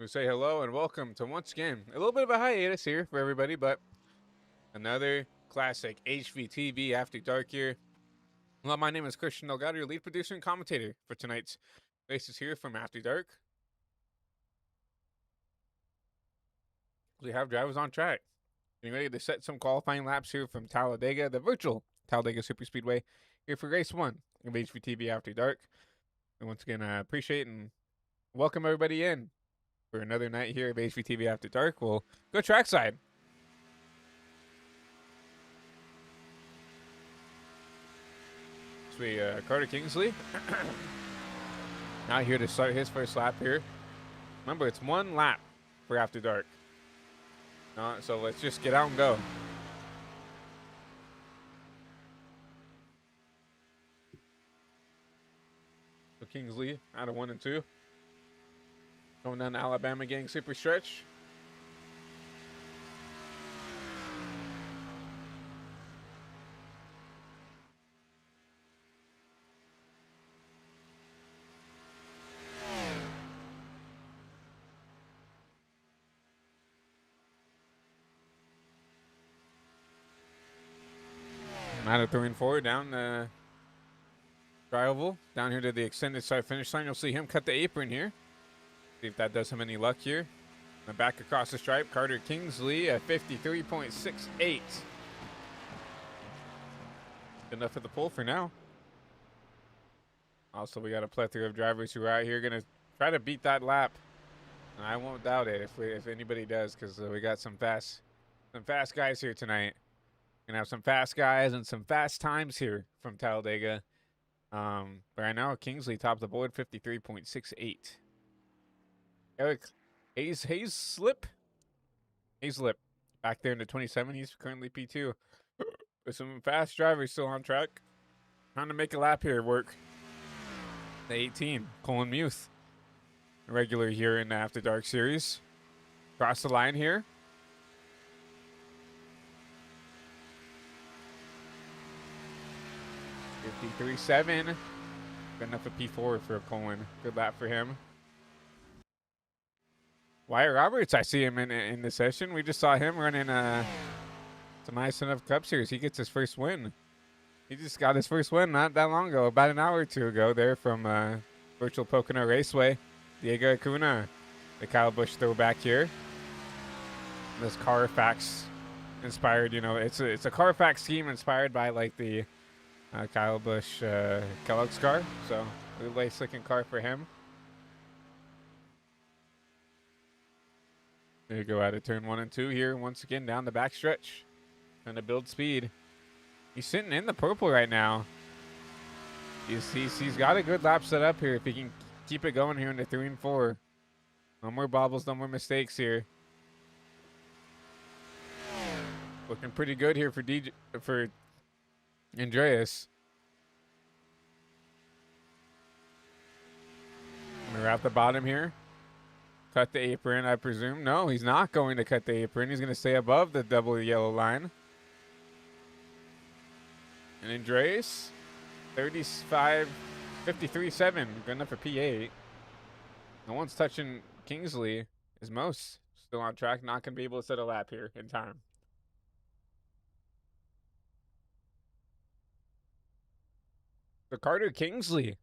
We say hello and welcome to once again a little bit of a hiatus here for everybody, but another classic HVTV After Dark here. Well, my name is Christian Delgado, your lead producer and commentator for tonight's Faces here from After Dark. We have drivers on track, getting ready to set some qualifying laps here from Talladega, the virtual Talladega Superspeedway, here for race 1 of HVTV After Dark. And once again, I appreciate and welcome everybody in for another night here of HVTV After Dark. We'll go trackside. So Carter Kingsley out here to start his first lap here. Remember, it's one lap for After Dark. So let's just get out and go. So Kingsley out of 1 and 2. Going down to Alabama, getting super stretch. Out of 3 and 4 down the dry oval. Down here to the extended start finish line. You'll see him cut the apron here. See if that does him any luck here. And back across the stripe, Carter Kingsley at 53.68. Enough of the pull for now. Also, we got a plethora of drivers who are out here going to try to beat that lap. And I won't doubt it if anybody does, because we got some fast guys here tonight. Gonna have some fast guys and some fast times here from Talladega. But right now, Kingsley top the board, 53.68. Eric Hayslip back there in the 27. He's currently P2. With some fast drivers still on track. Trying to make a lap here work. The 18, Colin Muth. A regular here in the After Dark series. Cross the line here. .53.7. Good enough of P4 for Colin. Good lap for him. Wyatt Roberts, I see him in the session. We just saw him running some nice enough Cup Series. He gets his first win. He just got his first win not that long ago, about an hour or two ago there from Virtual Pocono Raceway. Diego Acuna, the Kyle Busch throwback here. This Carfax inspired, it's a Carfax scheme inspired by like the Kyle Busch Kellogg's car. So a really slick car for him. There you go out of turn 1 and 2 here. Once again down the backstretch. Trying to build speed. He's sitting in the purple right now. He's got a good lap set up here if he can keep it going here into 3 and 4. No more bobbles, no more mistakes here. Looking pretty good here for Andreas. We're at the bottom here. Cut the apron, I presume. No, he's not going to cut the apron. He's going to stay above the double yellow line. And Andreas, 53.7. Good enough for P8. No one's touching Kingsley. Is most still on track. Not going to be able to set a lap here in time. The Carter Kingsley.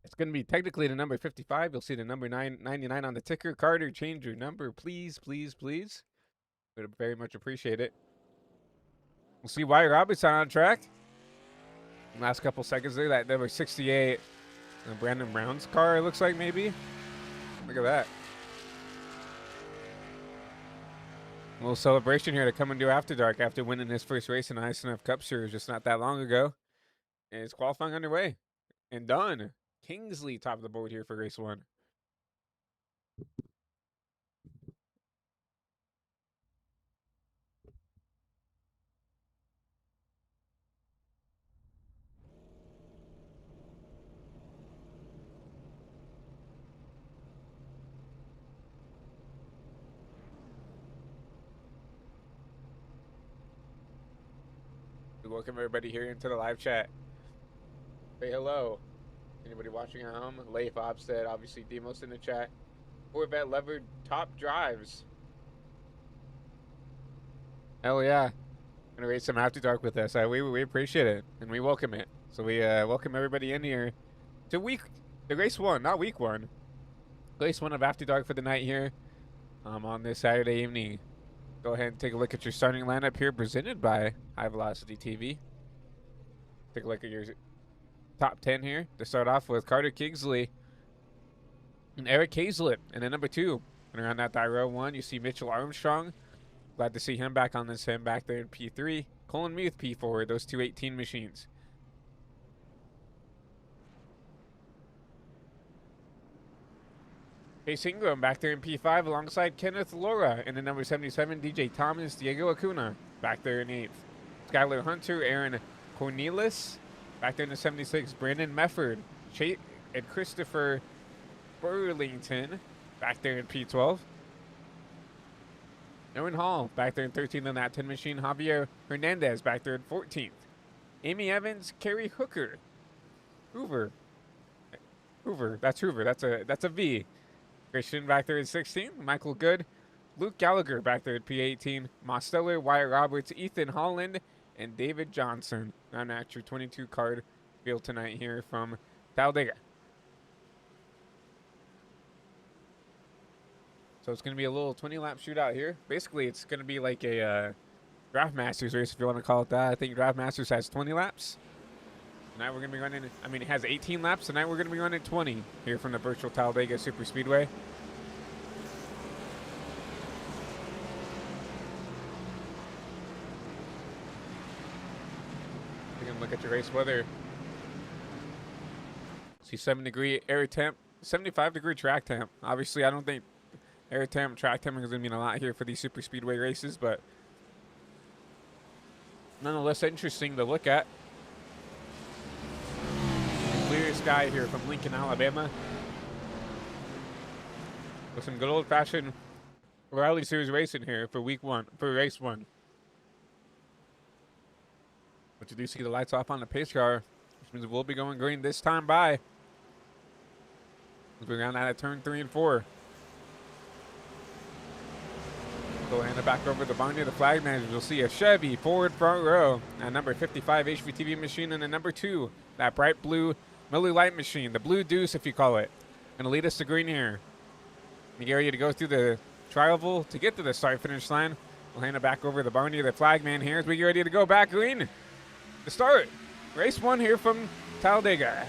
It's going to be technically the number 55. You'll see the number 99 on the ticker. Carter, change your number, please, please, please. Would very much appreciate it. We'll see Wyatt Robertson on track. Last couple seconds there, that number 68. Brandon Brown's car, it looks like, maybe. Look at that. A little celebration here to come and do After Dark after winning his first race in the ISNF Cup Series just not that long ago. And it's qualifying underway. And done. Kingsley top of the board here for race 1. Welcome everybody here into the live chat. Say hello. Anybody watching at home? Leif Obstead, obviously Demos in the chat. Corvette levered top drives. Hell yeah. Gonna race some After Dark with us. We appreciate it and we welcome it. So we welcome everybody in here to race 1, not week 1. Race 1 of After Dark for the night here. On this Saturday evening. Go ahead and take a look at your starting lineup here, presented by High Velocity TV. Take a look at your top 10 here to start off with Carter Kingsley and Eric Hayslip. And then number 2, and around that row 1, you see Mitchell Armstrong. Glad to see him back on this sim back there in P3. Colin Muth, P4, those two 18 machines. Chase Ingram back there in P5 alongside Kenneth Laura in the number 77. DJ Thomas, Diego Acuna back there in 8th. Skylar Hunter, Aaron Cornelis back there in the 76. Brandon Mefford, and Christopher Burlington back there in P12. Owen Hall back there in 13th on that 10 machine. Javier Hernandez back there in 14th. Amy Evans, Kerry Hoover. That's Hoover. That's a V. Christian back there at 16. Michael Good. Luke Gallagher back there at P18. Mosteller, Wyatt Roberts, Ethan Holland, and David Johnson. An extra 22 card field tonight here from Talladega. So it's going to be a little 20-lap shootout here. Basically, it's going to be like a Draft Masters race, if you want to call it that. I think Draft Masters has 20 laps. Tonight we're going to be running, I mean, it has 18 laps. Tonight we're going to be running 20 here from the virtual Talladega Super Speedway. We're going to look at your race weather. See 7-degree air temp, 75-degree track temp. Obviously, I don't think air temp, track temp is going to mean a lot here for these super speedway races, but nonetheless interesting to look at. Clear sky here from Lincoln, Alabama, with some good old-fashioned Rally Series racing here for race one. But you do see the lights off on the pace car, which means we'll be going green this time by. As we round out at turn 3 and 4. Go hand it back over the Barney, the flag managers. You'll see a Chevy forward front row, a number 55 HVTV machine, and a number 2, that bright blue Miller Lite machine, the Blue Deuce, if you call it. Going to lead us to green here. We get ready to go through the tri-oval to get to the start-finish line. We'll hand it back over the Barney, the flag man here, as we get ready to go back green to start race 1 here from Talladega.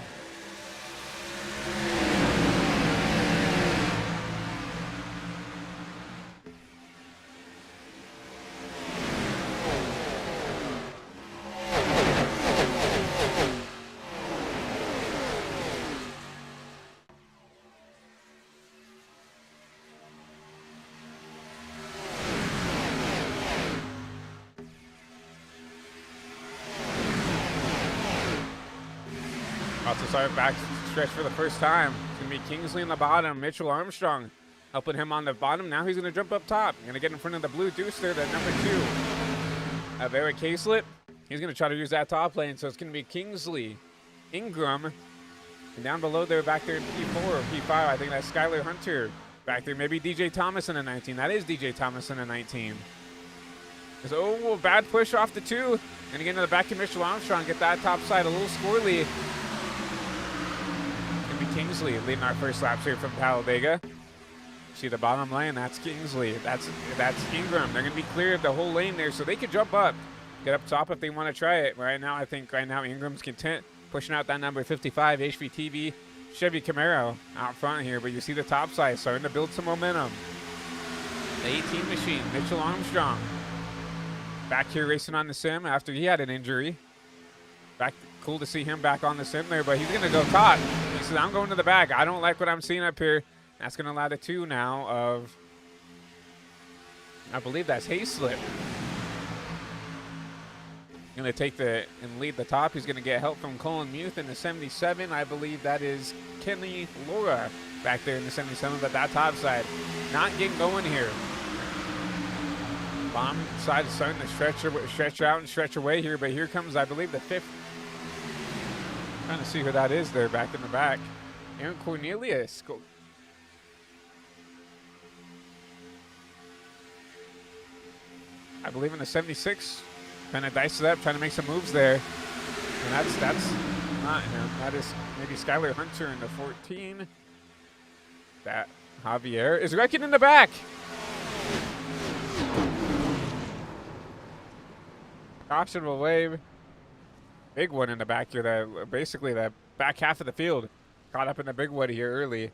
About to start back stretch for the first time. It's going to be Kingsley in the bottom. Mitchell Armstrong helping him on the bottom. Now he's going to jump up top. Going to get in front of the Blue Deuce there, that number 2 of Eric Hayslip. He's going to try to use that top lane. So it's going to be Kingsley, Ingram, and down below there, back there in P4 or P5, I think that's Skylar Hunter. Back there, maybe DJ Thomas in a 19. That is DJ Thomas in a 19. So, bad push off the 2. And again to the back to Mitchell Armstrong. Get that top side a little squirrely. Kingsley leading our first laps here from Talladega. See the bottom lane, that's Kingsley. That's Ingram. They're going to be clear of the whole lane there, so they could jump up, get up top if they want to try it. Right now, I think Ingram's content pushing out that number 55 HVTV Chevy Camaro out front here, but you see the top side starting to build some momentum. The 18 machine, Mitchell Armstrong, back here racing on the sim after he had an injury. Cool to see him back on the sim there, but he's going to go top. He says, I'm going to the back. I don't like what I'm seeing up here. That's going to allow the 2 now of, I believe that's Hayslip. Going to take and lead the top. He's going to get help from Colin Muth in the 77. I believe that is Kenny Laura back there in the 77, but that top side not getting going here. Bottom side is starting to stretch out and stretch away here, but here comes, I believe, the 5th. Trying to see who that is there back in the back. Aaron Cornelius. I believe in the 76. Kind of dice it up, trying to make some moves there. And that's not him. That is maybe Skylar Hunter in the 14. That Javier is wrecking in the back. Optional wave. Big one in the back here, that basically the back half of the field. Caught up in the big one here early.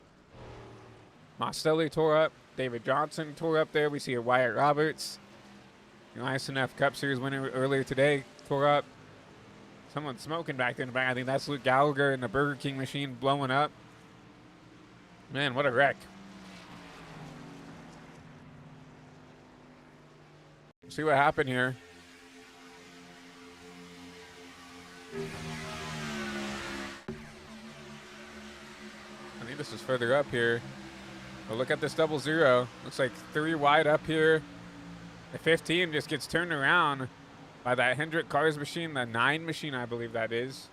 Mostelli tore up. David Johnson tore up there. We see a Wyatt Roberts. The ISNF Cup Series winner earlier today tore up. Someone smoking back there in the back. I think that's Luke Gallagher in the Burger King machine blowing up. Man, what a wreck. See what happened here. I think this is further up here. But look at this 00. Looks like 3 wide up here. The 15 just gets turned around by that Hendrick Cars machine, the 9 machine, I believe that is,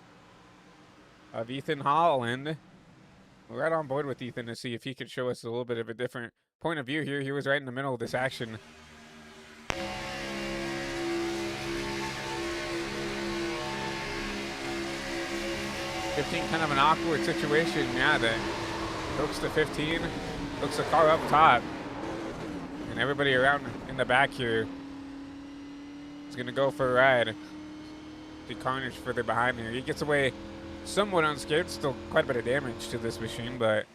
of Ethan Holland. We're right on board with Ethan to see if he could show us a little bit of a different point of view here. He was right in the middle of this action. 15, kind of an awkward situation. Yeah, the hooks the 15, hooks the car up top, and everybody around in the back here is gonna go for a ride. The Carnage further behind here. He gets away somewhat unscared. Still quite a bit of damage to this machine, but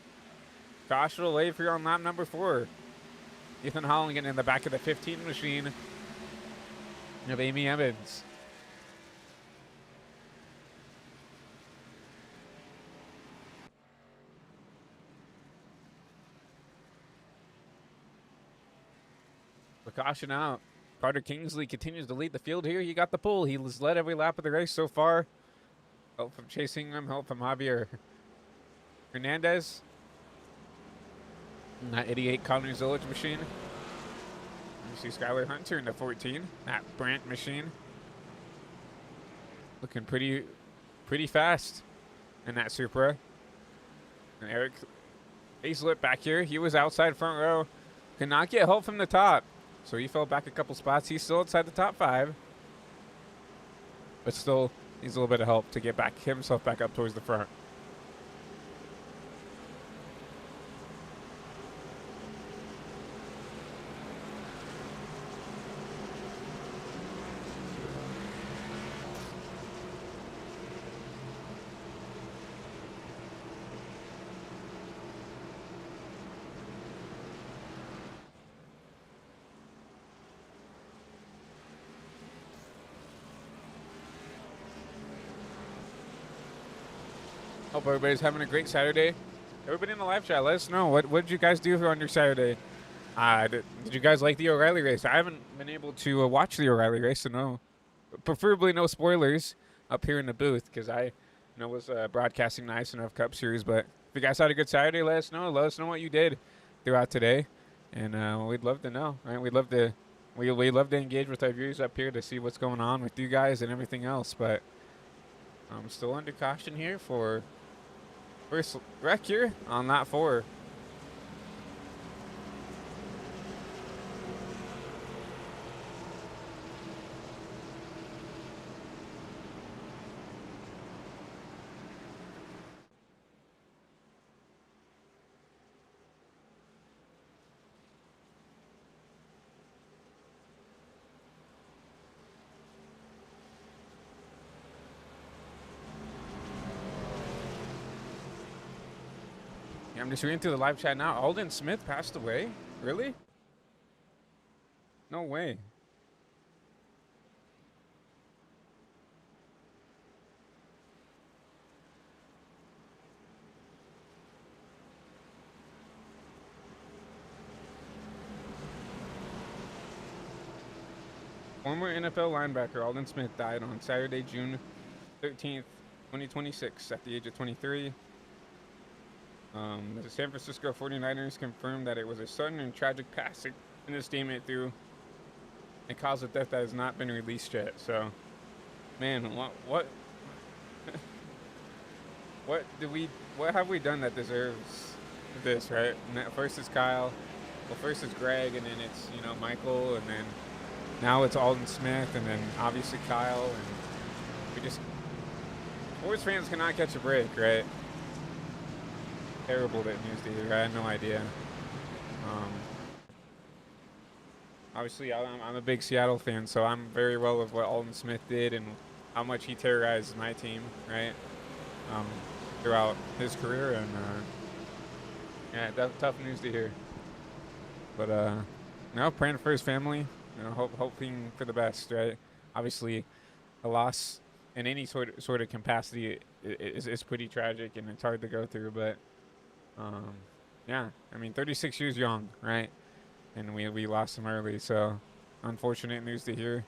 caution will wave here on lap number 4. Ethan Holland getting in the back of the 15 machine of Amy Evans. The caution out. Carter Kingsley continues to lead the field here. He got the pull. He's led every lap of the race so far. Help from chasing him. Help from Javier Hernandez. And that 88 Connor Zillage machine. You see Skylar Hunter in the 14. That Brandt machine. Looking pretty fast in that Supra. And Eric Hazlett back here. He was outside front row. Could not get help from the top. So he fell back a couple spots. He's still inside the top 5. But still needs a little bit of help to get back himself back up towards the front. Hope everybody's having a great Saturday. Everybody in the live chat, let us know. What did you guys do on your Saturday? Did you guys like the O'Reilly race? I haven't been able to watch the O'Reilly race, so no. Preferably no spoilers up here in the booth, because I was broadcasting the Ice Enough Cup Series. But if you guys had a good Saturday, let us know. Let us know what you did throughout today. And we'd love to know, right? We'd love to engage with our viewers up here to see what's going on with you guys and everything else. But I'm still under caution here for first wreck here on lap 4. Yeah, I'm just reading through the live chat now. Alden Smith passed away? Really? No way. Former NFL linebacker Alden Smith died on Saturday, June 13th, 2026 at the age of 23. The San Francisco 49ers confirmed that it was a sudden and tragic passing in a statement through a cause of death that has not been released yet. So, man, what what have we done that deserves this, right? And first is Kyle, well, first is Greg, and then it's Michael, and then now it's Alden Smith, and then obviously Kyle, and sports fans cannot catch a break, right? Terrible that news to hear. I had no idea. Obviously, I'm a big Seattle fan, so I'm very well of what Alden Smith did and how much he terrorized my team, right? Throughout his career, and yeah, tough news to hear. But now praying for his family, hoping for the best, right? Obviously, a loss in any sort of capacity is pretty tragic, and it's hard to go through, but. Yeah, I mean, 36 years young, right? And we lost him early, so unfortunate news to hear.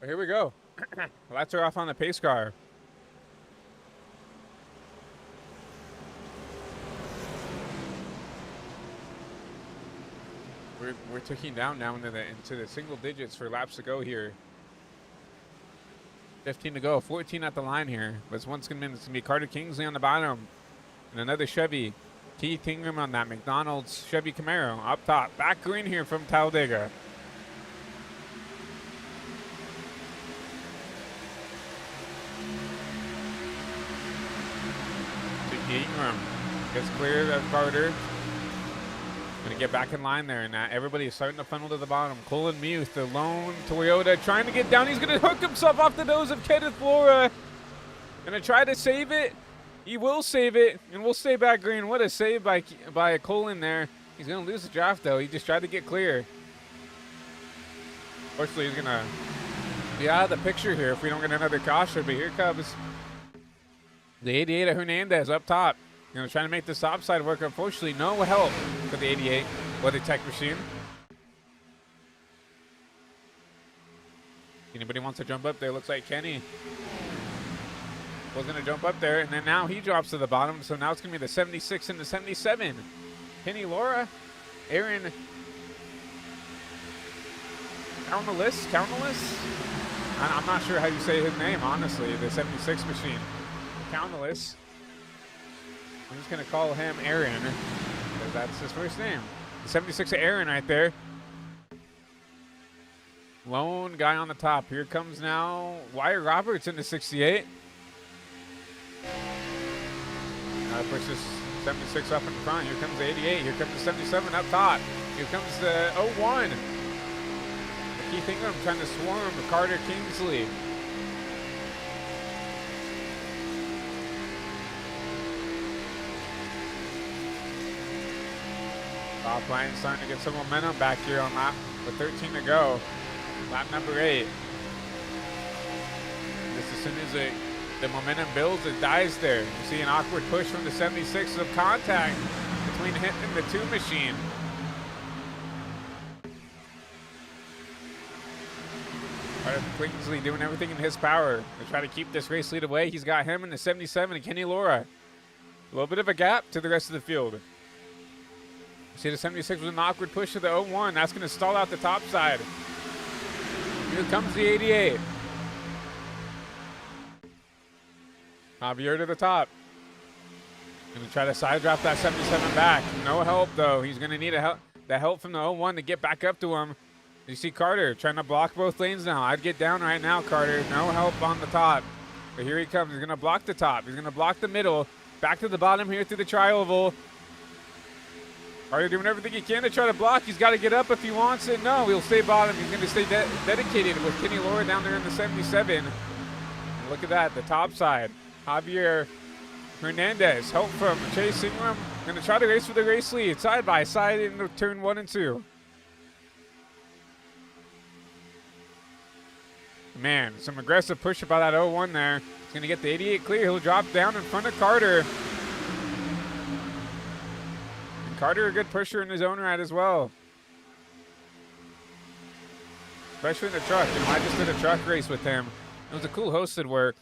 Well, here we go. Lights are off on the pace car. We're ticking down now into the single digits for laps to go here. 15 to go, 14 at the line here. But it's once again, it's gonna be Carter Kingsley on the bottom, and another Chevy. Keith Ingram on that McDonald's Chevy Camaro up top. Back green here from Talladega. Ingram gets clear of Carter. Gonna get back in line there, and everybody is starting to funnel to the bottom. Colin Muth, the lone Toyota, trying to get down. He's gonna hook himself off the nose of Kenneth Laura. Gonna try to save it. He will save it, and we'll stay back green. What a save by Colin there. He's gonna lose the draft though. He just tried to get clear. Fortunately, he's gonna be out of the picture here if we don't get another caution. But here comes the 88 of Hernandez up top. Trying to make the top side work. Unfortunately, no help for the 88 WeatherTech machine. Anybody wants to jump up there? Looks like Kenny was going to jump up there, and then now he drops to the bottom. So now it's going to be the 76 and the 77. Kenny Laura, Aaron Countless. I'm not sure how you say his name, honestly. The 76 machine. Countless. I'm just going to call him Aaron, because that's his first name. The 76 Aaron right there. Lone guy on the top. Here comes now Wyatt Roberts in the 68. Pushes 76 up in front. Here comes the 88. Here comes the 77 up top. Here comes the 01. Keith Ingram trying to swarm Carter Kingsley. Top line starting to get some momentum back here on lap with 13 to go. Lap number 8. Just as soon as the momentum builds, it dies there. You see an awkward push from the 76 of contact between him and the 2 machine. Carter Kingsley doing everything in his power to try to keep this race lead away. He's got him in the 77 and Kenny Laura. A little bit of a gap to the rest of the field. See the 76 with an awkward push to the 01. That's going to stall out the top side. Here comes the 88. Javier to the top. Going to try to side drop that 77 back. No help, though. He's going to need the help from the 01 to get back up to him. You see Carter trying to block both lanes now. I'd get down right now, Carter. No help on the top. But here he comes. He's going to block the top. He's going to block the middle. Back to the bottom here through the tri-oval. Carter doing everything he can to try to block. He's got to get up if he wants it. No, he'll stay bottom. He's going to stay dedicated with Kenny Laura down there in the 77. And look at that, the top side. Javier Hernandez, help from Chase Ingram. Going to try to race for the race lead, side by side in turn 1 and 2. Man, some aggressive push by that 01 there. He's going to get the 88 clear. He'll drop down in front of Carter. Carter, a good pusher in his own right as well. Especially in the truck. I just did a truck race with him. It was a cool hosted work.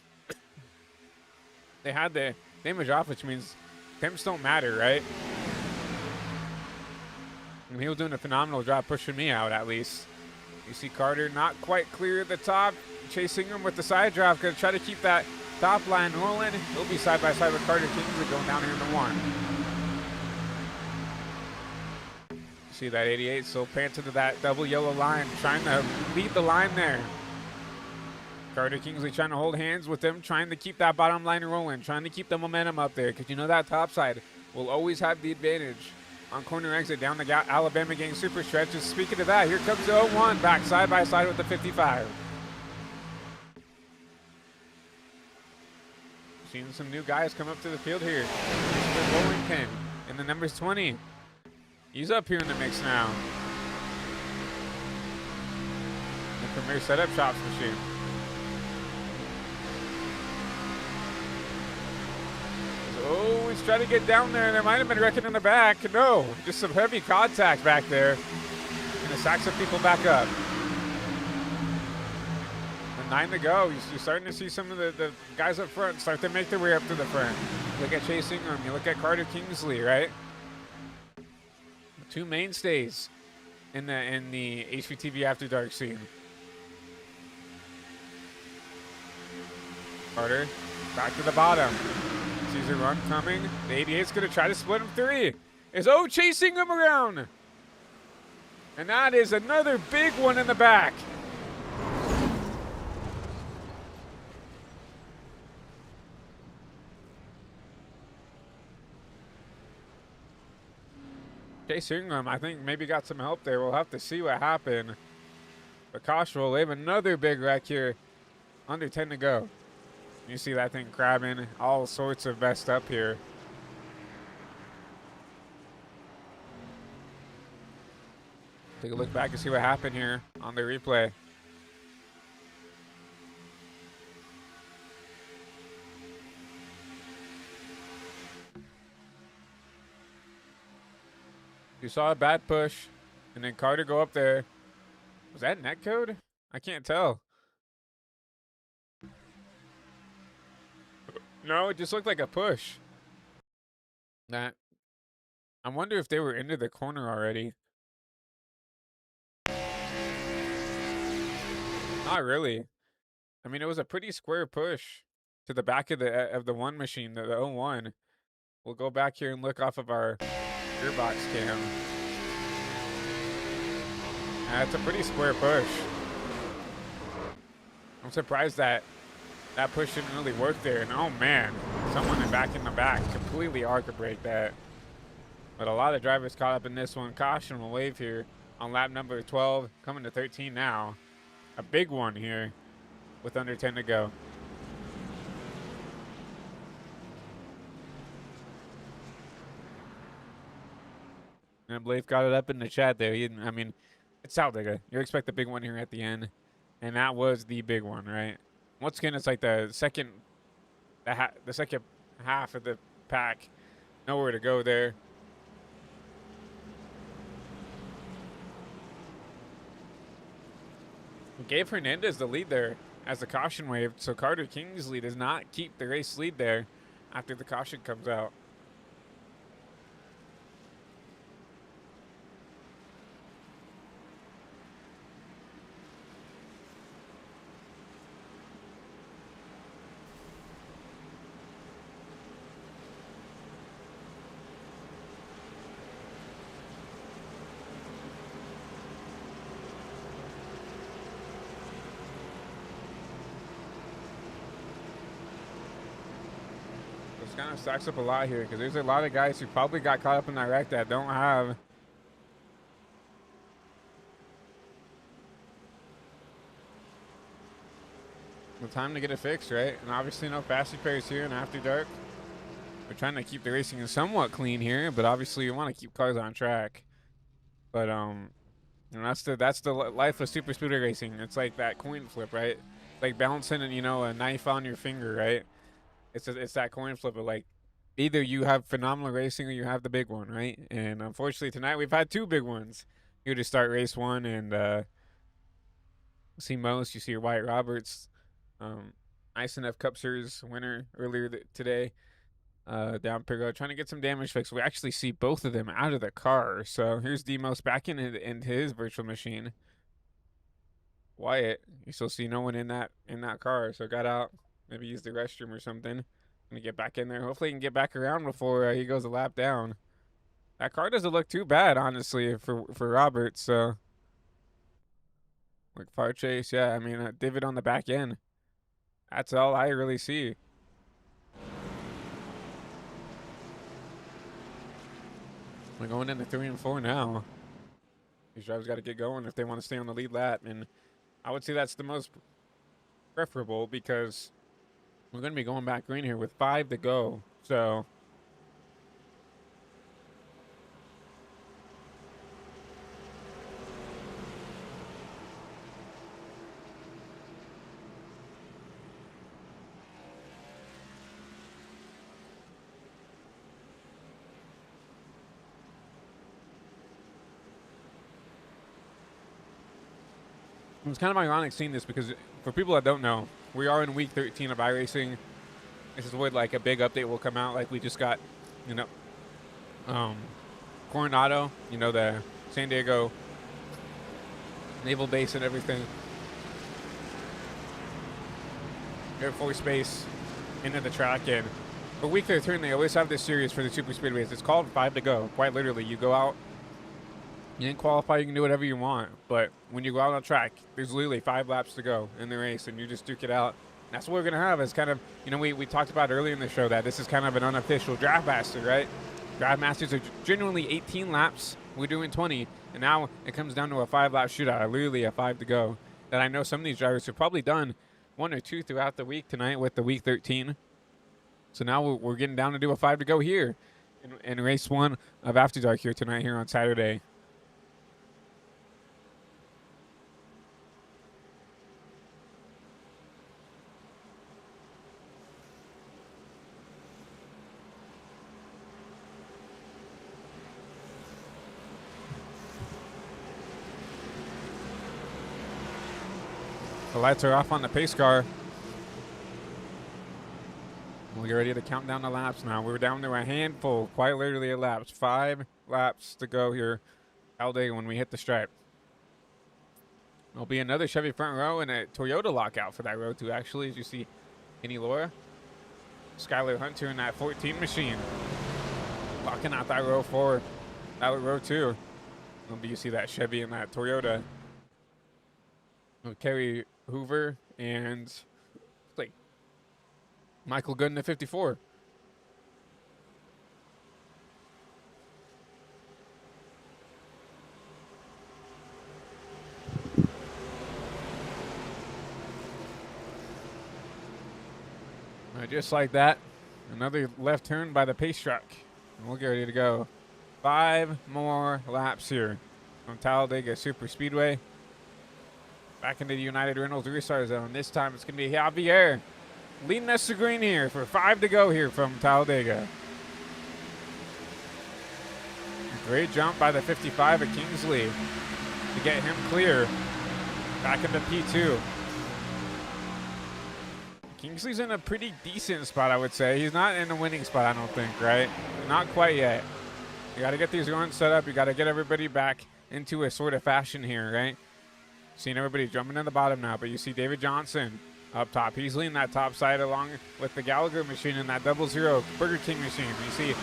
They had the image off, which means temps don't matter, right? And he was doing a phenomenal job pushing me out, at least. You see Carter not quite clear at the top. Chase Ingram with the side drop. Going to try to keep that top line rolling. He'll be side by side with Carter Kingsley going down here in the 1. See that 88 still pants into that double yellow line, trying to lead the line there. Carter Kingsley trying to hold hands with them, trying to keep that bottom line rolling, trying to keep the momentum up there, because you know that top side will always have the advantage on corner exit down the Alabama gang super stretch. Just speaking of that, here comes the 01 back side by side with the 55. Seeing some new guys come up to the field here. Christopher Wellington and the numbers 20. He's up here in the mix now. The Premier Setup Shops machine. Oh, he's trying to get down there. There might have been wrecking in the back. No, just some heavy contact back there. Gonna sack some people back up. 9 to go. You're starting to see some of the guys up front start to make their way up to the front. Look at Chase Ingram. You look at Carter Kingsley, right? Two mainstays in the HVTV After Dark scene. Carter back to the bottom. Sees a run coming. The 88's going to try to split him 3. Is chasing him around. And that is another big one in the back. Chase Ingram, I think, maybe got some help there. We'll have to see what happened. But caution will leave another big wreck here. Under 10 to go. You see that thing crabbing. All sorts of messed up here. Take a look back and see what happened here on the replay. You saw a bad push, and then Carter go up there. Was that net code? I can't tell. No, it just looked like a push. That. I wonder if they were into the corner already. Not really. I mean, it was a pretty square push to the back of the one machine, the 01. We'll go back here and look off of our gearbox cam. It's a pretty square push. I'm surprised that push didn't really work there. And oh man, someone back in the back completely arc brake that. But a lot of drivers caught up in this one. Caution will wave here on lap number 12, coming to 13 now. A big one here with under 10 to go. And Blake got it up in the chat there. I mean, it's Talladega. You expect the big one here at the end. And that was the big one, right? Once again, it's like the second half of the pack. Nowhere to go there. Gave Hernandez the lead there as the caution waved. So Carter Kingsley does not keep the race lead there after the caution comes out. Kind of stacks up a lot here because there's a lot of guys who probably got caught up in that wreck that don't have the time to get it fixed, right? And obviously no fast repairs here in After Dark. We're trying to keep the racing somewhat clean here, but obviously you want to keep cars on track. But and that's the life of super speedway racing. It's like that coin flip, right? Like balancing and a knife on your finger, right? It's that coin flip of like either you have phenomenal racing or you have the big one, right? And unfortunately tonight we've had two big ones here to start race one. And see most, you see your Wyatt Roberts, ISNF Cup Series winner earlier today, down Pirgo, trying to get some damage fixed. We actually see both of them out of the car. So here's Demos back into his virtual machine. Wyatt, you still see no one in that car, so got out. Maybe use the restroom or something. Gonna get back in there. Hopefully he can get back around before he goes a lap down. That car doesn't look too bad, honestly, for Roberts. So, like far chase, yeah. I mean, a divot on the back end. That's all I really see. We're going into 3 and 4 now. These drivers got to get going if they want to stay on the lead lap, and I would say that's the most preferable because we're going to be going back green here with 5 to go. So it was kind of ironic seeing this because for people that don't know, we are in week 13 of iRacing. This is where like a big update will come out. Like we just got, you know, Coronado, you know, the San Diego Naval Base and everything, Air Force Base, into the track. And for week 13, they always have this series for the super speedways. It's called 5 to Go. Quite literally, you go out, you didn't qualify, you can do whatever you want. But when you go out on track, there's literally 5 laps to go in the race, and you just duke it out. And that's what we're going to have. It's kind of, you know, we talked about earlier in the show that this is kind of an unofficial Draft Master, right? Draft Masters are genuinely 18 laps. We're doing 20. And now it comes down to a 5-lap shootout, literally a 5 to go. That I know some of these drivers have probably done 1 or 2 throughout the week tonight with the week 13. So now we're getting down to do a 5 to go here in race 1 of After Dark here tonight here on Saturday. The lights are off on the pace car. We'll get ready to count down the laps now. We're down to a handful, quite literally, of laps. 5 laps to go here all day when we hit the stripe. There'll be another Chevy front row and a Toyota lockout for that row too, actually, as you see Kenny Laura, Skylar Hunter in that 14 machine. Locking out that row 4, that row 2. You see that Chevy and that Toyota. Kerry Hoover and like Michael Good in the 54. Just like that, another left turn by the pace truck. And we'll get ready to go. 5 more laps here from Talladega Super Speedway. Back into the United Reynolds restart zone. This time it's going to be Javier leading us to green here for 5 to go here from Talladega. Great jump by the 55 at Kingsley to get him clear back into P2. Kingsley's in a pretty decent spot, I would say. He's not in a winning spot, I don't think, right? Not quite yet. You got to get these runs set up. You got to get everybody back into a sort of fashion here, right? Seeing everybody jumping in the bottom now, but you see David Johnson up top. He's leading that top side along with the Gallagher machine and that 00 Burger King machine. You see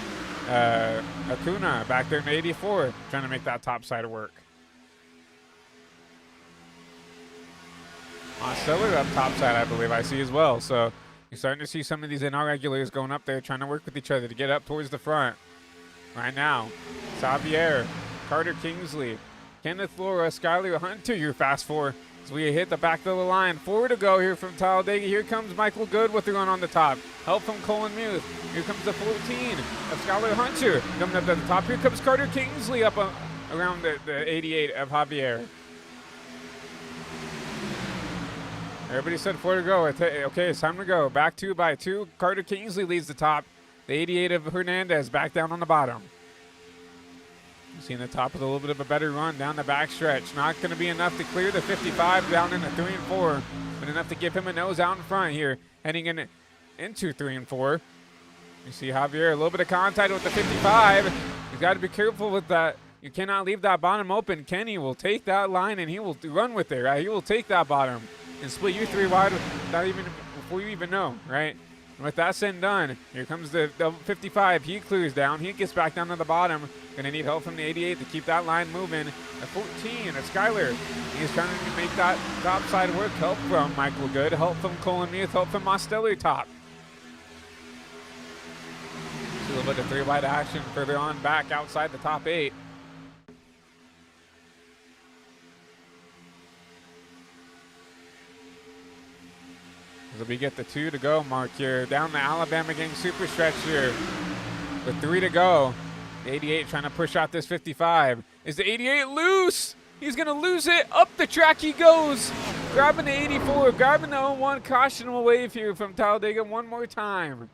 Acuna back there in the 84 trying to make that top side work. Stellar up top side, I believe I see as well. So you're starting to see some of these NR regulars going up there trying to work with each other to get up towards the front. Right now, Xavier, Carter Kingsley, Kenneth Laura, Skyler Hunter, your fast 4. As we hit the back of the line. 4 to go here from Talladega. Here comes Michael Good with the run on the top. Help from Colin Muth. Here comes the 14 of Skyler Hunter coming up at the top. Here comes Carter Kingsley up around the 88 of Javier. Everybody said 4 to go. Okay, it's time to go. Back 2 by 2. Carter Kingsley leads the top. The 88 of Hernandez back down on the bottom. Seeing the top with a little bit of a better run down the backstretch. Not going to be enough to clear the 55 down in the 3 and 4, but enough to give him a nose out in front here, heading into 3 and 4. You see Javier, a little bit of contact with the 55. You've got to be careful with that. You cannot leave that bottom open. Kenny will take that line and he will run with it, right? He will take that bottom and split you 3 wide without even, before you even know, right? And with that said and done, here comes the 55. He clears down. He gets back down to the bottom. Going to need help from the 88 to keep that line moving. The 14 of Skyler. He's trying to make that top side work. Help from Michael Good. Help from Colin Muth. Help from Mostelli top. See a little bit of 3 wide action further on back outside the top 8. As we get the 2 to go mark here. Down the Alabama Gang super stretch here. With 3 to go. The 88 trying to push out this 55. Is the 88 loose? He's going to lose it. Up the track he goes. Grabbing the 84. Grabbing the 01. Caution wave here from Talladega one more time.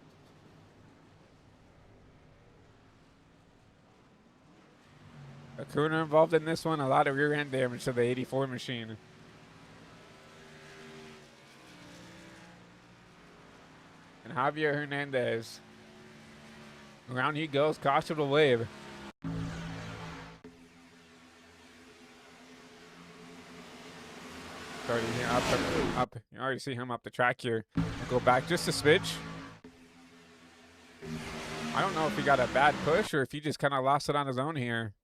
Acuna involved in this one. A lot of rear end damage to the 84 machine. Javier Hernandez. Around he goes, caution to wave. Already up. You already see him up the track here. Go back just a switch. I don't know if he got a bad push or if he just kind of lost it on his own here.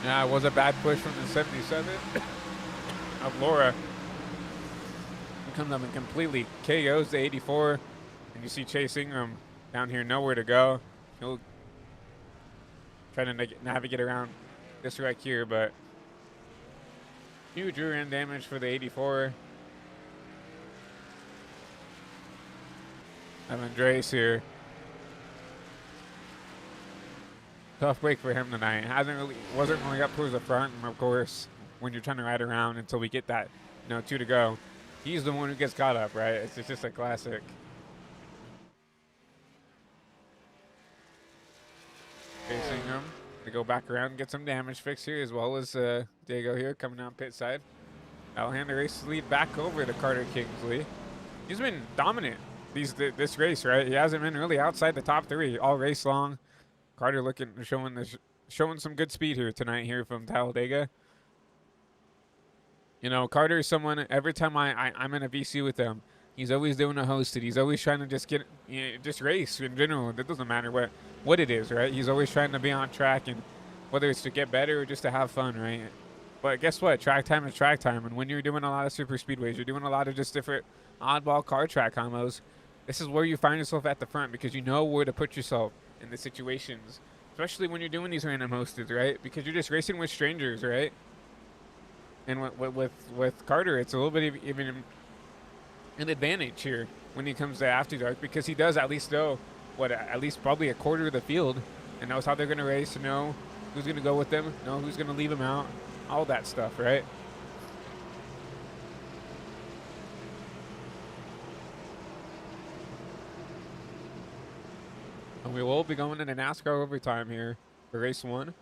Yeah, it was a bad push from the 77 of Laura. He comes up and completely KOs the 84. And you see chasing him down here, nowhere to go. He'll try to navigate around this wreck here, but huge rear end damage for the 84. Andres here. Tough break for him tonight. Wasn't really up towards the front, and of course, when you're trying to ride around until we get that, 2 to go, he's the one who gets caught up, right? It's just a classic. Facing him to go back around and get some damage fixed here, as well as Diego here coming down pit side. I'll hand the race lead back over to Carter Kingsley. He's been dominant this race, right? He hasn't been really outside the top 3 all race long. Carter showing some good speed here tonight here from Talladega. Carter is someone, every time I'm in a VC with him, he's always doing a hosted. He's always trying to just race in general. It doesn't matter what it is, right? He's always trying to be on track, and whether it's to get better or just to have fun, right? But guess what? Track time is track time. And when you're doing a lot of super speedways, you're doing a lot of just different oddball car track combos, this is where you find yourself at the front, because you know where to put yourself in the situations, especially when you're doing these random hosted, right? Because you're just racing with strangers, right? And with Carter, it's a little bit even an advantage here when he comes to After Dark, because he does at least know at least probably a quarter of the field, and knows how they're going to race, to know who's going to go with them, know who's going to leave them out, all that stuff, right? And we will be going into NASCAR overtime here for race 1.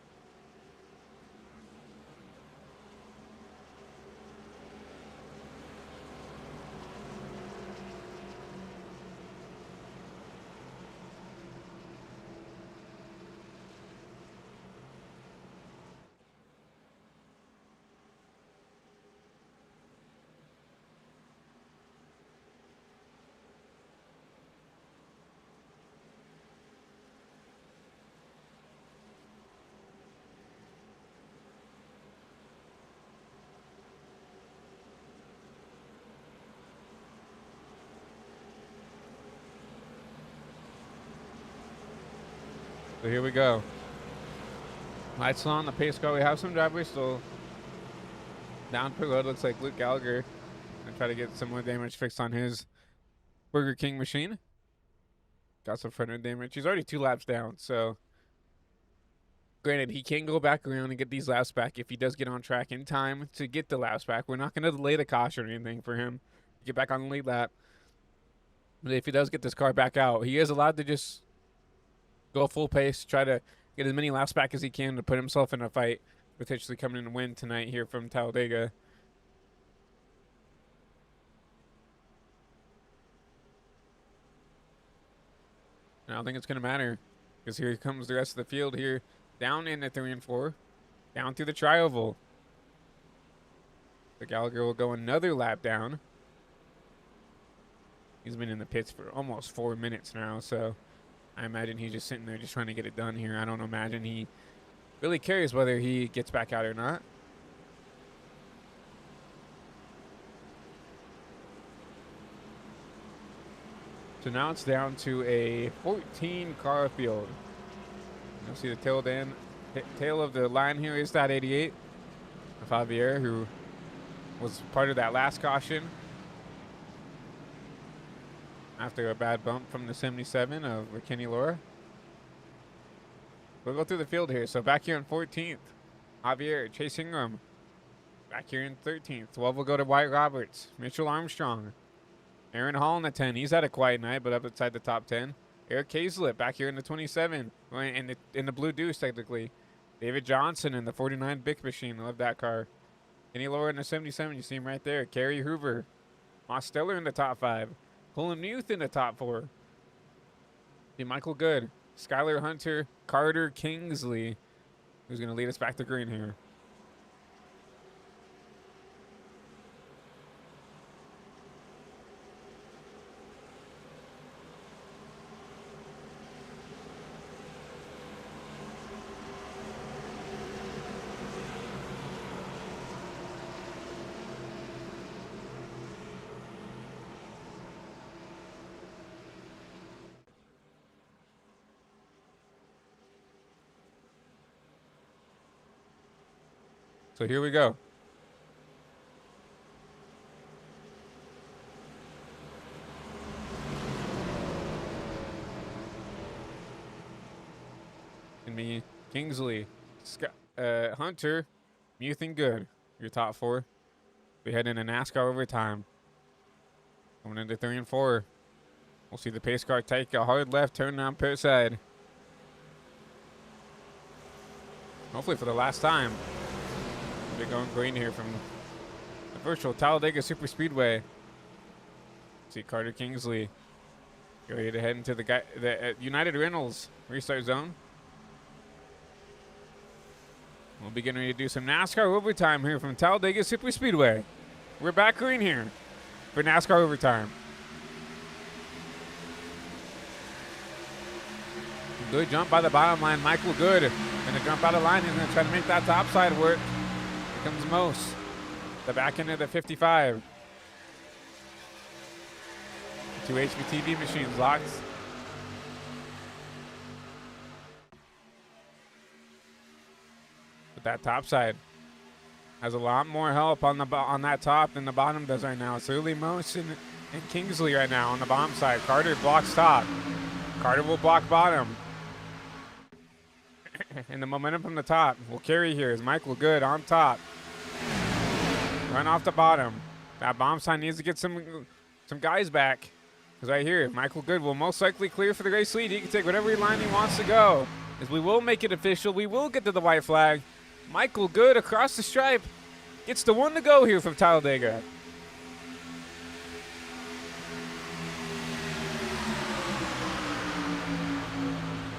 So here we go. Lights on the pace car. We have some drivers still down per road. Looks like Luke Gallagher gonna try to get some more damage fixed on his Burger King machine. Got some front end damage. He's already 2 laps down, so granted, he can go back around and get these laps back if he does get on track in time to get the laps back. We're not going to delay the caution or anything for him to get back on the lead lap. But if he does get this car back out, he is allowed to just go full pace, try to get as many laps back as he can to put himself in a fight, potentially coming in to win tonight here from Talladega. And I don't think it's going to matter, because here comes the rest of the field here, down in the 3 and 4, down through the tri-oval. The Gallagher will go another lap down. He's been in the pits for almost 4 minutes now, so I imagine he's just sitting there just trying to get it done here. I don't imagine he really cares whether he gets back out or not. So now it's down to a 14-car field. You'll see the tail of the line here is that 88 of Javier, who was part of that last caution after a bad bump from the 77 of Kenny Laura. We'll go through the field here. So back here in 14th, Javier chasing him. Back here in 13th, 12 will go to Wyatt Roberts, Mitchell Armstrong, Aaron Hall in the 10. He's had a quiet night, but up inside the top 10. Eric Hazlett back here in the 27, in the blue deuce technically. David Johnson in the 49 Bic machine. Love that car. Kenny Laura in the 77. You see him right there. Kerry Hoover Mosteller in the top 5. Colin Muth in the top 4. See Michael Good, Skylar Hunter, Carter Kingsley, who's going to lead us back to green here. So here we go. And me, Kingsley, Hunter, Muth, and Good. Your top 4. We head into NASCAR overtime. Going into 3 and 4. We'll see the pace car take a hard left turn down pit side. Hopefully for the last time. We're going green here from the virtual Talladega Super Speedway. See Carter Kingsley. Get ready to head into the United Reynolds restart zone. We'll be getting ready to do some NASCAR overtime here from Talladega Super Speedway. We're back green here for NASCAR overtime. Good jump by the bottom line. Michael Good going to jump out of line. He's going to try to make that top side work. Here comes Mose. The back end of the 55. 2 HBTV machines locked. But that top side has a lot more help on that top than the bottom does right now. It's really Mose and Kingsley right now on the bottom side. Carter blocks top. Carter will block bottom. And the momentum from the top will carry here as Michael Good on top. Run off the bottom. That bomb sign needs to get some guys back. Because right here, Michael Good will most likely clear for the race lead. He can take whatever line he wants to go. As we will make it official. We will get to the white flag. Michael Good across the stripe gets the one to go here from Talladega.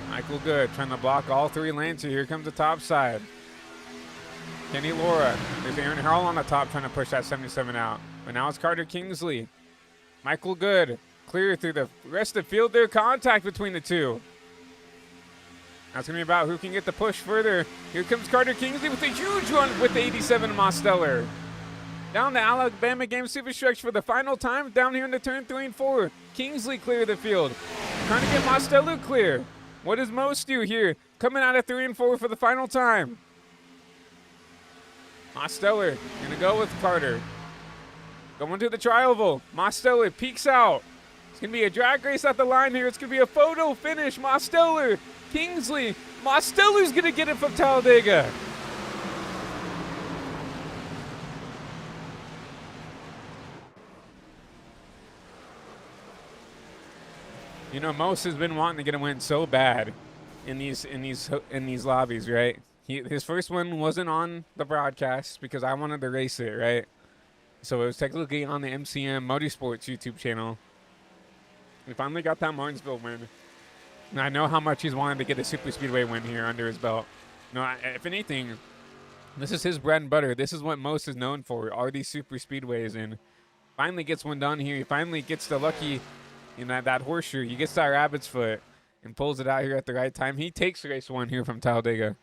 Michael Good trying to block all 3 lanes here. Here comes the top side. Kenny Laura. There's Aaron Harrell on the top trying to push that 77 out. But now it's Carter Kingsley. Michael Good clear through the rest of the field there. Contact between the two. That's going to be about who can get the push further. Here comes Carter Kingsley with a huge run with the 87 Mosteller. Down the Alabama Game Superstretch for the final time. Down here in the turn 3 and 4. Kingsley clear the field. Trying to get Mosteller clear. What does Mose do here? Coming out of 3 and 4 for the final time. Mosteller going to go with Carter. Going to the tri-oval. Mosteller peeks out. It's going to be a drag race at the line here. It's going to be a photo finish. Mosteller, Kingsley. Mosteller's going to get it from Talladega. You know, Mose has been wanting to get a win so bad in these lobbies, right? His first one wasn't on the broadcast because I wanted to race it, right? So it was technically on the MCM Motorsports YouTube channel. We finally got that Martinsville win. And I know how much he's wanted to get a super speedway win here under his belt. No, if anything, this is his bread and butter. This is what Mose is known for, are these super speedways. And finally gets one done here. He finally gets the lucky, that horseshoe. He gets that rabbit's foot and pulls it out here at the right time. He takes race 1 here from Talladega.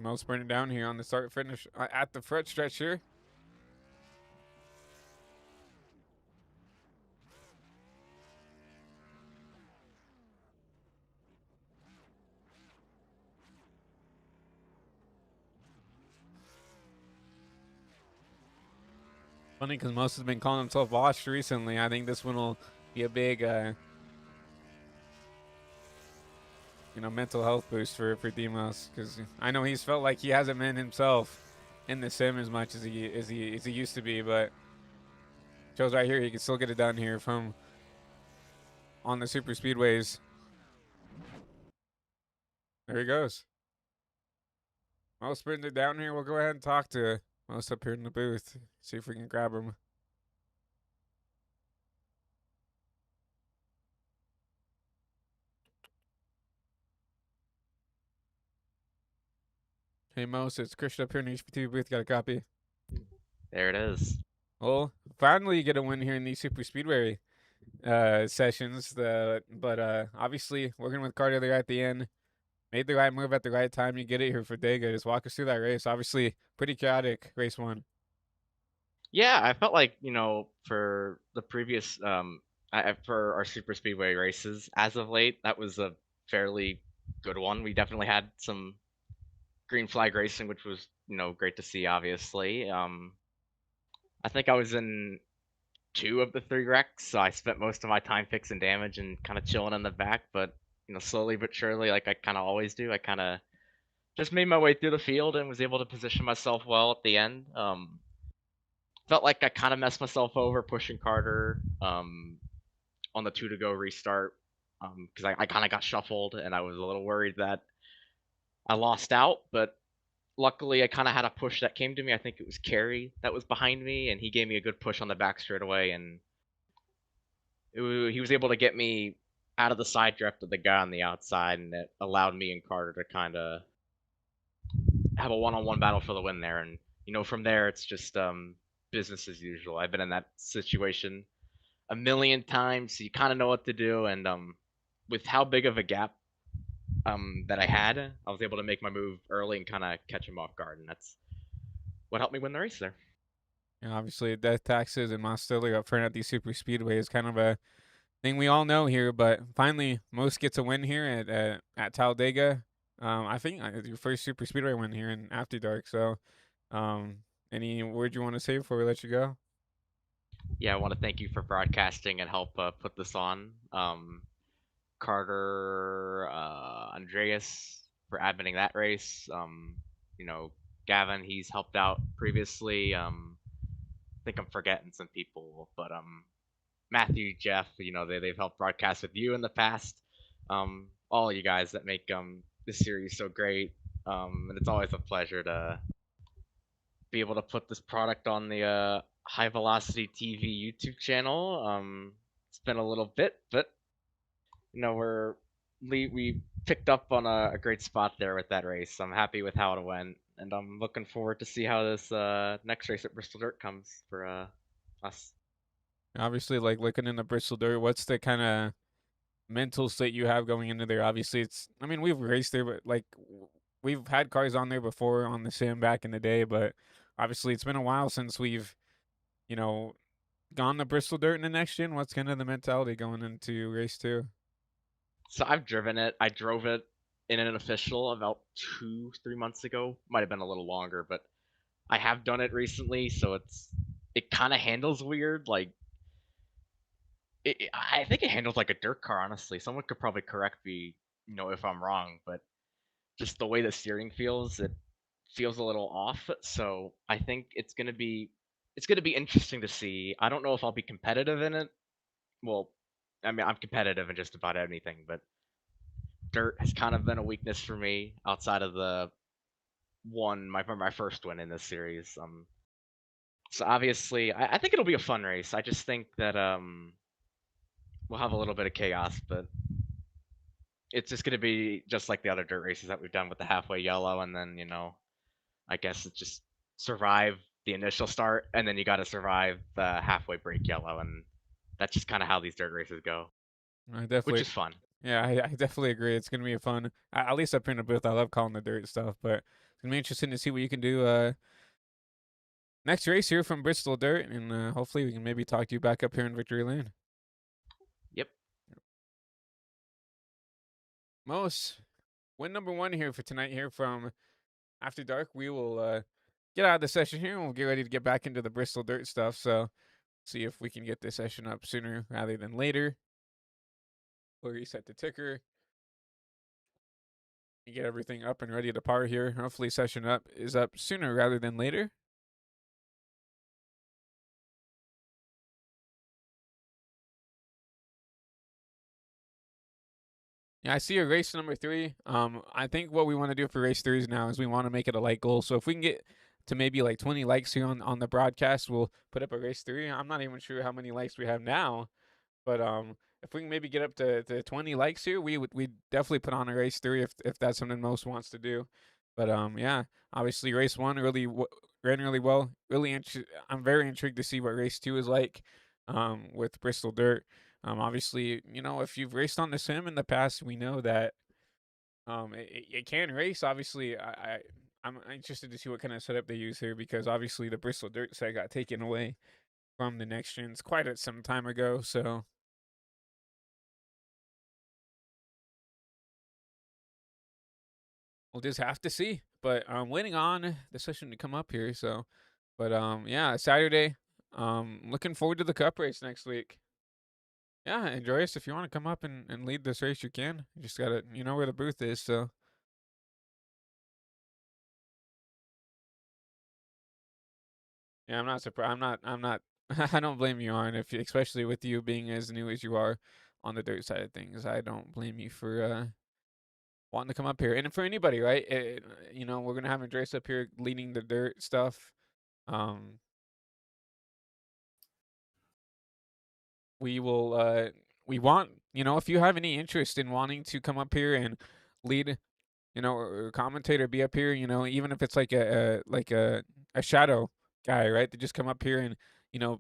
Most burning down here on the start finish at the front stretch here. Funny because Most has been calling himself washed recently. I think this one will be a big mental health boost for Demos, because I know he's felt like he hasn't been himself in the sim as much as he used to be, but shows right here he can still get it done here from on the super speedways. There he goes. Most sprinted down here. We'll go ahead and talk to most up here in the booth. See if we can grab him. Hey Most, it's Christian up here in the HPT booth. Got a copy. There it is. Well, finally you get a win here in these super speedway sessions. But obviously working with Carter there at the end. Made the right move at the right time. You get it here for Dega. Just walk us through that race. Obviously, pretty chaotic race one. Yeah, I felt like for the previous for our super speedway races as of late, that was a fairly good one. We definitely had some green flag racing, which was great to see. Obviously, I think I was in two of the three wrecks, so I spent most of my time fixing damage and kind of chilling in the back. But slowly but surely, like I kind of always do, I kind of just made my way through the field and was able to position myself well at the end. Felt like I kind of messed myself over pushing Carter on the 2 to go restart because I kind of got shuffled and I was a little worried that I lost out. But luckily, I kind of had a push that came to me. I think it was Carey that was behind me, and he gave me a good push on the back straightaway, and he was able to get me out of the side drift of the guy on the outside, and it allowed me and Carter to kind of have a one-on-one battle for the win there. And from there, it's just business as usual. I've been in that situation a million times, so you kind of know what to do. And with how big of a gap that I had, I was able to make my move early and kind of catch him off guard, and that's what helped me win the race there. Obviously, death taxes and hostility up front at the super speedway is kind of a thing we all know here. But finally, Most gets a win here at Talladega. I think it's your first super speedway win here in After Dark. So, um, any word you want to say before we let you go? Yeah, I want to thank you for broadcasting and help put this on. Carter, Andreas for adminning that race. You know, Gavin, he's helped out previously. I think I'm forgetting some people, but Matthew, Jeff, they've helped broadcast with you in the past. All you guys that make this series so great. And it's always a pleasure to be able to put this product on the High Velocity TV YouTube channel. It's been a little bit, but we picked up on a great spot there with that race. I'm happy with how it went, and I'm looking forward to see how this next race at Bristol Dirt comes for us. Obviously, like looking in the Bristol Dirt, what's the kind of mental state you have going into there? Obviously, I mean, we've raced there, but like we've had cars on there before on the sim back in the day, but obviously it's been a while since we've, you know, gone to Bristol Dirt in the next gen. What's kind of the mentality going into race two? So I've driven it. I drove it in an official about 3 months ago. Might have been a little longer, but I have done it recently, so it kind of handles weird. Like I think it handles like a dirt car. Honestly, someone could probably correct me, if I'm wrong. But just the way the steering feels, it feels a little off. So I think it's gonna be interesting to see. I don't know if I'll be competitive in it. Well, I mean, I'm competitive in just about anything, but dirt has kind of been a weakness for me outside of the my first win in this series. So obviously, I think it'll be a fun race. I just think that we'll have a little bit of chaos, but it's just gonna be just like the other dirt races that we've done with the halfway yellow, and then I guess it's just survive the initial start, and then you got to survive the halfway break yellow, and that's just kind of how these dirt races go, I which definitely, is fun. yeah, I definitely agree. It's gonna be a fun. At least up here in the booth, I love calling the dirt stuff, but it's gonna be interesting to see what you can do. Next race here from Bristol Dirt, and hopefully we can maybe talk to you back up here in Victory Lane. Yep. Most win number one here for tonight here from After Dark. We will get out of the session here and we'll get ready to get back into the Bristol Dirt stuff. So see if we can get this session up sooner rather than later. We'll reset the ticker. get everything up and ready to par here. Hopefully, session up is up sooner rather than later. Yeah, I see a race number 3. I think what we want to do for race 3s now is we want to make it a like goal. So if we can get to maybe like 20 likes here on the broadcast, we'll put up a race 3. I'm not even sure how many likes we have now, but if we can maybe get up to 20 likes here, we definitely put on a race 3 if that's something most wants to do. But yeah, obviously race 1 ran really well. I'm very intrigued to see what race 2 is like with Bristol Dirt. Obviously, if you've raced on the sim in the past, we know that it can race. Obviously, I'm interested to see what kind of setup they use here because obviously the Bristol Dirt set got taken away from the next gens quite some time ago. So we'll just have to see. But I'm waiting on the session to come up here. So, but yeah, Saturday. Looking forward to the Cup race next week. Yeah, enjoy us. If you want to come up and lead this race, you can. You just gotta, where the booth is. So yeah, I'm not surprised. I'm not. I'm not. I don't blame you on if, especially with you being as new as you are on the dirt side of things. I don't blame you for wanting to come up here. And for anybody, right? We're gonna have Andres up here leading the dirt stuff. Um, we will. If you have any interest in wanting to come up here and lead, or commentator, be up here, even if it's like a shadow guy, right? To just come up here and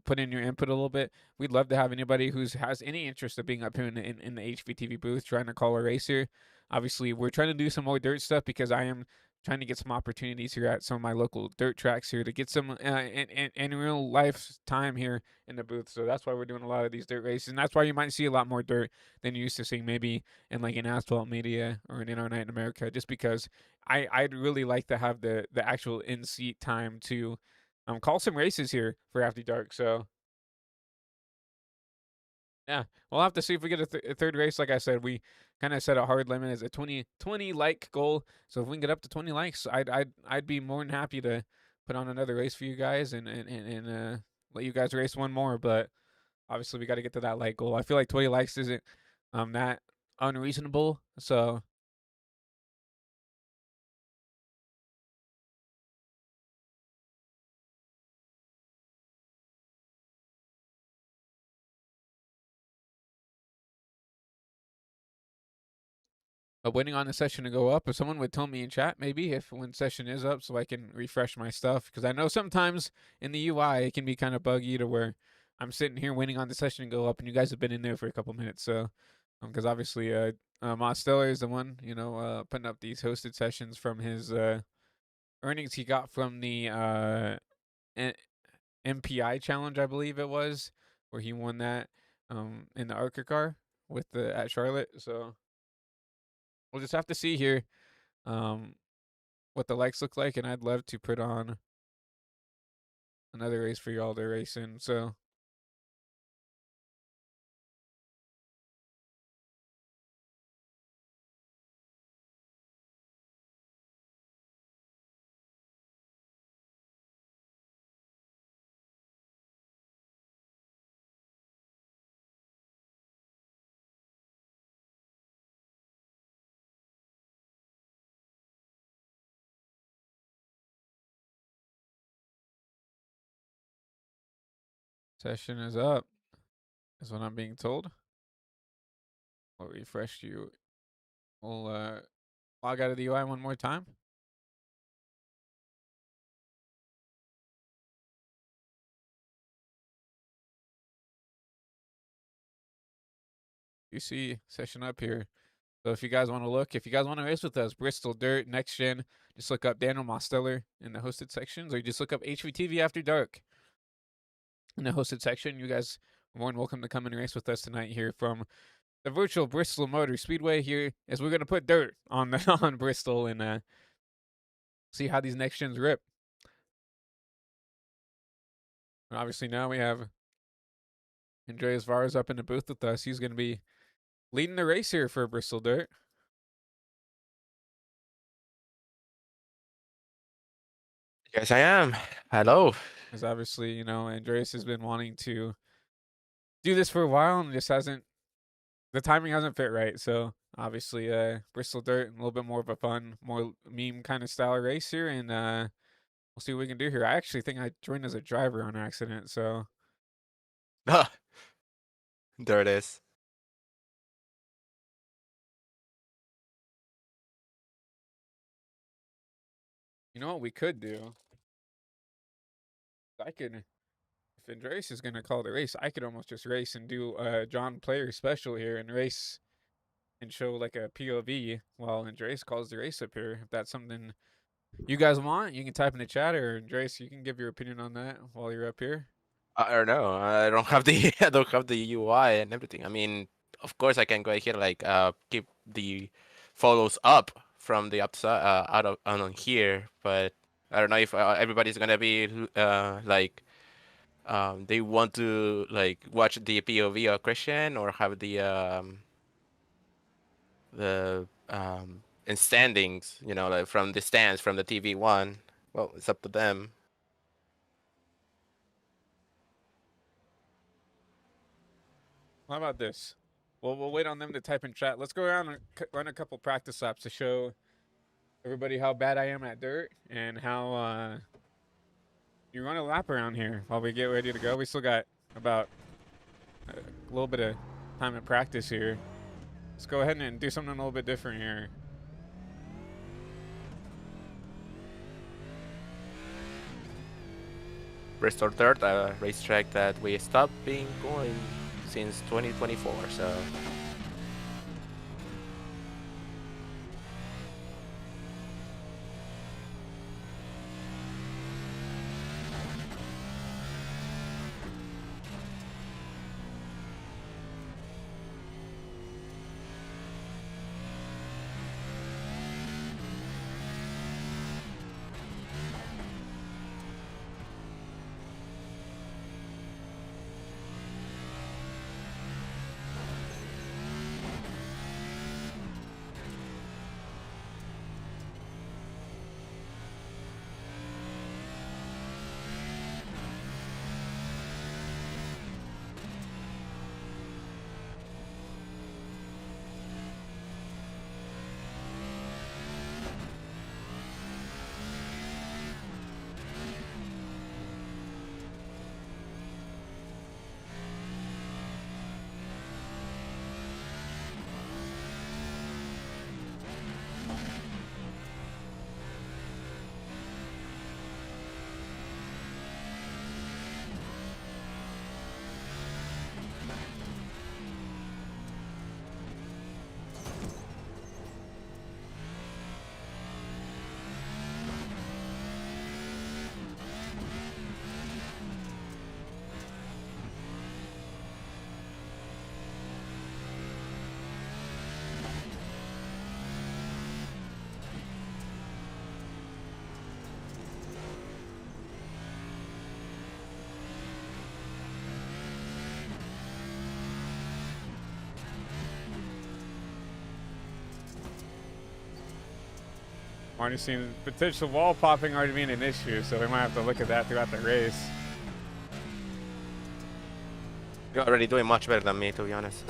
put in your input a little bit. We'd love to have anybody who's has any interest of being up here in the HVTV booth, trying to call a race here. Obviously, we're trying to do some more dirt stuff because I am trying to get some opportunities here at some of my local dirt tracks here to get some in real life time here in the booth. So that's why we're doing a lot of these dirt races, and that's why you might see a lot more dirt than you used to seeing maybe in like an asphalt media or an Inner Night in America, just because I'd really like to have the actual in seat time to call some races here for After Dark. So yeah, we'll have to see if we get a third race. Like I said, we kind of set a hard limit as a 20 like goal. So if we can get up to 20 likes, I'd be more than happy to put on another race for you guys and let you guys race one more. But obviously, we got to get to that like goal. I feel like 20 likes isn't that unreasonable. So waiting on the session to go up. If someone would tell me in chat, maybe if when session is up, so I can refresh my stuff, because I know sometimes in the UI it can be kind of buggy to where I'm sitting here waiting on the session to go up, and you guys have been in there for a couple minutes. So, because obviously, Mosteller is the one putting up these hosted sessions from his earnings he got from the MPI challenge, I believe it was, where he won that in the Arca car with the at Charlotte. So we'll just have to see here um, what the likes look like, and I'd love to put on another race for y'all to race in. So session is up, is what I'm being told. I'll refresh you. We'll log out of the UI one more time. You see session up here. So if you guys want to look, if you guys want to race with us, Bristol Dirt, Next Gen, just look up Daniel Mosteller in the hosted sections, or you just look up HVTV After Dark in the hosted section. You guys are more than welcome to come and race with us tonight here from the virtual Bristol Motor Speedway here, as we're gonna put dirt on on Bristol and see how these next gens rip. And obviously now we have Andreas Vars up in the booth with us. He's gonna be leading the race here for Bristol Dirt. Yes, I am. Hello. Because obviously, Andreas has been wanting to do this for a while and just hasn't. The timing hasn't fit right. So obviously, Bristol Dirt, a little bit more of a fun, more meme kind of style race here, and we'll see what we can do here. I actually think I joined as a driver on accident, so There it is. you know what we could do? I could, if Andreas is gonna call the race, I could almost just race and do a John Player special here and race and show like a POV while Andreas calls the race up here. If that's something you guys want, you can type in the chat, or Andreas, you can give your opinion on that while you're up here. I don't know. I don't have the I don't have the UI and everything. I mean, of course I can go here like keep the photos up from the upside out of on here, but I don't know if everybody's gonna be like they want to like watch the POV of Christian or have the in standings, like from the stands from the TV one. Well, it's up to them. How about this? Well, we'll wait on them to type in chat. Let's go around and run a couple practice laps to show everybody how bad I am at dirt and how you run a lap around here while we get ready to go. We still got about a little bit of time in practice here. Let's go ahead and do something a little bit different here. Bristol Dirt, a racetrack that we stopped being going since 2024. So I'm already seeing potential wall popping already being an issue, so we might have to look at that throughout the race. you're already doing much better than me, to be honest.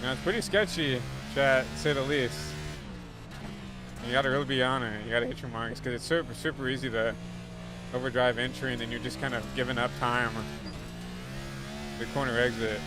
It's pretty sketchy, chat, to say the least. You gotta really be on it. You gotta hit your marks because it's super, super easy to overdrive entry, and then you're just kind of giving up time. The corner exit.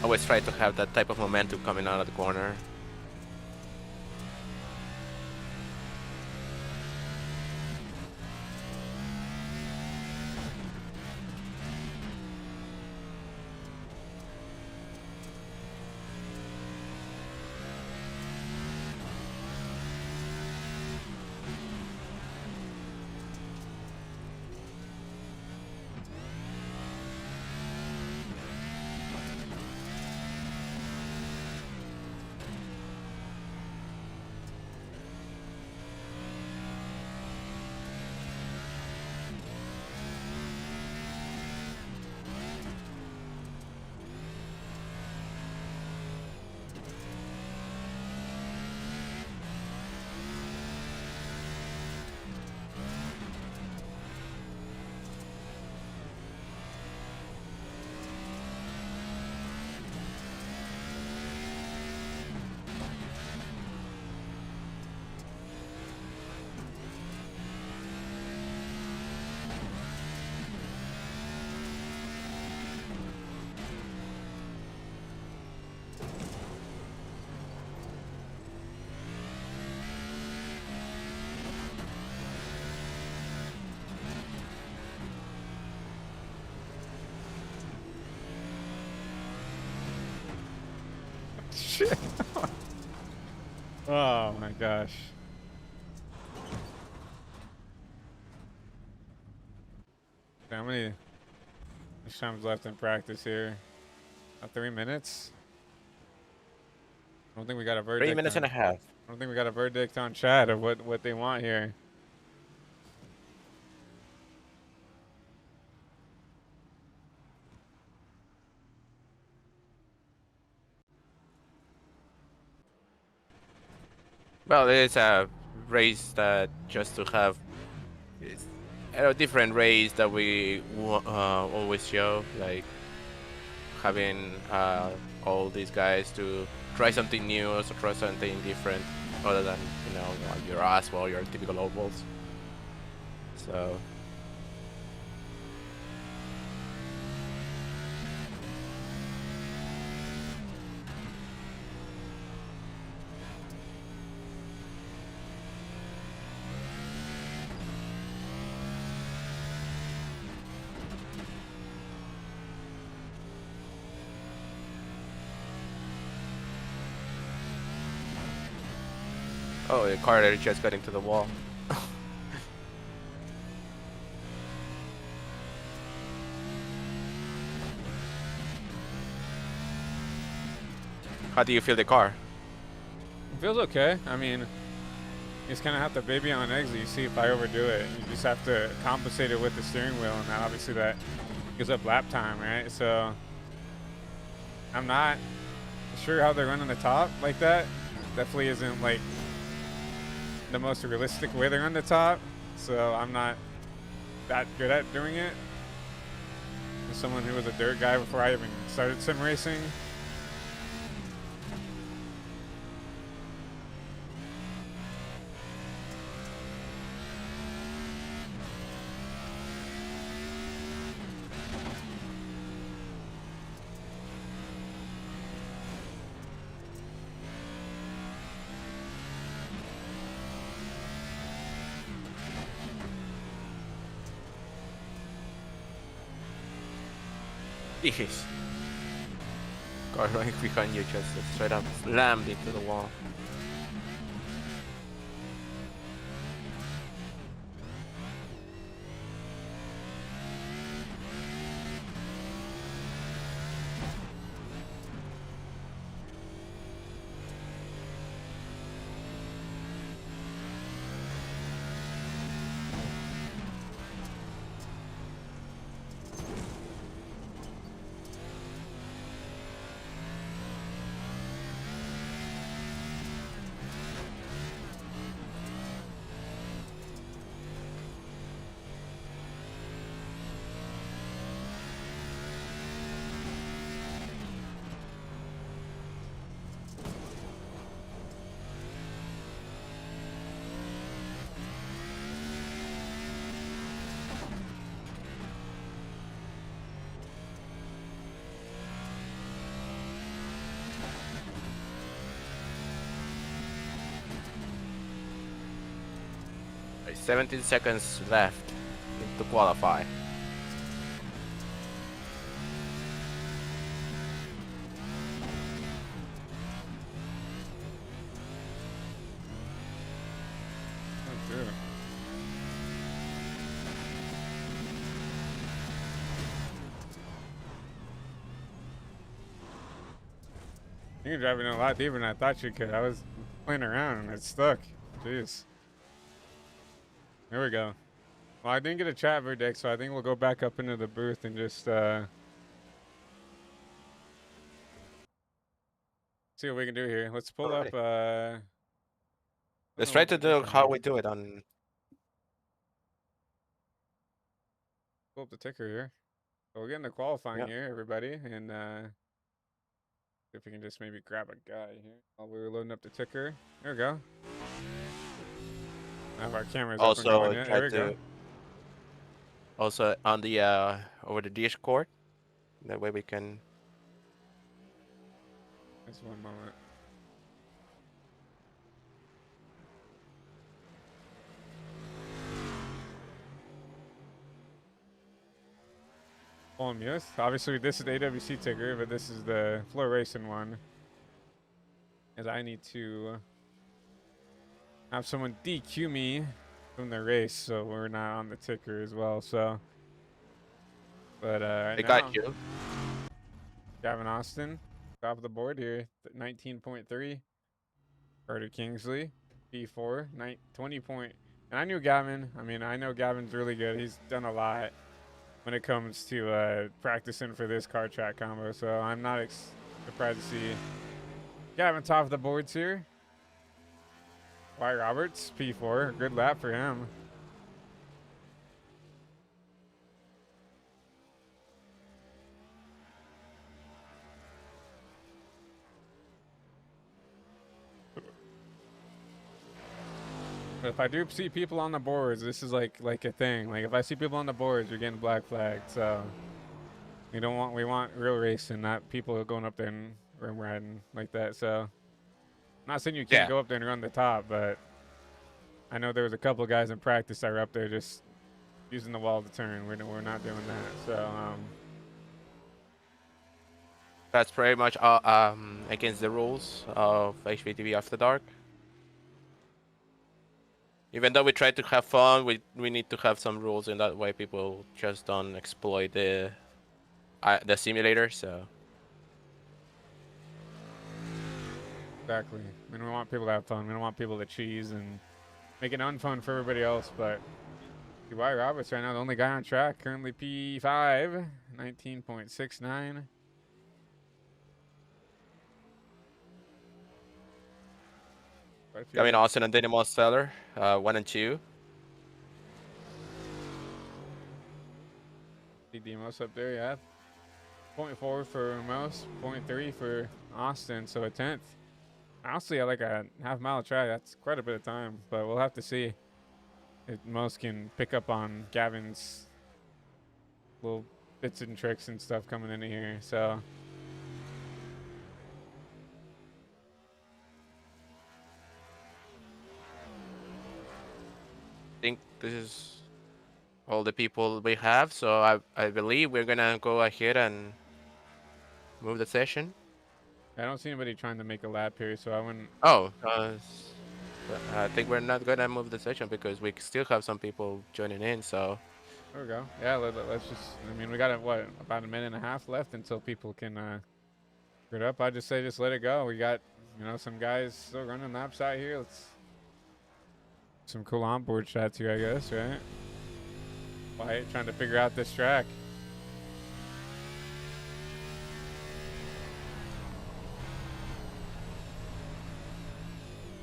Always try to have that type of momentum coming out of the corner. Shit. Oh my gosh. How many times left in practice here? 3 minutes? I don't think we got a verdict. 3 minutes and a half. I don't think we got a verdict on chat of what they want here. Well, it's a race that just to have it's a different race that we always show, like having all these guys to try something new, also try something different, other than like your asphalt, your typical ovals. So. Oh, the car that just got into the wall. How do you feel the car? It feels okay. I mean, you just kind of have to baby on exit. You see if I overdo it. You just have to compensate it with the steering wheel, and obviously that gives up lap time, right? So I'm not sure how they're running the top like that. Definitely isn't like the most realistic way they're on the top. So I'm not that good at doing it. As someone who was a dirt guy before I even started sim racing. Jeez. Car right behind you just straight up slammed into the wall. 17 seconds left to qualify. Oh, dude. You're driving a lot deeper than I thought you could. I was playing around and it stuck. Jeez. There we go. Well, I didn't get a chat verdict, so I think we'll go back up into the booth and just see what we can do here. Let's pull up. Let's try to do how we do it on. Pull up the ticker here. So we're getting the qualifying here, everybody, and if we can just maybe grab a guy here while we were loading up the ticker. There we go. Now our cameras Also, up and going. There we to go. also on the over the Discord. That way we can. Just one moment. On mute. Obviously, this is the AWC ticker, but this is the floor racing one. As I need to have someone DQ me from the race, so we're not on the ticker as well. So, but I got you. Gavin Austin, top of the board here, 19.3. Carter Kingsley, P4, 20 point. And I knew Gavin. I mean, I know Gavin's really good. He's done a lot when it comes to practicing for this car track combo. So I'm not surprised to see Gavin top of the boards here. Wyatt Roberts, P4. Good lap for him. If I do see people on the boards, this is like a thing. Like if I see people on the boards, you're getting black flagged. So we want real racing, not people going up there and rim riding like that. So I'm not saying you can't go up there and run the top, but I know there was a couple of guys in practice that were up there just using the wall to turn. We're not doing that. So that's pretty much against the rules of HPTV After Dark. Even though we try to have fun, we need to have some rules, and that way people just don't exploit the simulator. So exactly. I mean, we want people to have fun. We don't want people to cheese and make it unfun for everybody else. But Wyatt Roberts right now, the only guy on track, currently P5, 19.69. I mean, Austin and Dynamo Stellar, 1 and 2. See Demos up there, yeah. 0.4 for Most, 0.3 for Austin, so a 10th. Honestly, at like a half-mile track, that's quite a bit of time, but we'll have to see if Most can pick up on Gavin's little bits and tricks and stuff coming into here. So I think this is all the people we have, so I believe we're gonna go ahead and move the session. I don't see anybody trying to make a lap here, so I wouldn't. Oh, I think we're not gonna move the session because we still have some people joining in. So there we go. Yeah, let's just. I mean, we got about a minute and a half left until people can get up. I just say just let it go. We got some guys still running laps out here. Let's some cool onboard shots here, I guess, right? Wyatt trying to figure out this track.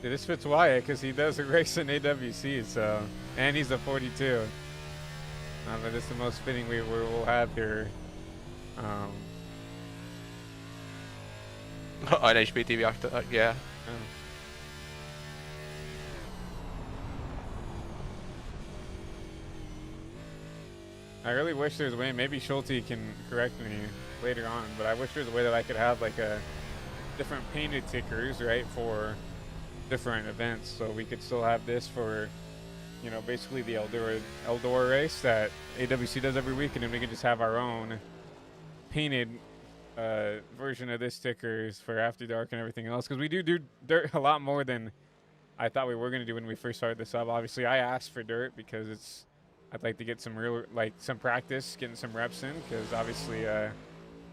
Dude, this fits Wyatt because he does a race in AWC, so and he's a 42. But this is the most fitting we'll have here. on HPTV after, yeah. I really wish there's a way, maybe Schulte can correct me later on, but I wish there's a way that I could have like a different painted tickers, right, for different events. So we could still have this for you know, basically the Eldora race that AWC does every week, and then we can just have our own painted version of this stickers for After Dark and everything else. Because we do dirt a lot more than I thought we were gonna do when we first started this up. Obviously, I asked for dirt because I'd like to get some real some practice, getting some reps in. Because obviously, I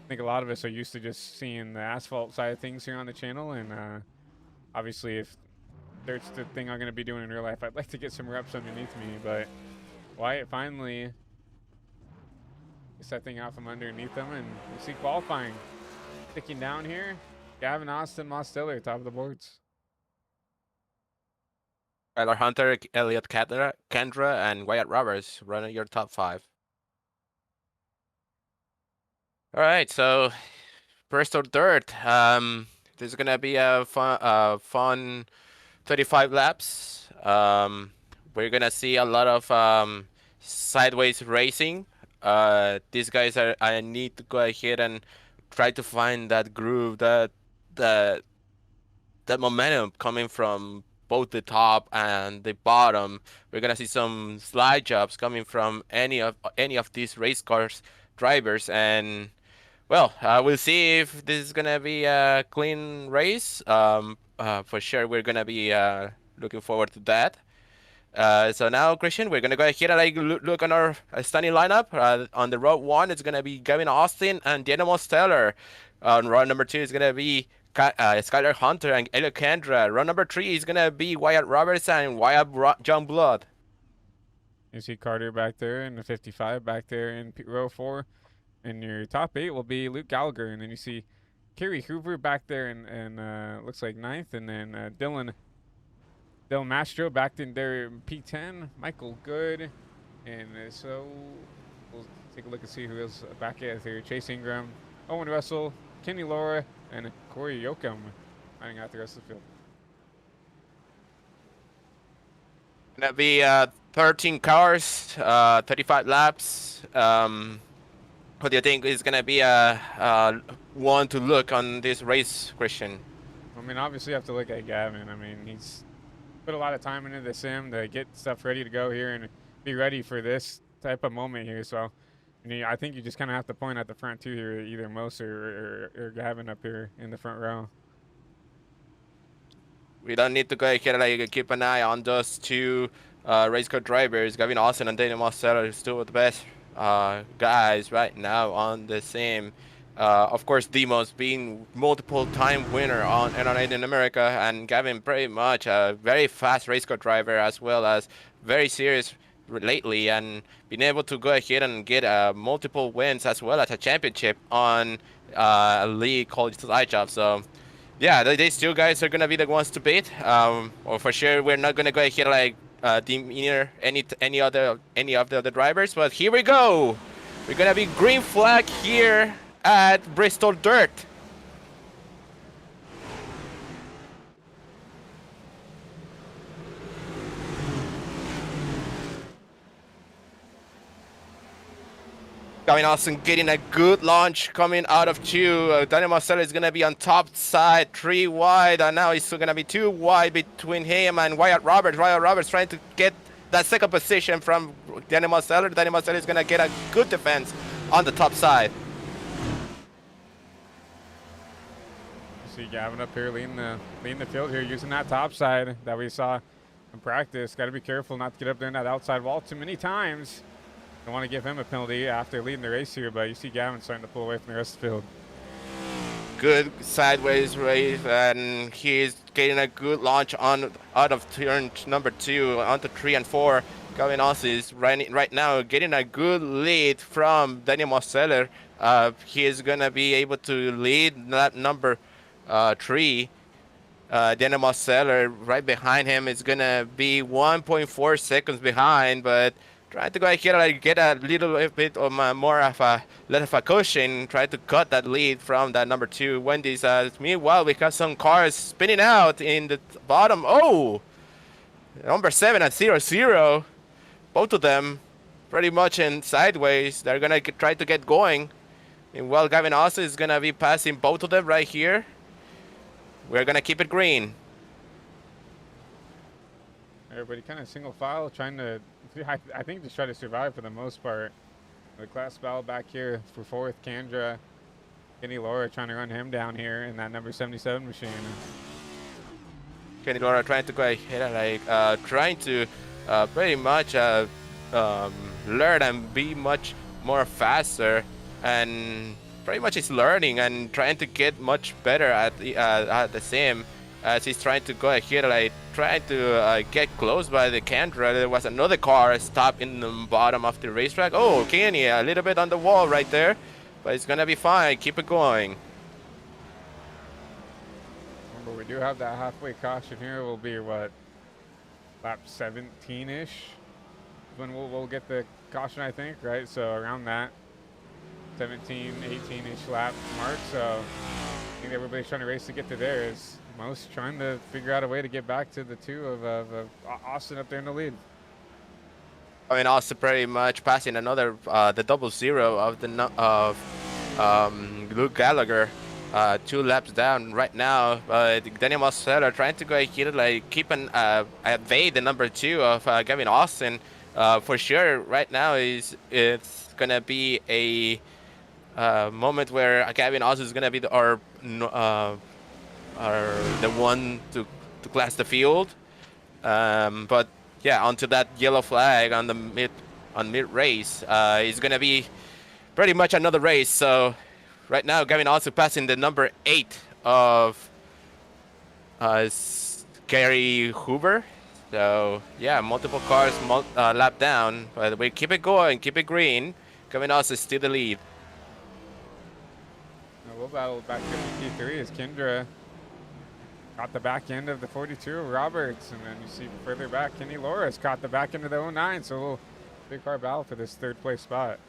think a lot of us are used to just seeing the asphalt side of things here on the channel, and obviously, if dirt's the thing I'm gonna be doing in real life, I'd like to get some reps underneath me. But Wyatt finally gets that thing out from underneath them, and we see qualifying sticking down here. Gavin, Austin, Mosteller, top of the boards. Tyler Hunter, Elliot Kendra, and Wyatt Roberts running your top 5. All right, so Bristol Dirt. This is gonna be a fun 35 laps. We're gonna see a lot of sideways racing. These guys are. I need to go ahead and try to find that groove, that momentum coming from both the top and the bottom. We're gonna see some slide jobs coming from any of these race cars drivers, and well, we'll see if this is gonna be a clean race. For sure, we're gonna be looking forward to that. So now, Christian, we're gonna go ahead and look on our standing lineup. On the row 1, it's gonna be Gavin Austin and Dynamo Stellar. On row number 2 is gonna be Skylar Hunter and Elio Kendra. Row number 3 is gonna be Wyatt Roberts and Wyatt John Blood. You see Carter back there in the 55, back there in row 4. And your top 8 will be Luke Gallagher. And then you see Kerry Hoover back there and looks like 9th. And then Dylan Mastro back in there in P10. Michael Good. And so we'll take a look and see who is back at here. Chase Ingram, Owen Russell, Kenny Laura, and Corey Yoakum running out the rest of the field. Gonna be 13 cars, 35 laps. What do you think is gonna be one to look on this race, Christian? I mean, obviously you have to look at Gavin. I mean, he's put a lot of time into the sim to get stuff ready to go here and be ready for this type of moment here. So, I think you just kind of have to point at the front two here, either Mos or Gavin up here in the front row. We don't need to go ahead and keep an eye on those two race car drivers. Gavin Austin and Daniel Marcelo are still the best guys right now on the sim. Of course, Demos being multiple time winner on NRA in America, and Gavin pretty much a very fast race car driver as well as very serious lately, and being able to go ahead and get multiple wins as well as a championship on a league called Slide Job. So yeah, these two guys are gonna be the ones to beat. Or for sure, we're not gonna go ahead and demeanor any of the other drivers. But here we go. We're gonna be green flag here at Bristol Dirt. Gavin Austin getting a good launch coming out of 2. Daniel Marcelo is going to be on top side, 3 wide, and now it's going to be 2 wide between him and Wyatt Roberts. Wyatt Roberts trying to get that second position from Daniel Marcelo. Daniel Marcelo is going to get a good defense on the top side. You see Gavin up here leading the field here, using that top side that we saw in practice. Got to be careful not to get up there in that outside wall too many times. Don't want to give him a penalty after leading the race here, but you see Gavin starting to pull away from the rest of the field. Good sideways race, and he's getting a good launch out of turn number 2 onto 3 and 4. Gavin Austin is right now getting a good lead from Daniel Marcelo. He is gonna be able to lead that number 3. Daniel Marcelo right behind him is gonna be 1.4 seconds behind, but trying to go ahead and get a little bit of more of a cushion, try to cut that lead from that number 2 Wendy's. Meanwhile, we got some cars spinning out in the bottom. Oh, number 7 and 0-0, both of them pretty much in sideways. They're gonna try to get going. Meanwhile, Gavin Austin is gonna be passing both of them right here. We're gonna keep it green. Everybody kind of single file, trying to, I think, just try to survive for the most part. The class battle back here for fourth, Kendra. Kenny Laura trying to run him down here in that number 77 machine. Kenny Laura trying to go ahead and trying to pretty much learn and be much more faster, and pretty much is learning and trying to get much better at the sim as he's trying to go ahead and trying to get close by the Kendra. There was another car stopped in the bottom of the racetrack. Oh, Kenny a little bit on the wall right there, but it's gonna be fine. Keep it going. Remember, we do have that halfway caution here. Will be what, lap 17-ish when we'll get the caution, I think, right? So around that 17, 18-ish lap mark. So I think everybody's trying to race to get to theirs. Most trying to figure out a way to get back to the two of Austin up there in the lead. I mean, also pretty much passing another the 00 of the Luke Gallagher, 2 laps down right now. Daniel Marcelo trying to go ahead keep an evade the number 2 of Gavin Austin. For sure, right now it's gonna be a moment where Gavin Austin is gonna be the one to class the field. But yeah, onto that yellow flag on the mid race, is gonna be pretty much another race. So right now, Gavin also passing the number 8 of Gary Hoover. So yeah, multiple cars lap down, but we keep it going, keep it green. Gavin also still the lead. We'll battle back to P3 as Kendra caught the back end of the 42 of Roberts, and then you see further back, Kenny Loris caught the back end of the 09, so a little big car battle for this third place spot.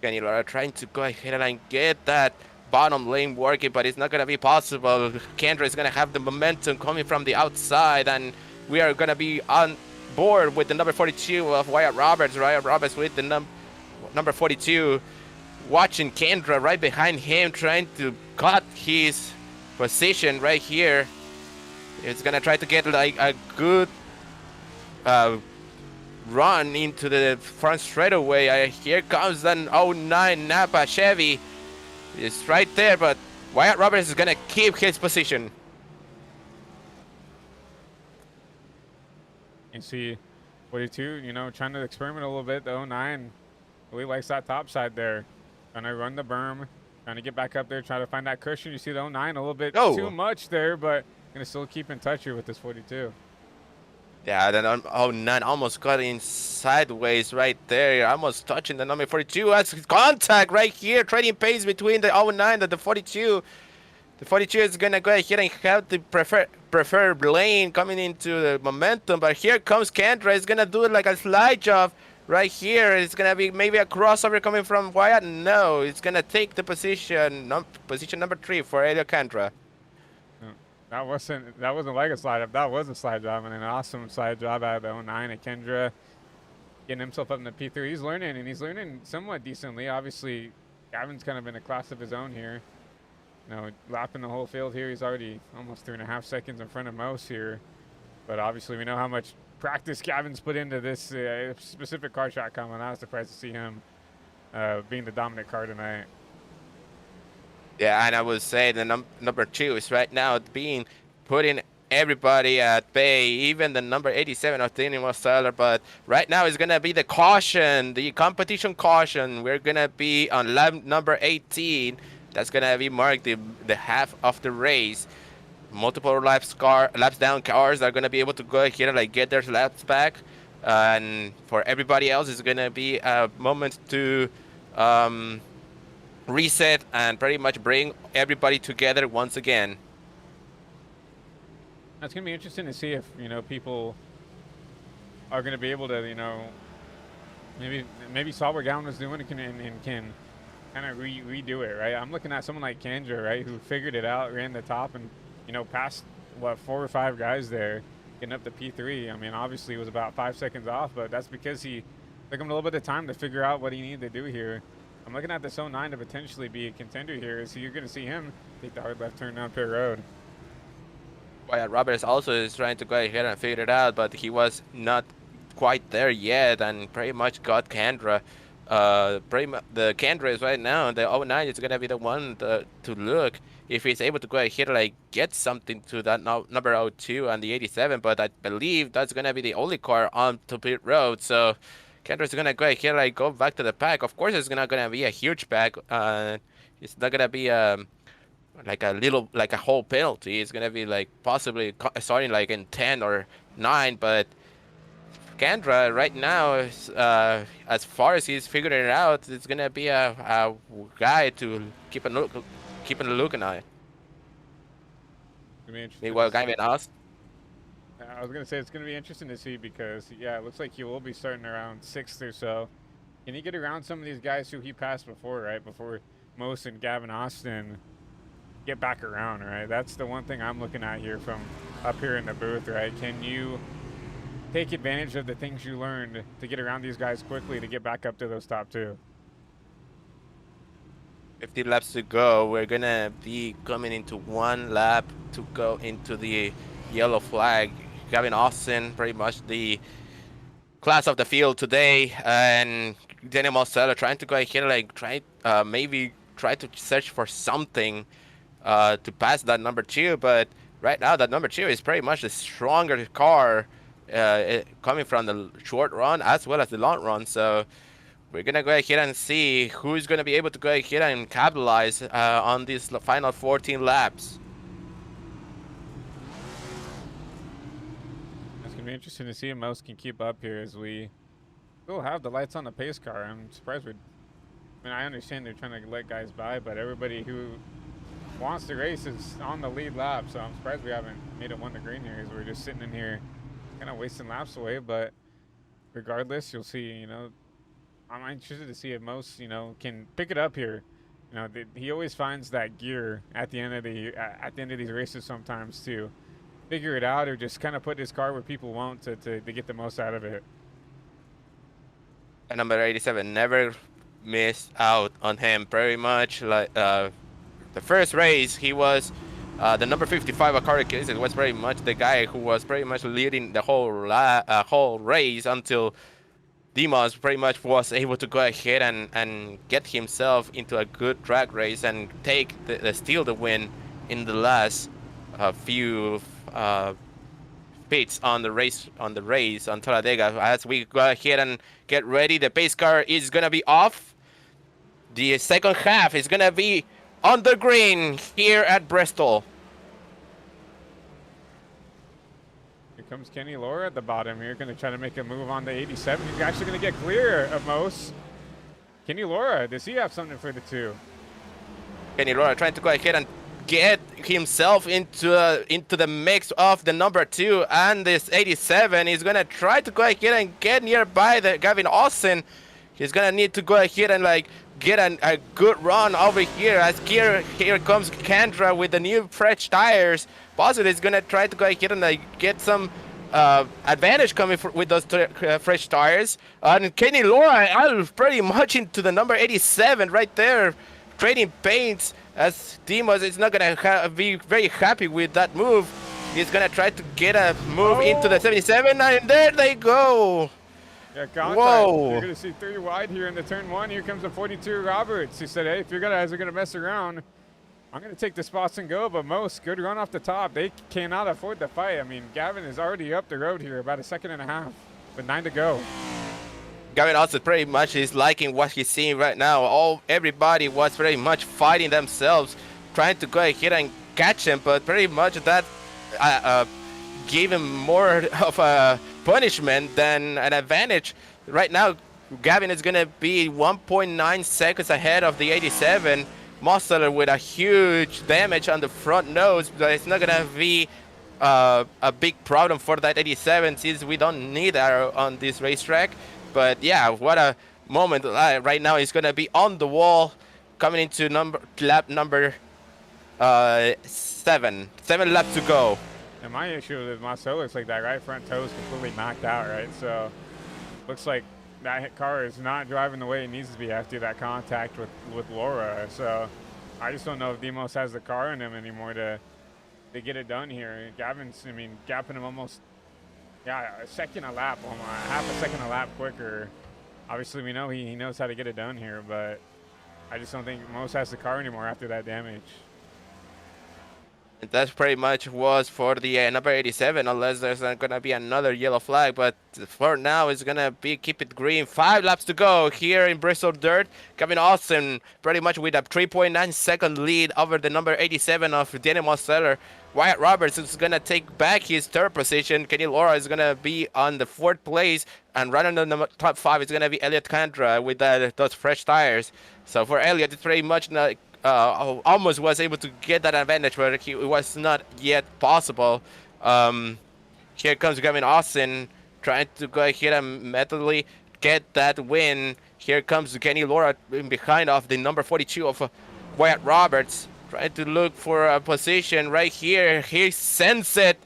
Kenny Laura trying to go ahead and get that bottom lane working, but it's not going to be possible. Kendra is going to have the momentum coming from the outside, and we are going to be on board with the number 42 of Wyatt Roberts. Wyatt Roberts with the number 42, watching Kendra right behind him, trying to cut his position right here. It's gonna try to get like a good run into the front straightaway. Here comes an 09 Napa Chevy. It's right there, but Wyatt Roberts is gonna keep his position. You see 42, trying to experiment a little bit. The 09 really likes that top side there. Trying to run the berm. Trying to get back up there, try to find that cushion. You see the 09 a little bit too much there, but going to still keep in touch here with this 42. Yeah, then 09 almost got in sideways right there. Almost touching the number 42. That's contact right here. Trading pace between the 09 and the 42. The 42 is going to go ahead and have the preferred lane coming into the momentum. But here comes Kendra. He's going to do it like a slide job. Right here, it's gonna be maybe a crossover coming from Wyatt. No, it's gonna take the position number 3 for Elio Kendra. That wasn't like a slide up. That was a slide job, and an awesome slide job out of the 09 at Kendra, getting himself up in the P3. He's learning, and he's learning somewhat decently. Obviously, Gavin's kind of in a class of his own here. Lapping the whole field here. He's already almost 3.5 seconds in front of Mose here. But obviously, we know how much practice Gavin's put into this specific car shot coming. I was surprised to see him being the dominant car tonight. Yeah, and I would say the number 2 is right now putting everybody at bay, even the number 87 of Daniel Marsteller. But right now it's gonna be the caution, the competition caution. We're gonna be on lap number 18. That's gonna be marked the half of the race. Multiple laps down cars are going to be able to go ahead and get their laps back, and for everybody else it's going to be a moment to reset and pretty much bring everybody together once again. That's going to be interesting to see if people are going to be able to maybe saw what Gavin was doing and can kind of redo it, right? I'm looking at someone like Kendra, right, who figured it out, ran the top, and past 4 or 5 guys there, getting up to P3. I mean, obviously it was about 5 seconds off, but that's because he took him a little bit of time to figure out what he needed to do here. I'm looking at this 09 to potentially be a contender here, so you're going to see him take the hard left turn down pit road. Wyatt Roberts also is trying to go ahead and figure it out, but he was not quite there yet, and pretty much got Kendra. The Kendra is right now. The 09 is gonna be the one to look if he's able to go ahead and like get something to that number 02 and the 87. But I believe that's gonna be the only car on to pit road. So Kendra's gonna go ahead and like go back to the pack. Of course, it's not gonna be a huge pack. It's not gonna be like a little like a whole penalty. It's gonna be like possibly starting like in 10 or 9, but Kendra right now is, as far as he's figuring it out, it's gonna be a guy to keep a looking at. It's gonna be interesting. Meanwhile, guy been asked. I was gonna say it's gonna be interesting to see because yeah, it looks like he will be starting around 6th or so. Can he get around some of these guys who he passed before, right? Before Mose and Gavin Austin get back around, right? That's the one thing I'm looking at here from up here in the booth, right? Can you take advantage of the things you learned to get around these guys quickly to get back up to those top 2? 50 laps to go. We're gonna be coming into 1 lap to go into the yellow flag. Gavin Austin, pretty much the class of the field today, and Daniel Marcelo trying to go ahead and like maybe try to search for something to pass that number 2, but right now that number 2 is pretty much the stronger car coming from the short run as well as the long run. So we're gonna go ahead and see who's gonna be able to go ahead and capitalize on these final 14 laps. It's gonna be interesting to see if Mouse can keep up here as we still have the lights on the pace car. I'm surprised we. I mean, I understand they're trying to let guys by, but everybody who wants to race is on the lead lap, so I'm surprised we haven't made it 1 to green here, as we're just sitting in here kind of wasting laps away. But regardless, you'll see, you know, I'm interested to see if Mose, you know, can pick it up here. You know, he always finds that gear at the end of these races sometimes to figure it out or just kind of put his car where people won't to get the most out of it. And number 87 never missed out on him. Pretty much like the first race, he was the number 55 Akari Killis was pretty much the guy who was pretty much leading the whole race until Dimas pretty much was able to go ahead and get himself into a good track race and take steal the win in the last few pits on the race on Talladega. As we go ahead and get ready, the pace car is gonna be off. The second half is gonna be on the green here at Bristol. Here comes Kenny Laura at the bottom here, going to try to make a move on the 87. He's actually going to get clear of Mose. Kenny Laura, does he have something for the 2? Kenny Laura trying to go ahead and get himself into the mix of the number 2 and this 87. He's going to try to go ahead and get nearby the Gavin Austin. He's going to need to go ahead and like get a good run over here as here comes Kendra with the new fresh tires. Possibly is going to try to go ahead and like get some advantage coming with those fresh tires. And Kenny Laura pretty much into the number 87 right there, trading paints, as Dimas is not going to be very happy with that move. He's going to try to get a move into the 77, and there they go. Yeah, contact. Whoa. You're going to see 3 wide here in the turn 1. Here comes the 42 Roberts. He said, hey, if you guys are going to mess around, I'm going to take the spots and go. But most good run off the top. They cannot afford to fight. I mean, Gavin is already up the road here, about a second and a half with 9 to go. Gavin also pretty much is liking what he's seeing right now. Everybody was pretty much fighting themselves, trying to go ahead and catch him, but pretty much that gave him more of a punishment than an advantage. Right now, Gavin is going to be 1.9 seconds ahead of the 87. Mosteller with a huge damage on the front nose, but it's not going to be a big problem for that 87 since we don't need her on this racetrack. But yeah, what a moment right now. He's going to be on the wall coming into lap number 7 laps to go. And my issue with Marcelo is like that right front toe is completely knocked out, right? So looks like that car is not driving the way it needs to be after that contact with Laura. So I just don't know if Demos has the car in him anymore to they get it done here. Gavin's, I mean, gapping him almost, a second a lap, half a second a lap quicker. Obviously, we know he knows how to get it done here, but I just don't think Most has the car anymore after that damage. And that's pretty much was for the number 87, unless there's going to be another yellow flag. But for now, it's going to be keep it green. 5 laps to go here in Bristol Dirt. Kevin Austin pretty much with a 3.9 second lead over the number 87 of Danny Mosteller. Wyatt Roberts is going to take back his third position. Kenny Laura is going to be on the 4th place. And right on the top 5 is going to be Elliot Cantra with those fresh tires. So for Elliot, it's pretty much not almost was able to get that advantage, but it was not yet possible. Here comes Gavin Austin trying to go ahead and methodically get that win. Here comes Kenny Laura in behind of the number 42 of Wyatt Roberts, trying to look for a position right here. He sends it.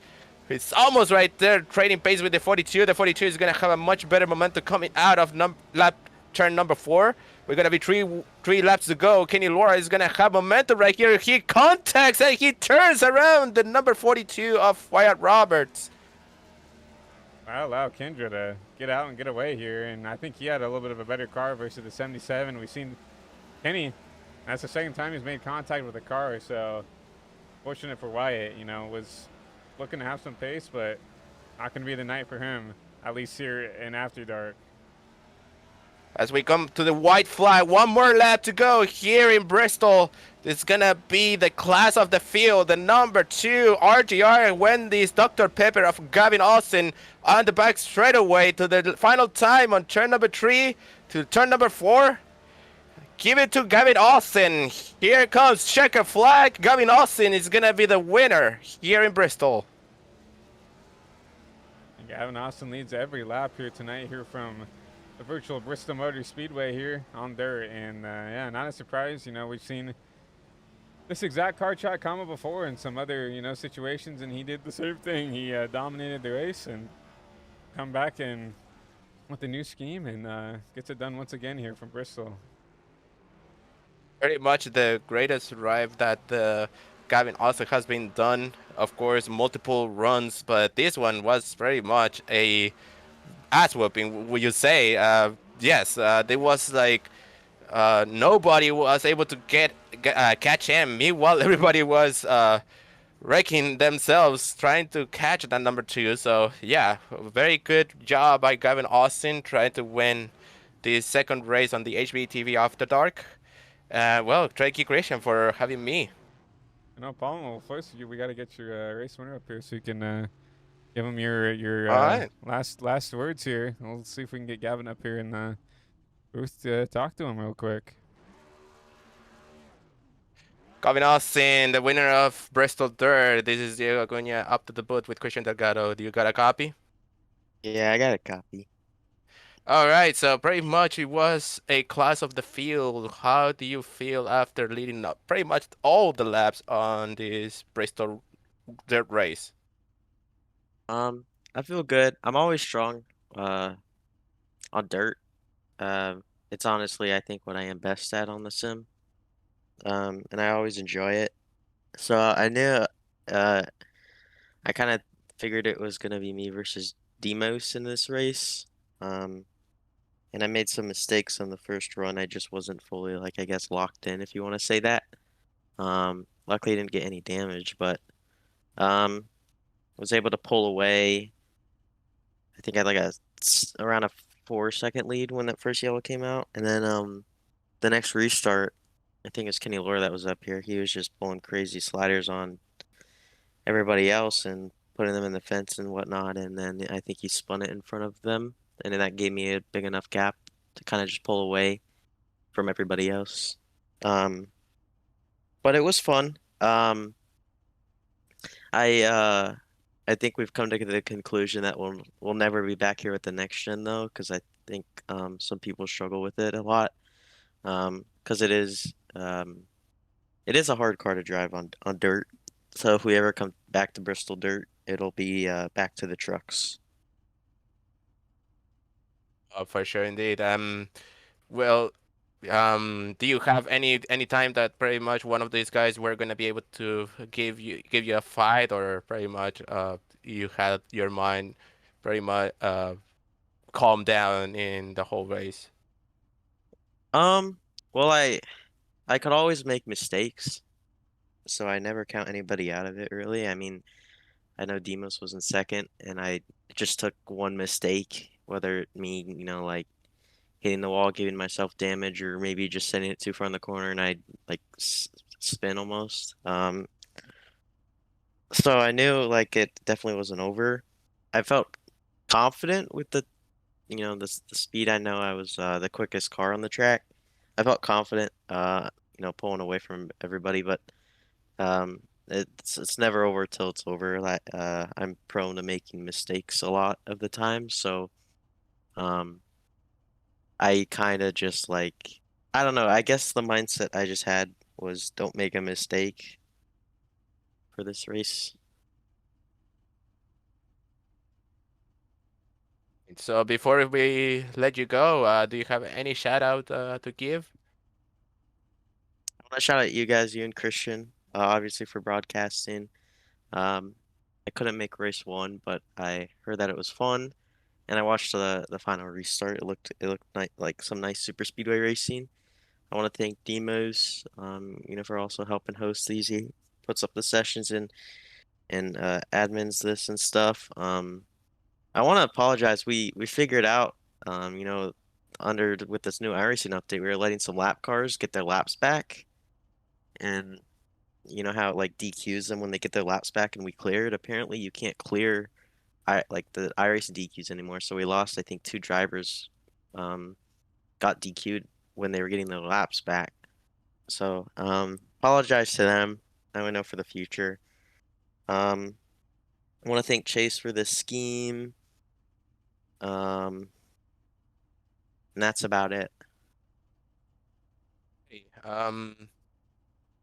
It's almost right there, trading pace with the 42. The 42 is going to have a much better momentum coming out of lap turn number 4. We're going to be three laps to go. Kenny Laura is going to have momentum right here. He contacts and he turns around the number 42 of Wyatt Roberts. I allow Kendra to get out and get away here, and I think he had a little bit of a better car versus the 77. We've seen Kenny, that's the second time he's made contact with the car, so fortunate for Wyatt, was looking to have some pace, but not going to be the night for him, at least here in After Dark. As we come to the white flag, one more lap to go here in Bristol. It's going to be the class of the field, the number 2 RGR and Wendy's Dr. Pepper of Gavin Austin on the back straightaway to the final time on turn number 3 to turn number 4. Give it to Gavin Austin. Here comes checker flag. Gavin Austin is going to be the winner here in Bristol. And Gavin Austin leads every lap here tonight here from the virtual Bristol Motor Speedway here on dirt, and not a surprise. We've seen this exact car track combo before in some other situations, and he did the same thing. He dominated the race and come back and with the new scheme and gets it done once again here from Bristol. Pretty much the greatest drive that Gavin Austin has been done. Of course, multiple runs, but this one was very much a ass whooping, would you say? Yes, there was like nobody was able to catch him. Meanwhile, everybody was wrecking themselves trying to catch that number 2. So yeah, very good job by Gavin Austin trying to win the second race on the HBTV After Dark. Well, thank you, Christian, for having me. No problem. Well, first we got to get your race winner up here so you can give him your right. last words here. We'll see if we can get Gavin up here in the booth to talk to him real quick. Gavin Austin, the winner of Bristol Dirt. This is Diego Acuña up to the booth with Christian Delgado. Do you got a copy? Yeah, I got a copy. All right, so pretty much it was a class of the field. How do you feel after leading up pretty much all the laps on this Bristol Dirt race? I feel good. I'm always strong on dirt. It's honestly, I think, what I am best at on the sim. And I always enjoy it. So I knew I kind of figured it was gonna be me versus Demos in this race. And I made some mistakes on the first run. I just wasn't fully, like, I guess, locked in, if you want to say that. Luckily I didn't get any damage, but was able to pull away. I think I had like around a 4-second lead when that first yellow came out, and then the next restart, I think it's Kenny Laura that was up here. He was just pulling crazy sliders on everybody else and putting them in the fence and whatnot, and then I think he spun it in front of them, and then that gave me a big enough gap to kind of just pull away from everybody else. But it was fun. I think we've come to the conclusion that we'll never be back here with the next gen though, because I think some people struggle with it a lot. Because it is a hard car to drive on dirt. So if we ever come back to Bristol Dirt, it'll be back to the trucks. For sure, indeed. Well, Do you have any time that pretty much one of these guys were gonna be able to give you a fight, or pretty much you had your mind pretty much calmed down in the whole race? Um, well, I could always make mistakes, so I never count anybody out of it really. I mean, I know Demos was in second, and I just took one mistake, whether it mean, like hitting the wall, giving myself damage, or maybe just sending it too far in the corner and I like spin almost. So I knew like it definitely wasn't over. I felt confident with the speed. I know I was the quickest car on the track. I felt confident, pulling away from everybody, but it's never over till it's over. Like I'm prone to making mistakes a lot of the time, so um, I kind of just like I don't know. I guess the mindset I just had was don't make a mistake for this race. So before we let you go, do you have any shout out to give? I want to shout out you guys, you and Christian, obviously for broadcasting. Um, I couldn't make race one, but I heard that it was fun, and I watched the final restart. It looked like some nice super speedway racing. I want to thank Demos, for also helping host these. He puts up the sessions and admins this and stuff. I want to apologize. We figured out, under with this new iRacing update, we were letting some lap cars get their laps back, and you know how it like DQs them when they get their laps back, and we cleared. Apparently, you can't clear the iRacing DQs anymore. So we lost, I think, two drivers, got DQ'd when they were getting their laps back. So apologize to them. Now we know for the future. Um, I want to thank Chase for this scheme. Um, and that's about it. Hey,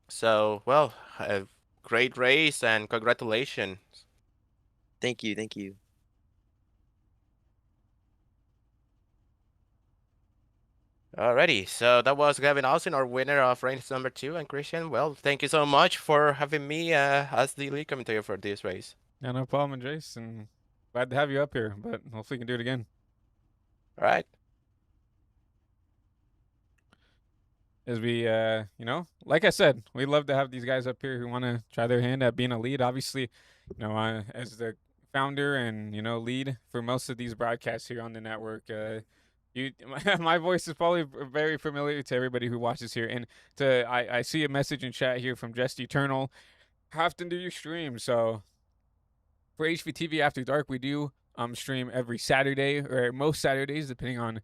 So well, a great race and congratulations. Thank you, thank you. Alrighty, so that was Gavin Austin, our winner of race number 2, and Christian. Well, thank you so much for having me as the lead commentator for this race. Yeah, no problem, Jace, and glad to have you up here. But hopefully, we can do it again. All right. As we, like I said, we'd love to have these guys up here who want to try their hand at being a lead. Obviously, as the founder and lead for most of these broadcasts here on the network, my voice is probably very familiar to everybody who watches here. And I see a message in chat here from Just Eternal. How often do you stream? So for HVTV After Dark, we do stream every Saturday or most Saturdays, depending on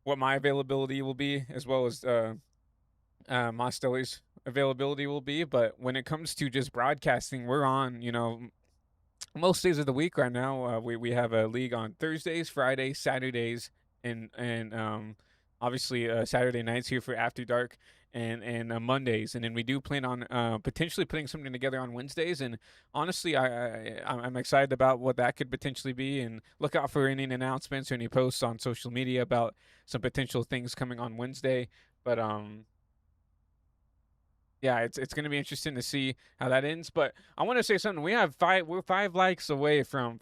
what my availability will be, as well as Mostelli's availability will be. But when it comes to just broadcasting, we're on, most days of the week right now. We have a league on Thursdays, Fridays, Saturdays, and obviously Saturday nights here for After Dark, and Mondays, and then we do plan on potentially putting something together on Wednesdays. And honestly, I'm excited about what that could potentially be, and look out for any announcements or any posts on social media about some potential things coming on Wednesday. But yeah, it's going to be interesting to see how that ends. But I want to say something. We're 5 likes away from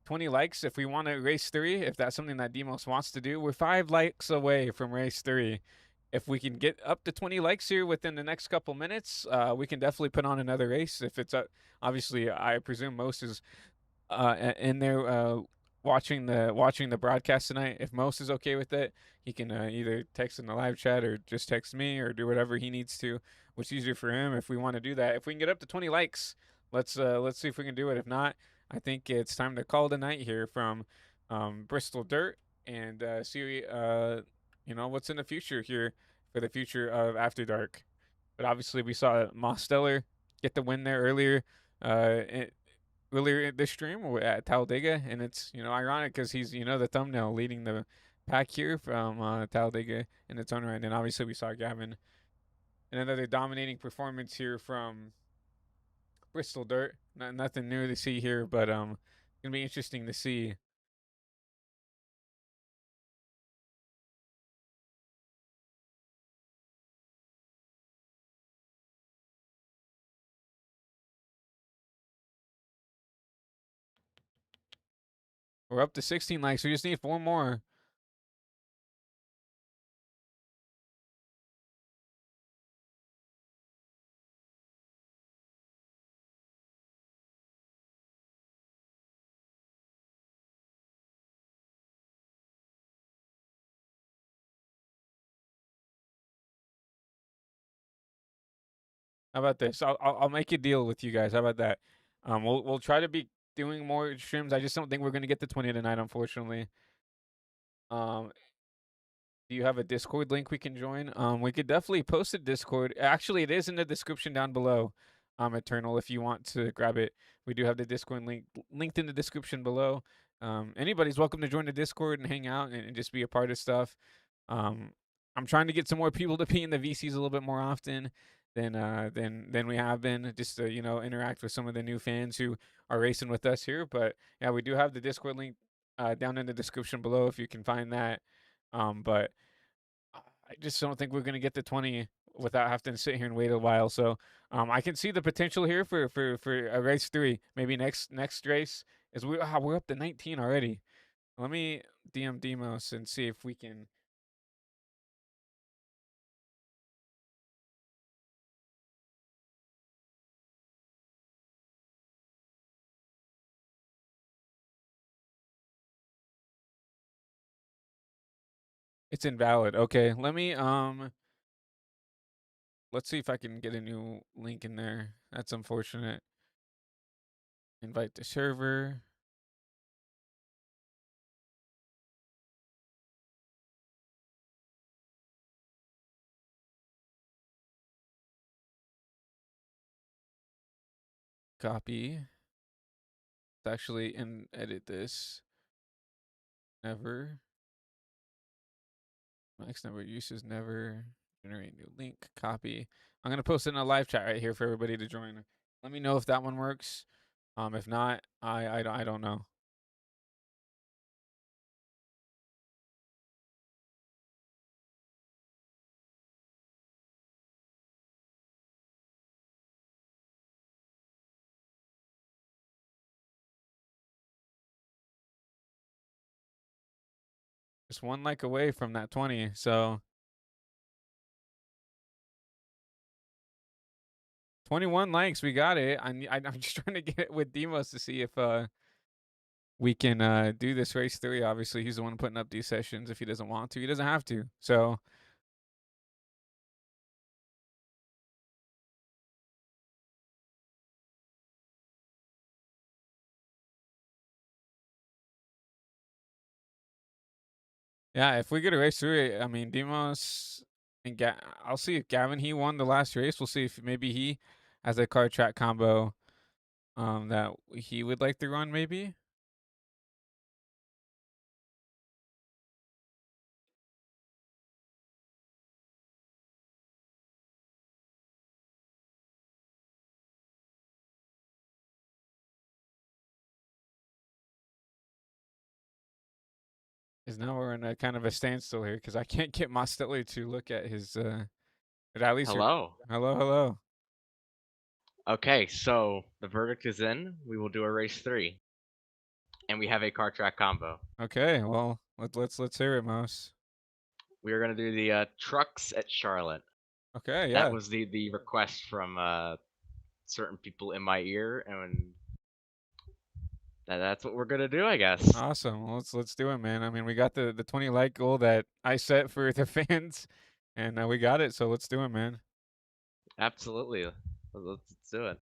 20 likes if we want to race 3. If that's something that Demos wants to do, we're 5 likes away from race 3. If we can get up to 20 likes here within the next couple minutes, we can definitely put on another race. If it's obviously, I presume most is in there watching the broadcast tonight. If Most is okay with it, he can either text in the live chat or just text me or do whatever he needs to. What's easier for him if we want to do that. If we can get up to 20 likes, let's see if we can do it. If not, I think it's time to call the night here from Bristol Dirt and see what's in the future here for the future of After Dark. But obviously, we saw Mosteller get the win there uh, earlier this stream at Talladega, and it's ironic because he's the thumbnail leading the pack here from Talladega in its own right. And obviously, we saw Gavin and another dominating performance here from Bristol Dirt. Nothing new to see here, but gonna be interesting to see We're up to 16 likes. We just need 4 more. How about this? I'll make a deal with you guys. How about that? We'll try to be doing more streams. I just don't think we're gonna get to 20 tonight, unfortunately. Do you have a Discord link we can join? We could definitely post a Discord. Actually, it is in the description down below. Eternal, if you want to grab it, we do have the Discord link linked in the description below. Anybody's welcome to join the Discord and hang out and just be a part of stuff. I'm trying to get some more people to be in the VCs a little bit more often than we have been, just to interact with some of the new fans who are racing with us here. But yeah, we do have the Discord link down in the description below if you can find that. But I just don't think we're gonna get to 20 without having to sit here and wait a while. So I can see the potential here for a race 3. Maybe next race is we're up to 19 already. Let me DM Demos and see if we can. It's invalid. Okay, let me let's see if I can get a new link in there. That's unfortunate. Invite the server. Copy. Let's actually edit this. Never. Max number of uses never. Generate new link. Copy. I'm gonna post it in a live chat right here for everybody to join. Let me know if that one works. If not, I don't know. Just 1 like away from that 20. So 21 likes, we got it. I'm just trying to get it with Demos to see if we can do this race 3. Obviously, he's the one putting up these sessions. If he doesn't want to, he doesn't have to. So yeah, if we get a race 3, I mean Demos and I'll see if Gavin he won the last race. We'll see if maybe he has a car track combo that he would like to run maybe. Is now we're in a kind of a standstill here because I can't get Mostelli to look at his rallies. Hello. Hello. Okay, so the verdict is in. We will do a race 3, and we have a car track combo. Okay, well let's hear it, Mouse. We are gonna do the trucks at Charlotte. Okay, yeah. That was the request from certain people in my ear, and that's what we're gonna do, I guess. Awesome. Well, let's do it, man. I mean, we got the 20 like goal that I set for the fans, and we got it. So let's do it, man. Absolutely. Let's do it.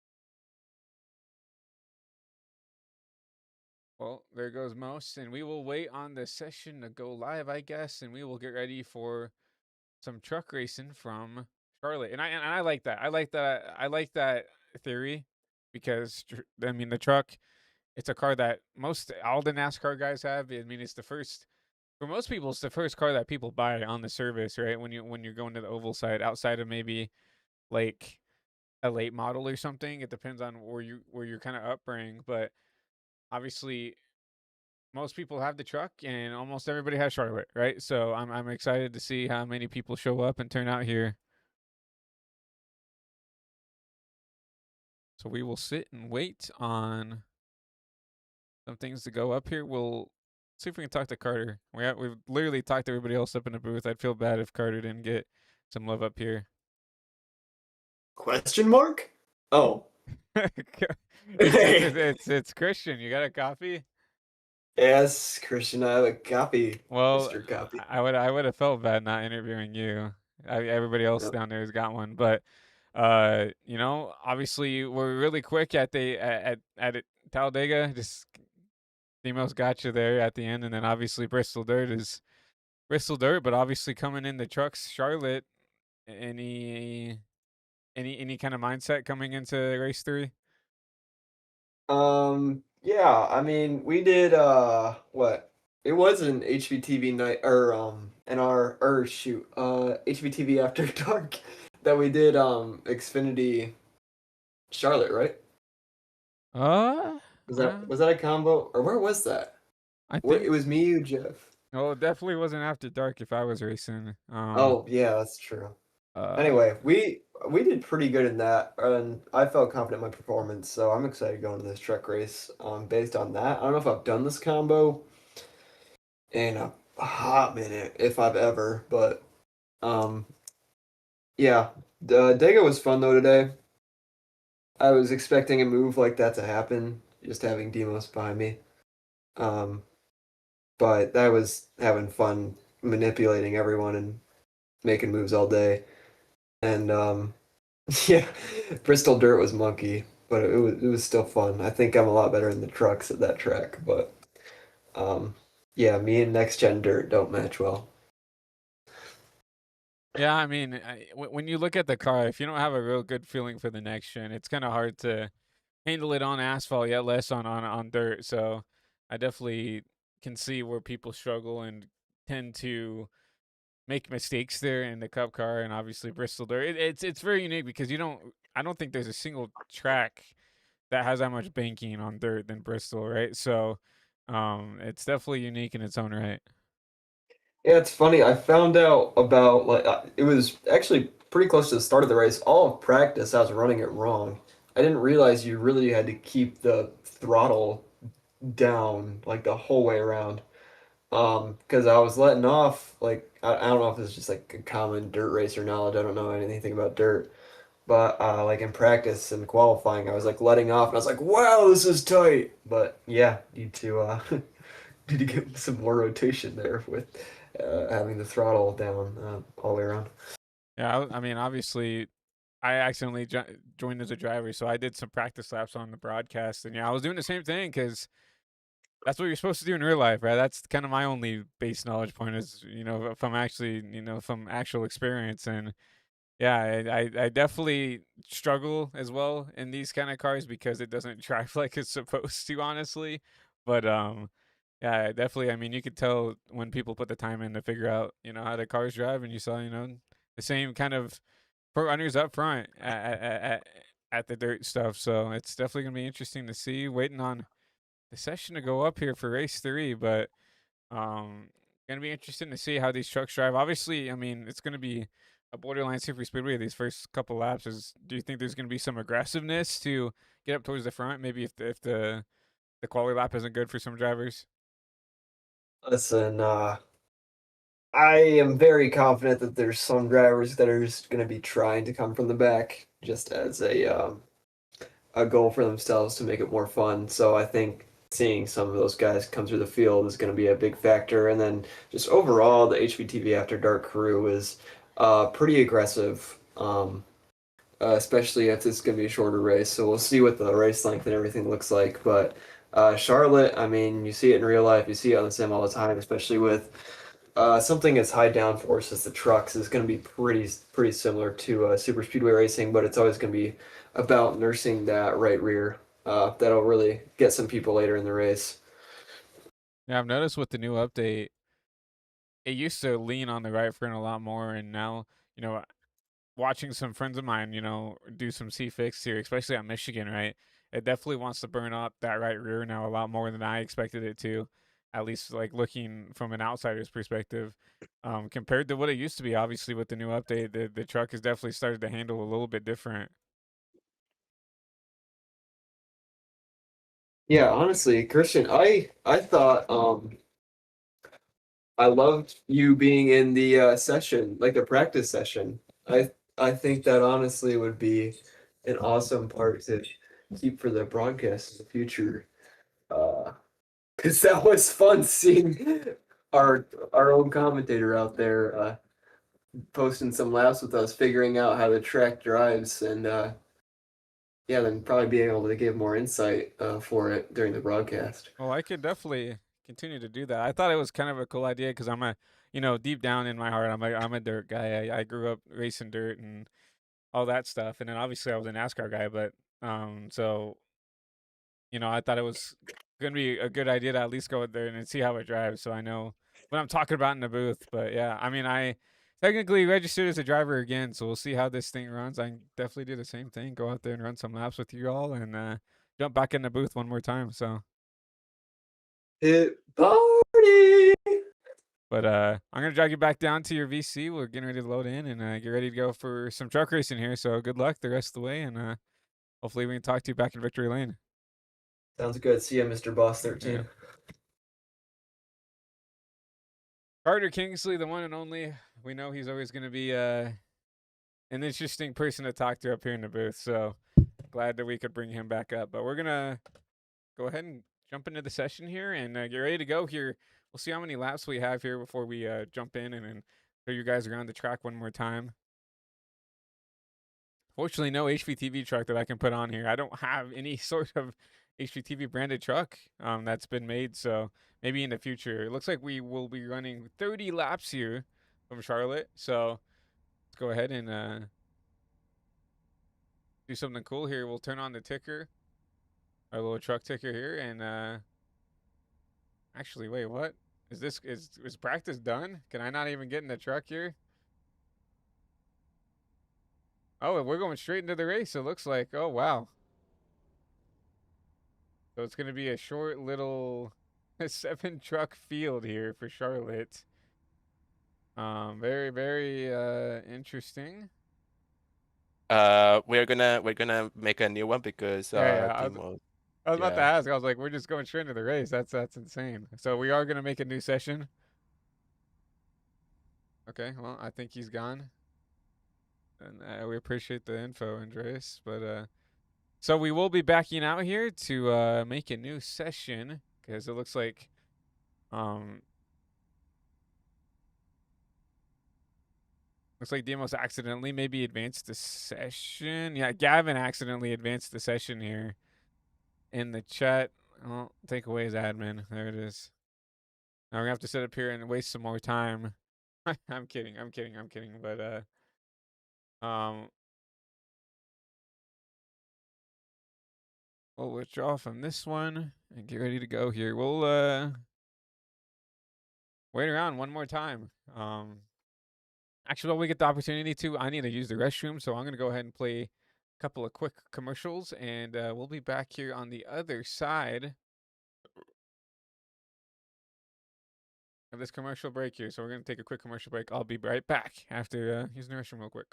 Well, there goes Mouse, and we will wait on the session to go live, I guess, and we will get ready for some truck racing from Charlotte. And I like that. I like that theory because I mean the truck. It's a car that all the NASCAR guys have. I mean, it's the first for most people. It's the first car that people buy on the service, right? When you're going to the oval side, outside of maybe like a late model or something. It depends on where you're kind of upbringing, but obviously most people have the truck, and almost everybody has Charlotte, right? So I'm excited to see how many people show up and turn out here. So we will sit and wait on some things to go up here. We'll see if we can talk to Carter. We've literally talked to everybody else up in the booth. I'd feel bad if Carter didn't get some love up here. Question mark? Oh. it's Christian. You got a copy? Yes, Christian, I have a copy. Well, Mr. Copy. I would have felt bad not interviewing you. Everybody else Yep. down there has got one, but you know, obviously we're really quick at Talladega. Just Demos got you there at the end, and then obviously Bristol Dirt is Bristol Dirt, but obviously coming in the trucks, Charlotte. Any kind of mindset coming into race 3? Yeah, I mean, we did what? It was an HVTV night or HVTV After Dark that we did Xfinity Charlotte, right? Was that a combo or where was that? I Where, think it was me, you, Jeff. well, it definitely wasn't After Dark if I was racing. Oh, yeah, that's true. Anyway, we did pretty good in that, and I felt confident in my performance, so I'm excited going to this truck race. Based on that, I don't know if I've done this combo in a hot minute, if I've ever, but yeah, the Dega was fun though today. I was expecting a move like that to happen, just having Demos behind me. But I was having fun manipulating everyone and making moves all day. And yeah, Bristol Dirt was monkey, but it was still fun. I think I'm a lot better in the trucks at that track, but yeah, me and Next Gen Dirt don't match well. Yeah, I mean, when you look at the car, if you don't have a real good feeling for the next gen, it's kind of hard to handle it on asphalt, yet less on dirt. So I definitely can see where people struggle and tend to make mistakes there in the Cup car, and obviously Bristol Dirt. It's very unique because I don't think there's a single track that has that much banking on dirt than Bristol, right? So it's definitely unique in its own right. Yeah, it's funny. I found out about it was actually pretty close to the start of the race. All of practice, I was running it wrong. I didn't realize you really had to keep the throttle down like the whole way around. Because I was letting off like I don't know if it's just like a common dirt racer knowledge. I don't know anything about dirt, but like in practice and qualifying, I was like letting off, and I was like, "Wow, this is tight." But yeah, need to need to get some more rotation there with having the throttle down all the way around. Yeah, I mean, obviously, I accidentally joined as a driver, so I did some practice laps on the broadcast, and yeah, I was doing the same thing because that's what you're supposed to do in real life, right? That's kind of my only base knowledge point is, from actually, from actual experience. And yeah, I definitely struggle as well in these kind of cars because it doesn't drive like it's supposed to, honestly. But yeah, definitely. I mean, you could tell when people put the time in to figure out, how the cars drive, and you saw, the same kind of pro runners up front at the dirt stuff. So it's definitely gonna be interesting to see. Waiting on the session to go up here for race 3, but gonna be interesting to see how these trucks drive. Obviously, I mean, it's gonna be a borderline super speedway these first couple laps. Do you think there's gonna be some aggressiveness to get up towards the front? Maybe if the quality lap isn't good for some drivers. Listen, I am very confident that there's some drivers that are just going to be trying to come from the back just as a goal for themselves to make it more fun. So I think seeing some of those guys come through the field is going to be a big factor. And then just overall, the HVTV After Dark crew is pretty aggressive, especially if it's going to be a shorter race. So we'll see what the race length and everything looks like. But Charlotte, I mean, you see it in real life, you see it on the sim all the time, especially with something as high downforce as the trucks is going to be pretty similar to super speedway racing, but it's always going to be about nursing that right rear. That'll really get some people later in the race. Yeah, I've noticed with the new update, it used to lean on the right front a lot more, and now, watching some friends of mine, do some C-Fix here, especially at Michigan, right? It definitely wants to burn up that right rear now a lot more than I expected it to, at least like looking from an outsider's perspective. Compared to what it used to be, obviously with the new update, the truck has definitely started to handle a little bit different. Yeah, honestly, Christian, I thought I loved you being in the session, like the practice session. I think that honestly would be an awesome part to keep for the broadcast in the future. Because that was fun seeing our own commentator out there posting some laps with us, figuring out how the track drives, and yeah, then probably being able to give more insight for it during the broadcast. Well, I could definitely continue to do that. I thought it was kind of a cool idea because I'm a, deep down in my heart, I'm a dirt guy. I grew up racing dirt and all that stuff, and then obviously I was a NASCAR guy, but so I thought it was gonna be a good idea to at least go out there and see how it drives, so I know what I'm talking about in the booth. But yeah, I mean, I technically registered as a driver again, so we'll see how this thing runs. I can definitely do the same thing, go out there and run some laps with you all, and jump back in the booth one more time. So. Hit party! But I'm gonna drag you back down to your VC. We're getting ready to load in and get ready to go for some truck racing here. So good luck the rest of the way, and hopefully we can talk to you back in victory lane. Sounds good. See ya, Mr. Boss 13. Yeah. Carter Kingsley, the one and only. We know he's always going to be an interesting person to talk to up here in the booth. So glad that we could bring him back up. But we're gonna go ahead and jump into the session here and get ready to go here. We'll see how many laps we have here before we jump in and show you guys around the track one more time. Fortunately, no HVTV truck that I can put on here. I don't have any sort of HVTV branded truck that's been made, so maybe in the future. It looks like we will be running 30 laps here from Charlotte, so let's go ahead and do something cool here. We'll turn on the ticker, our little truck ticker here, and actually, wait, what? Is practice done? Can I not even get in the truck here? Oh, we're going straight into the race, it looks like. Oh, wow. So it's going to be a short little 7-truck field here for Charlotte. Very, very interesting. We're gonna make a new one because Yeah, Timo. I was about to Yeah. ask. I was like, we're just going straight into the race. That's insane. So we are going to make a new session. Okay, well, I think he's gone. And we appreciate the info, Andreas. But so we will be backing out here to make a new session because it looks like Demos accidentally maybe advanced the session. Yeah, Gavin accidentally advanced the session here in the chat. I'll take away his admin. There it is. Now we're gonna have to sit up here and waste some more time. I'm kidding. But we'll withdraw from this one and get ready to go here. We'll wait around one more time. Actually, while we get the opportunity to, I need to use the restroom, so I'm gonna go ahead and play a couple of quick commercials, and we'll be back here on the other side of this commercial break here. So we're gonna take a quick commercial break. I'll be right back after using the restroom real quick.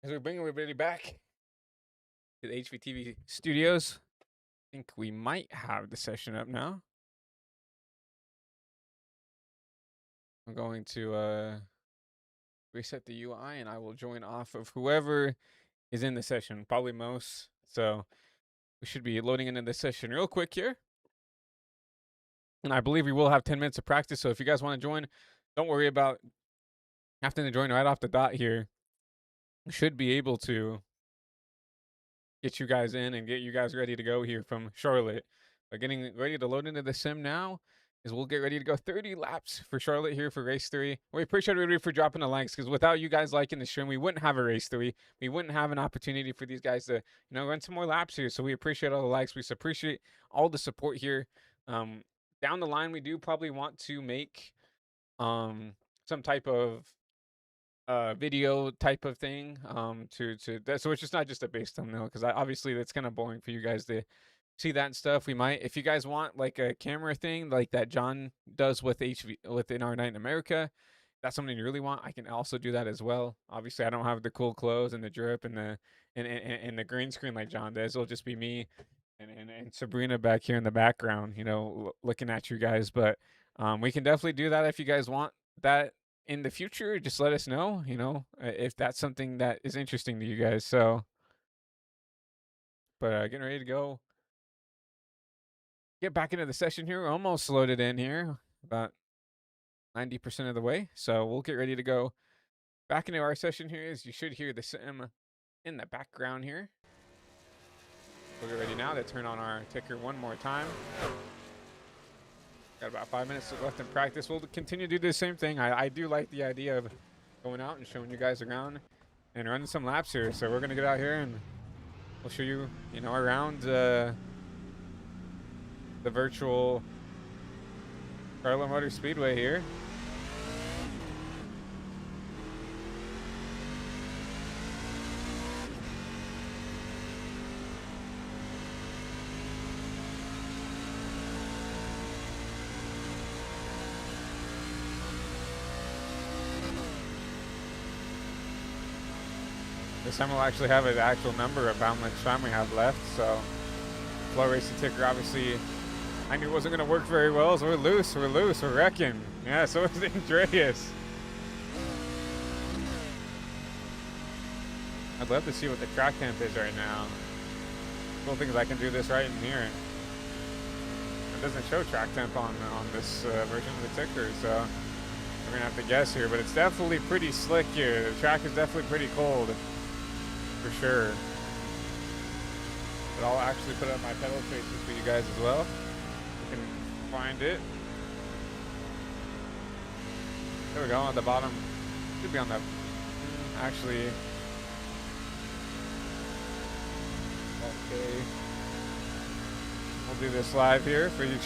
As we bring everybody back to the HVTV studios, I think we might have the session up now. I'm going to reset the UI, and I will join off of whoever is in the session, probably most. So we should be loading into the session real quick here. And I believe we will have 10 minutes of practice. So if you guys want to join, don't worry about having to join right off the dot here. We should be able to get you guys in and get you guys ready to go here from Charlotte. But getting ready to load into the sim now is we'll get ready to go 30 laps for Charlotte here for race 3. We appreciate everybody for dropping the likes, because without you guys liking the stream, we wouldn't have a race 3. We wouldn't have an opportunity for these guys to, run some more laps here. So we appreciate all the likes. We appreciate all the support here. Down the line, we do probably want to make some type of video type of thing to that, so it's just not just a base thumbnail, because obviously that's kind of boring for you guys to see that stuff. We might, if you guys want like a camera thing like that John does with within our Night in America, that's something you really want, I can also do that as well. Obviously I don't have the cool clothes and the drip and the green screen like John does. It'll just be me and Sabrina back here in the background, looking at you guys. But we can definitely do that if you guys want that in the future. Just let us know, if that's something that is interesting to you guys. So, but getting ready to go. Get back into the session here. We're almost loaded in here, about 90% of the way. So we'll get ready to go back into our session here. As you should hear the sim in the background here. We'll get ready now to turn on our ticker one more time. Got about 5 minutes left in practice. We'll continue to do the same thing. I do like the idea of going out and showing you guys around and running some laps here. So we're going to get out here and we'll show you, around the virtual Charlotte Motor Speedway here. This time we'll actually have an actual number of how much time we have left. So flow racing ticker, obviously I knew it wasn't going to work very well, so we're loose, we're wrecking. Yeah, so is Andreas. I'd love to see what the track temp is right now. Cool thing is I can do this right in here. It doesn't show track temp on this version of the ticker, so we're going to have to guess here. But it's definitely pretty slick here. The track is definitely pretty cold, for sure. But I'll actually put up my pedal traces for you guys as well. You can find it. There we go, on the bottom. Should be on the, actually. Okay. We'll do this live here for you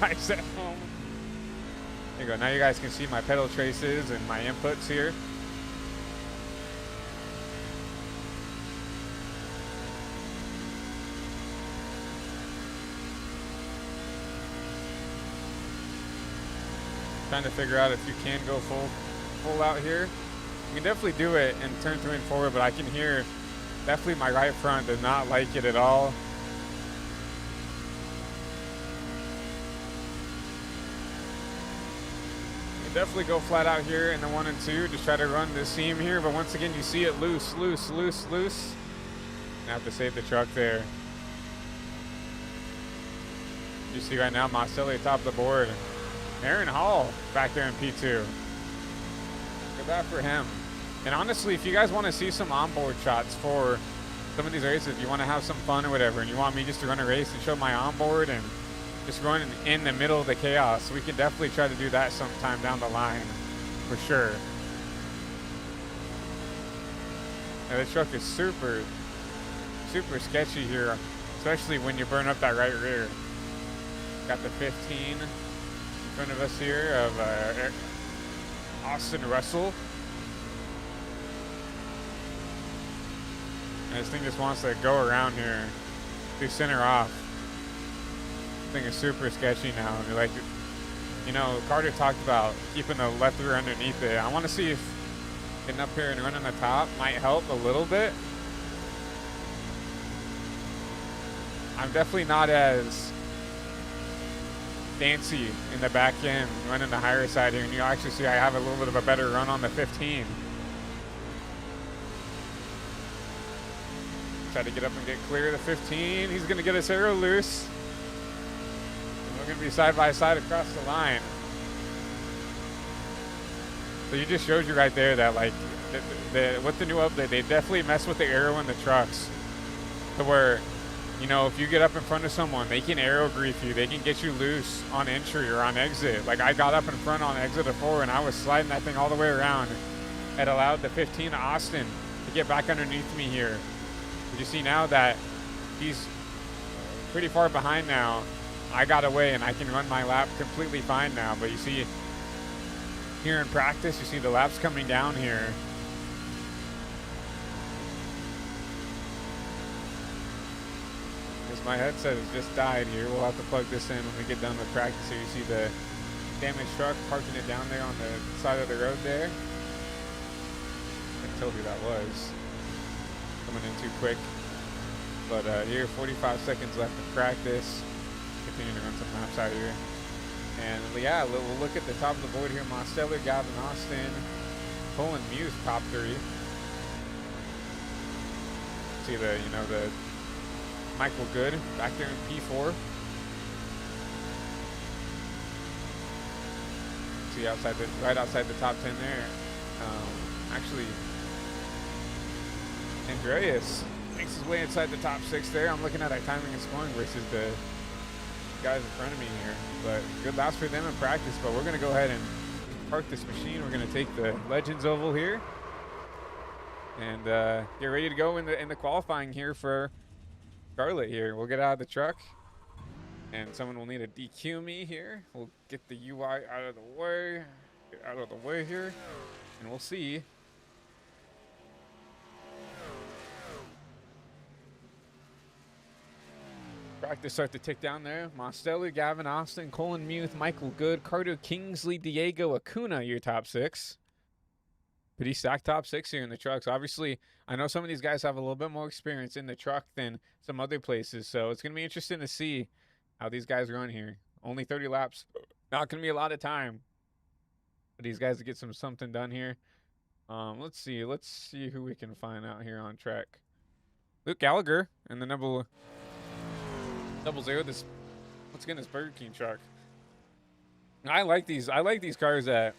guys at home. There you go, now you guys can see my pedal traces and my inputs here. Trying to figure out if you can go full out here. You can definitely do it and turn through and forward, but I can hear definitely my right front does not like it at all. You can definitely go flat out here in the 1 and 2. Just try to run this seam here, but once again you see it loose. I have to save the truck there. You see right now Marcelli top of the board. Aaron Hall back there in P2. Good that for him. And honestly, if you guys want to see some onboard shots for some of these races, if you want to have some fun or whatever, and you want me just to run a race and show my onboard and just run in the middle of the chaos, we can definitely try to do that sometime down the line, for sure. Now, this truck is super sketchy here, especially when you burn up that right rear. Got the 15 in front of us here of Austin Russell. And this thing just wants to go around here, do center off. This thing is super sketchy now. And like, Carter talked about keeping the left rear underneath it. I want to see if getting up here and running the top might help a little bit. I'm definitely not as fancy in the back end running the higher side here, and you'll actually see I have a little bit of a better run on the 15. Try to get up and get clear of the 15. He's gonna get his arrow loose. And we're gonna be side by side across the line. So you just showed you right there that like with the new update, they definitely mess with the arrow in the trucks to where, you know, if you get up in front of someone, they can arrow grief you. They can get you loose on entry or on exit. Like I got up in front on exit of 4 and I was sliding that thing all the way around. It allowed the 15 Austin to get back underneath me here. But you see now that he's pretty far behind now. I got away and I can run my lap completely fine now. But you see here in practice, you see the laps coming down here. My headset has just died here. We'll have to plug this in when we get done with practice here. You see the damaged truck parking it down there on the side of the road there. I can tell who that was. Coming in too quick. But here, 45 seconds left of practice. Continuing to run some laps out here. And yeah, we'll look at the top of the board here. Mosteller, Gavin Austin, Colin Muse, top 3. See the, you know, the Michael Good back there in P4. See outside the right outside the top 10 there. Actually, Andreas makes his way inside the top 6 there. I'm looking at our timing and scoring versus the guys in front of me here. But good laps for them in practice. But we're gonna go ahead and park this machine. We're gonna take the Legends Oval here and get ready to go in the qualifying here for Charlotte here. We'll get out of the truck and someone will need to DQ me here. We'll get the UI out of the way, here, and we'll see. Practice start to tick down there. Mosteller, Gavin Austin, Colin Muth, Michael Good, Carter Kingsley, Diego Acuna, your top 6. Pretty stacked top 6 here in the trucks. Obviously, I know some of these guys have a little bit more experience in the truck than some other places, so it's going to be interesting to see how these guys run here. Only 30 laps. Not going to be a lot of time for these guys to get something done here. Let's see who we can find out here on track. Luke Gallagher in the double zero. This, once again, this Burger King truck. I like these cars that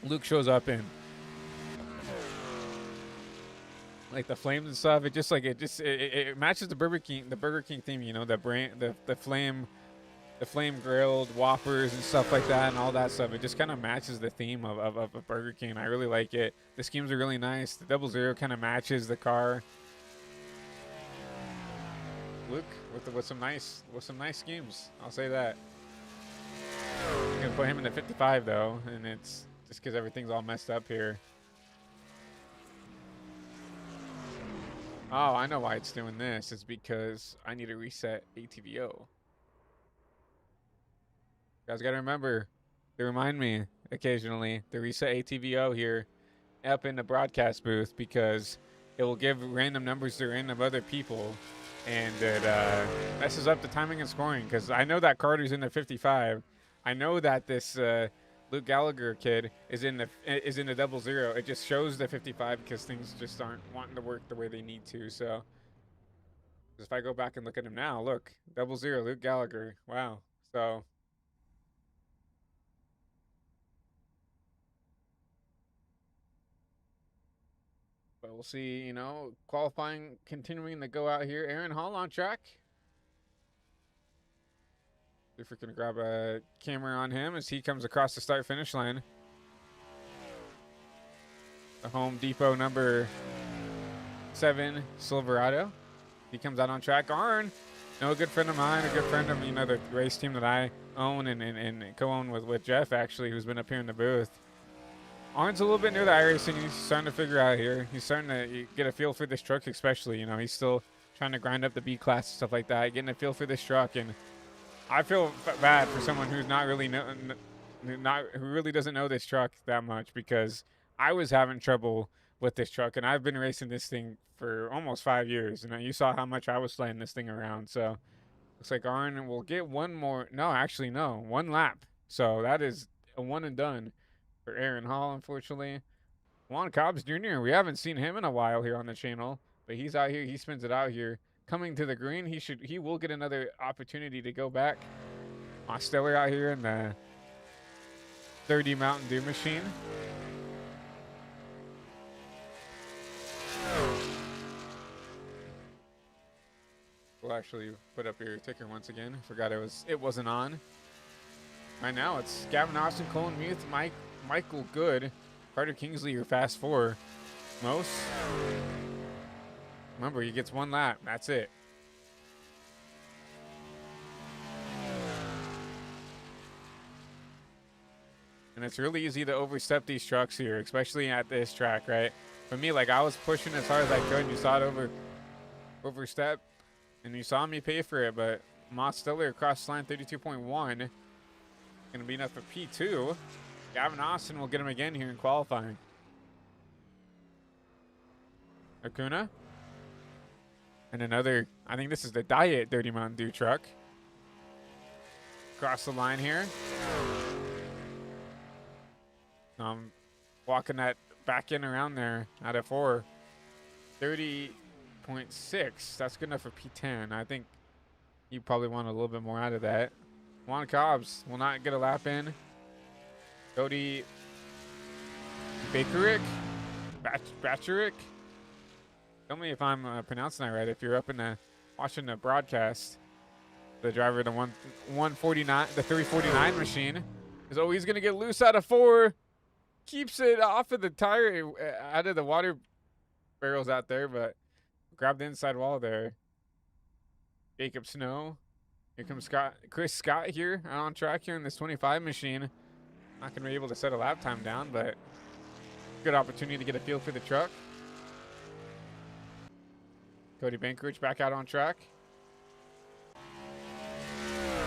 Luke shows up in. Like the flames and stuff, it matches the Burger King theme, you know, the brand, the flame grilled Whoppers and stuff like that, and all that stuff. It just kind of matches the theme of Burger King. I really like it. The schemes are really nice. The 00 kind of matches the car. Luke with some nice schemes. I'll say that. I'm gonna put him in the 55 though, and it's just because everything's all messed up here. Oh, I know why it's doing this. It's because I need to reset ATVO. You guys gotta remember to remind me occasionally to reset ATVO here up in the broadcast booth, because it will give random numbers to random other people, and it messes up the timing and scoring. Because I know that Carter's in the 55. I know that this Luke Gallagher kid is in the 00. It just shows the 55 because things just aren't wanting to work the way they need to. So if I go back and look at him now, look, 00 Luke Gallagher. Wow. So but we'll see, you know, qualifying continuing to go out here. Aaron Hall on track. If we can grab a camera on him as he comes across the start-finish line. The Home Depot number 7 Silverado. He comes out on track. Arn, a good friend of mine, a good friend of, you know, the race team that I own and co-own with Jeff, actually, who's been up here in the booth. Arn's a little bit new to iRacing. He's starting to figure out here. He's starting to get a feel for this truck, especially. You know, he's still trying to grind up the B class and stuff like that, getting a feel for this truck. And I feel bad for someone who's not really who really doesn't know this truck that much, because I was having trouble with this truck, and I've been racing this thing for almost 5 years, and you saw how much I was slaying this thing around. So looks like Arn will get one more. No, actually, no, one lap. So that is a one and done for Aaron Hall, unfortunately. Juan Cobbs Jr., we haven't seen him in a while here on the channel, but he's out here. He spins it out here. Coming to the green, he will get another opportunity to go back. Mosteller out here in the 30 Mountain Dew machine. We'll actually put up your ticker once again. Forgot it wasn't on. Right now it's Gavin Austin, Colin Muth, Michael Good, Carter Kingsley, your fast four. Most. Remember, he gets one lap. That's it. And it's really easy to overstep these trucks here, especially at this track, right? For me, like, I was pushing as hard as I could, and you saw it overstep, and you saw me pay for it, but Moss Stiller across the line, 32.1. Going to be enough for P2. Gavin Austin will get him again here in qualifying. Acuna. And another, I think this is the Diet 30 Mountain Dew truck. Across the line here. Walking that back in around there out of 4. 30.6. That's good enough for P10. I think you probably want a little bit more out of that. Juan Cobbs will not get a lap in. Cody Bakerick. Batcherick. Tell me if I'm pronouncing that right. If you're up in the watching the broadcast, the driver of the 149, the 349 machine is always going to get loose out of 4. Keeps it off of the tire, out of the water barrels out there, but grab the inside wall there. Jacob Snow. Here comes Chris Scott here on track here in this 25 machine. Not going to be able to set a lap time down, but good opportunity to get a feel for the truck. Cody Bankerich back out on track.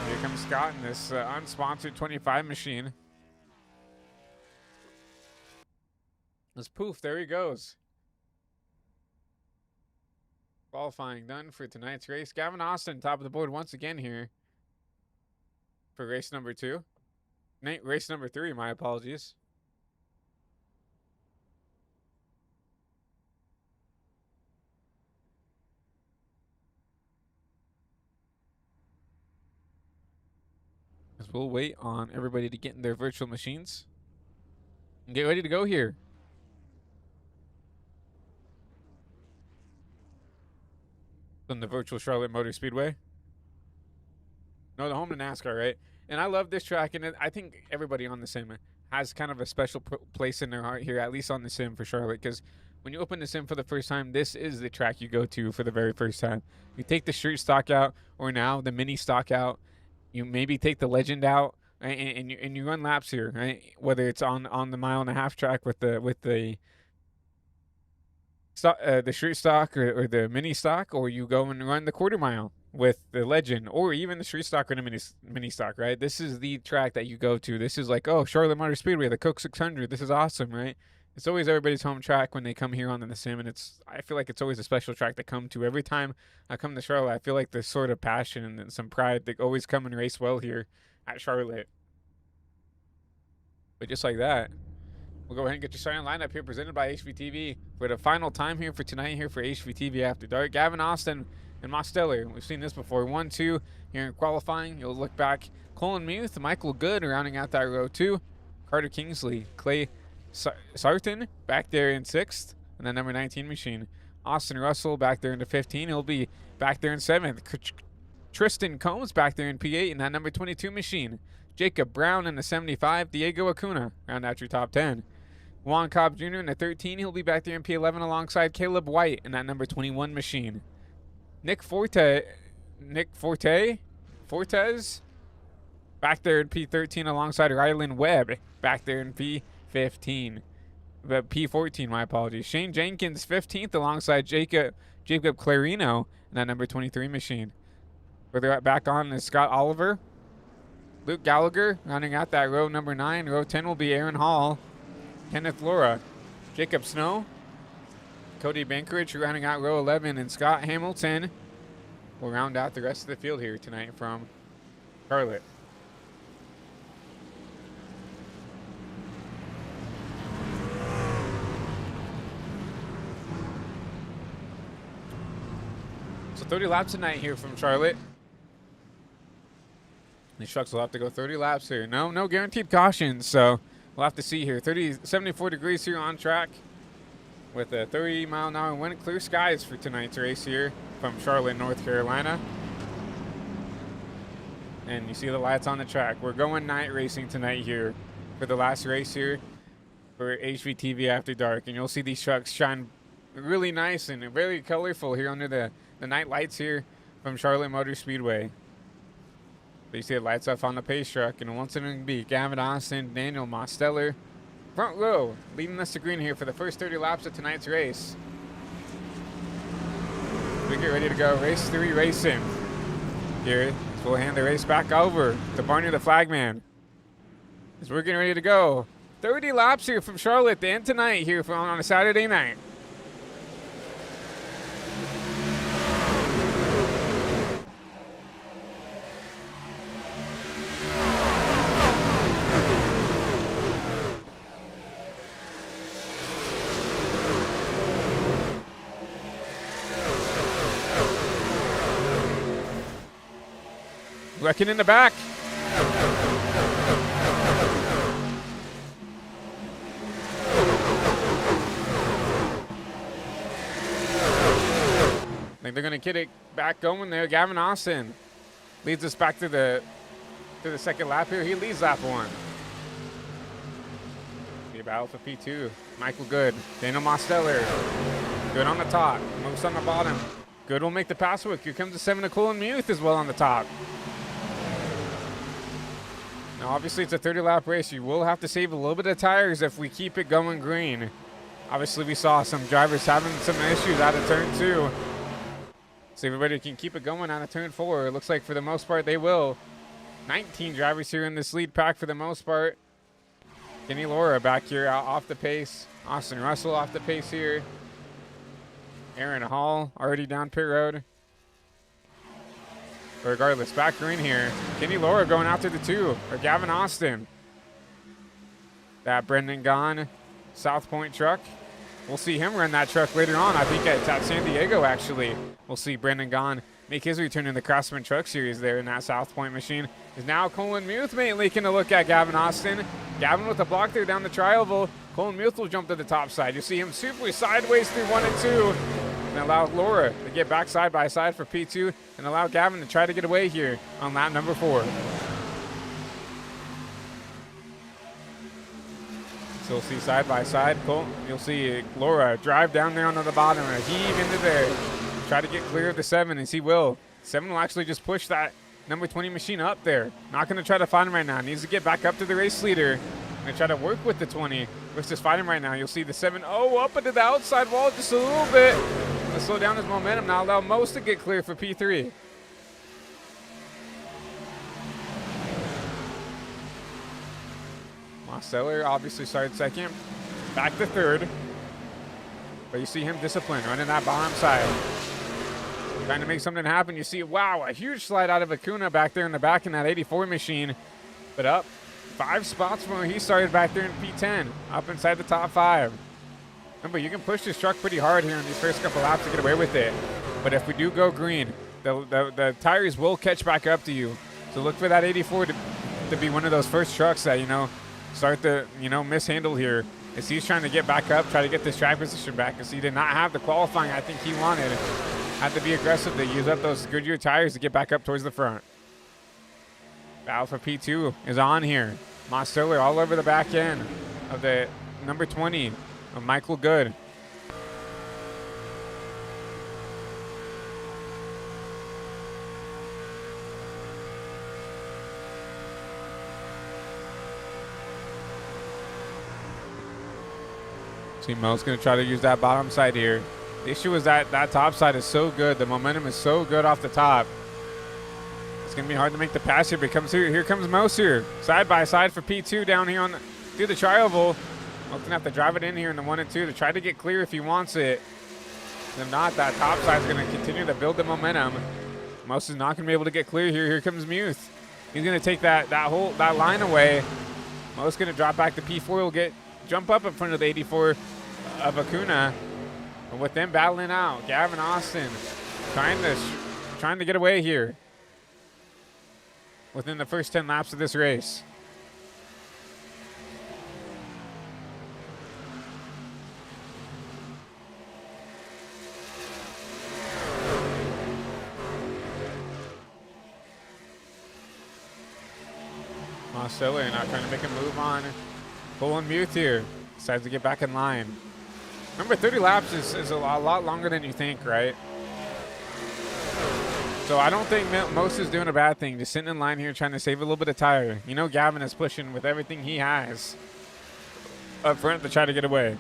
Here comes Scott in this unsponsored 25 machine. Let's poof, there he goes. Qualifying done for tonight's race. Gavin Austin, top of the board once again here for race number 2. Race number 3, my apologies. As we'll wait on everybody to get in their virtual machines and get ready to go here. From the virtual Charlotte Motor Speedway. No, the home to NASCAR, right? And I love this track, and I think everybody on the sim has kind of a special place in their heart here, at least on the sim for Charlotte, because when you open the sim for the first time, this is the track you go to for the very first time. You take the street stock out, or now the mini stock out. You maybe take the legend out, right? and you run laps here, right? Whether it's on the 1.5-mile track with the street stock or the mini stock, or you go and run the 1/4 mile with the legend, or even the street stock or the mini stock, right? This is the track that you go to. This is like, oh, Charlotte Motor Speedway, the Coke 600. This is awesome, right? It's always everybody's home track when they come here on the sim, and I feel like it's always a special track to come to. Every time I come to Charlotte, I feel like there's sort of passion and some pride. They always come and race well here at Charlotte. But just like that, we'll go ahead and get your starting lineup here presented by HVTV for the final time here for tonight here for HVTV After Dark. Gavin Austin and Mosteller. We've seen this before. 1-2 here in qualifying. You'll look back. Colin Muth, Michael Good rounding out that row 2. Carter Kingsley, Clay Sarton back there in 6th. And then number 19 machine. Austin Russell back there into 15. He'll be back there in 7th. Tristan Combs back there in P8 in that number 22 machine. Jacob Brown in the 75. Diego Acuna round out your top 10. Juan Cobb Jr. in the 13. He'll be back there in P11 alongside Caleb White in that number 21 machine. Nick Fortes back there in P13 alongside Rylan Webb back there in P15. P14, my apologies. Shane Jenkins 15th alongside Jacob Clarino in that number 23 machine. Further back on is Scott Oliver. Luke Gallagher rounding out that row number 9. Row 10 will be Aaron Hall. Kenneth Laura Jacob Snow, Cody Bankerich running out row 11, and Scott Hamilton will round out the rest of the field here tonight from Charlotte. So 30 laps tonight here from Charlotte. These trucks will have to go 30 laps here. No guaranteed cautions, so we'll have to see here. 74 degrees here on track with a 30-mile-an-hour wind. Clear skies for tonight's race here from Charlotte, North Carolina. And you see the lights on the track. We're going night racing tonight here for the last race here for HVTV After Dark. And you'll see these trucks shine really nice and very colorful here under the night lights here from Charlotte Motor Speedway. But you see the lights off on the pace truck, and once again be Gavin Austin, Daniel Mosteller, front row, leading us to green here for the first 30 laps of tonight's race. We get ready to go. Race 3 racing here. So we'll hand the race back over to Barney the Flagman as we're getting ready to go. 30 laps here from Charlotte to end tonight here on a Saturday night. Wrecking in the back. I think they're gonna get it back going there. Gavin Austin leads us back to the second lap here. He leads lap 1. Be a battle for P2. Michael Good, Daniel Mosteller. Good on the top, Moose on the bottom. Good will make the pass work. Here comes the 7 of Colin Muth as well on the top. Now, obviously, it's a 30-lap race. You will have to save a little bit of tires if we keep it going green. Obviously, we saw some drivers having some issues out of turn 2. So everybody can keep it going out of turn 4. It looks like for the most part they will. 19 drivers here in this lead pack for the most part. Kenny Laura back here out off the pace. Austin Russell off the pace here. Aaron Hall already down pit road. But regardless, back green here. Kenny Laura going after the 2, or Gavin Austin. That Brendan Gahn South Point truck. We'll see him run that truck later on. I think at San Diego, actually. We'll see Brendan Gahn make his return in the Craftsman Truck Series there in that South Point machine. Is now Colin Muth mainly going to look at Gavin Austin. Gavin with a block there down the tri-oval. Colin Muth will jump to the top side. You see him super sideways through 1 and 2. And allow Laura to get back side by side for P2 and allow Gavin to try to get away here on lap number 4. So we'll see side by side. You'll see Laura drive down there onto the bottom and heave into there. Try to get clear of the 7, and he will. 7 will actually just push that number 20 machine up there. Not going to try to find him right now. Needs to get back up to the race leader and try to work with the 20 versus fight him right now. You'll see the 7, up into the outside wall just a little bit. To slow down his momentum, now allow Most to get clear for P3. Mosteller obviously started second, back to 3rd. But you see him disciplined, running that bottom side. Trying to make something happen. You see, wow, a huge slide out of Acuna back there in the back in that 84 machine. But up 5 spots from where he started back there in P10, up inside the top 5. Remember, you can push this truck pretty hard here in these first couple laps to get away with it. But if we do go green, the tires will catch back up to you. So look for that 84 to be one of those first trucks that, start to, mishandle here. As he's trying to get back up, try to get this track position back. As he did not have the qualifying I think he wanted. Had to be aggressive to use up those Goodyear tires to get back up towards the front. Battle for P2 is on here. Mosteller all over the back end of the number 20 of Michael Good. See, Mo's going to try to use that bottom side here. The issue is that top side is so good. The momentum is so good off the top. It's going to be hard to make the pass here. But here comes Mos here. Side by side for P2 down here through the tri-oval. Mo's gonna have to drive it in here in the 1 and 2 to try to get clear if he wants it. If not, that top side's gonna continue to build the momentum. Most is not gonna be able to get clear here. Here comes Muth. He's gonna take that line away. Most gonna drop back to P4. He'll jump up in front of the 84 of Acuna. And with them battling out, Gavin Austin trying to get away here within the first 10 laps of this race. Stiller not trying to make a move on Colin Muth here. Decides to get back in line. Remember, 30 laps is a lot longer than you think, right? So I don't think Most is doing a bad thing. Just sitting in line here trying to save a little bit of tire. You know Gavin is pushing with everything he has up front to try to get away.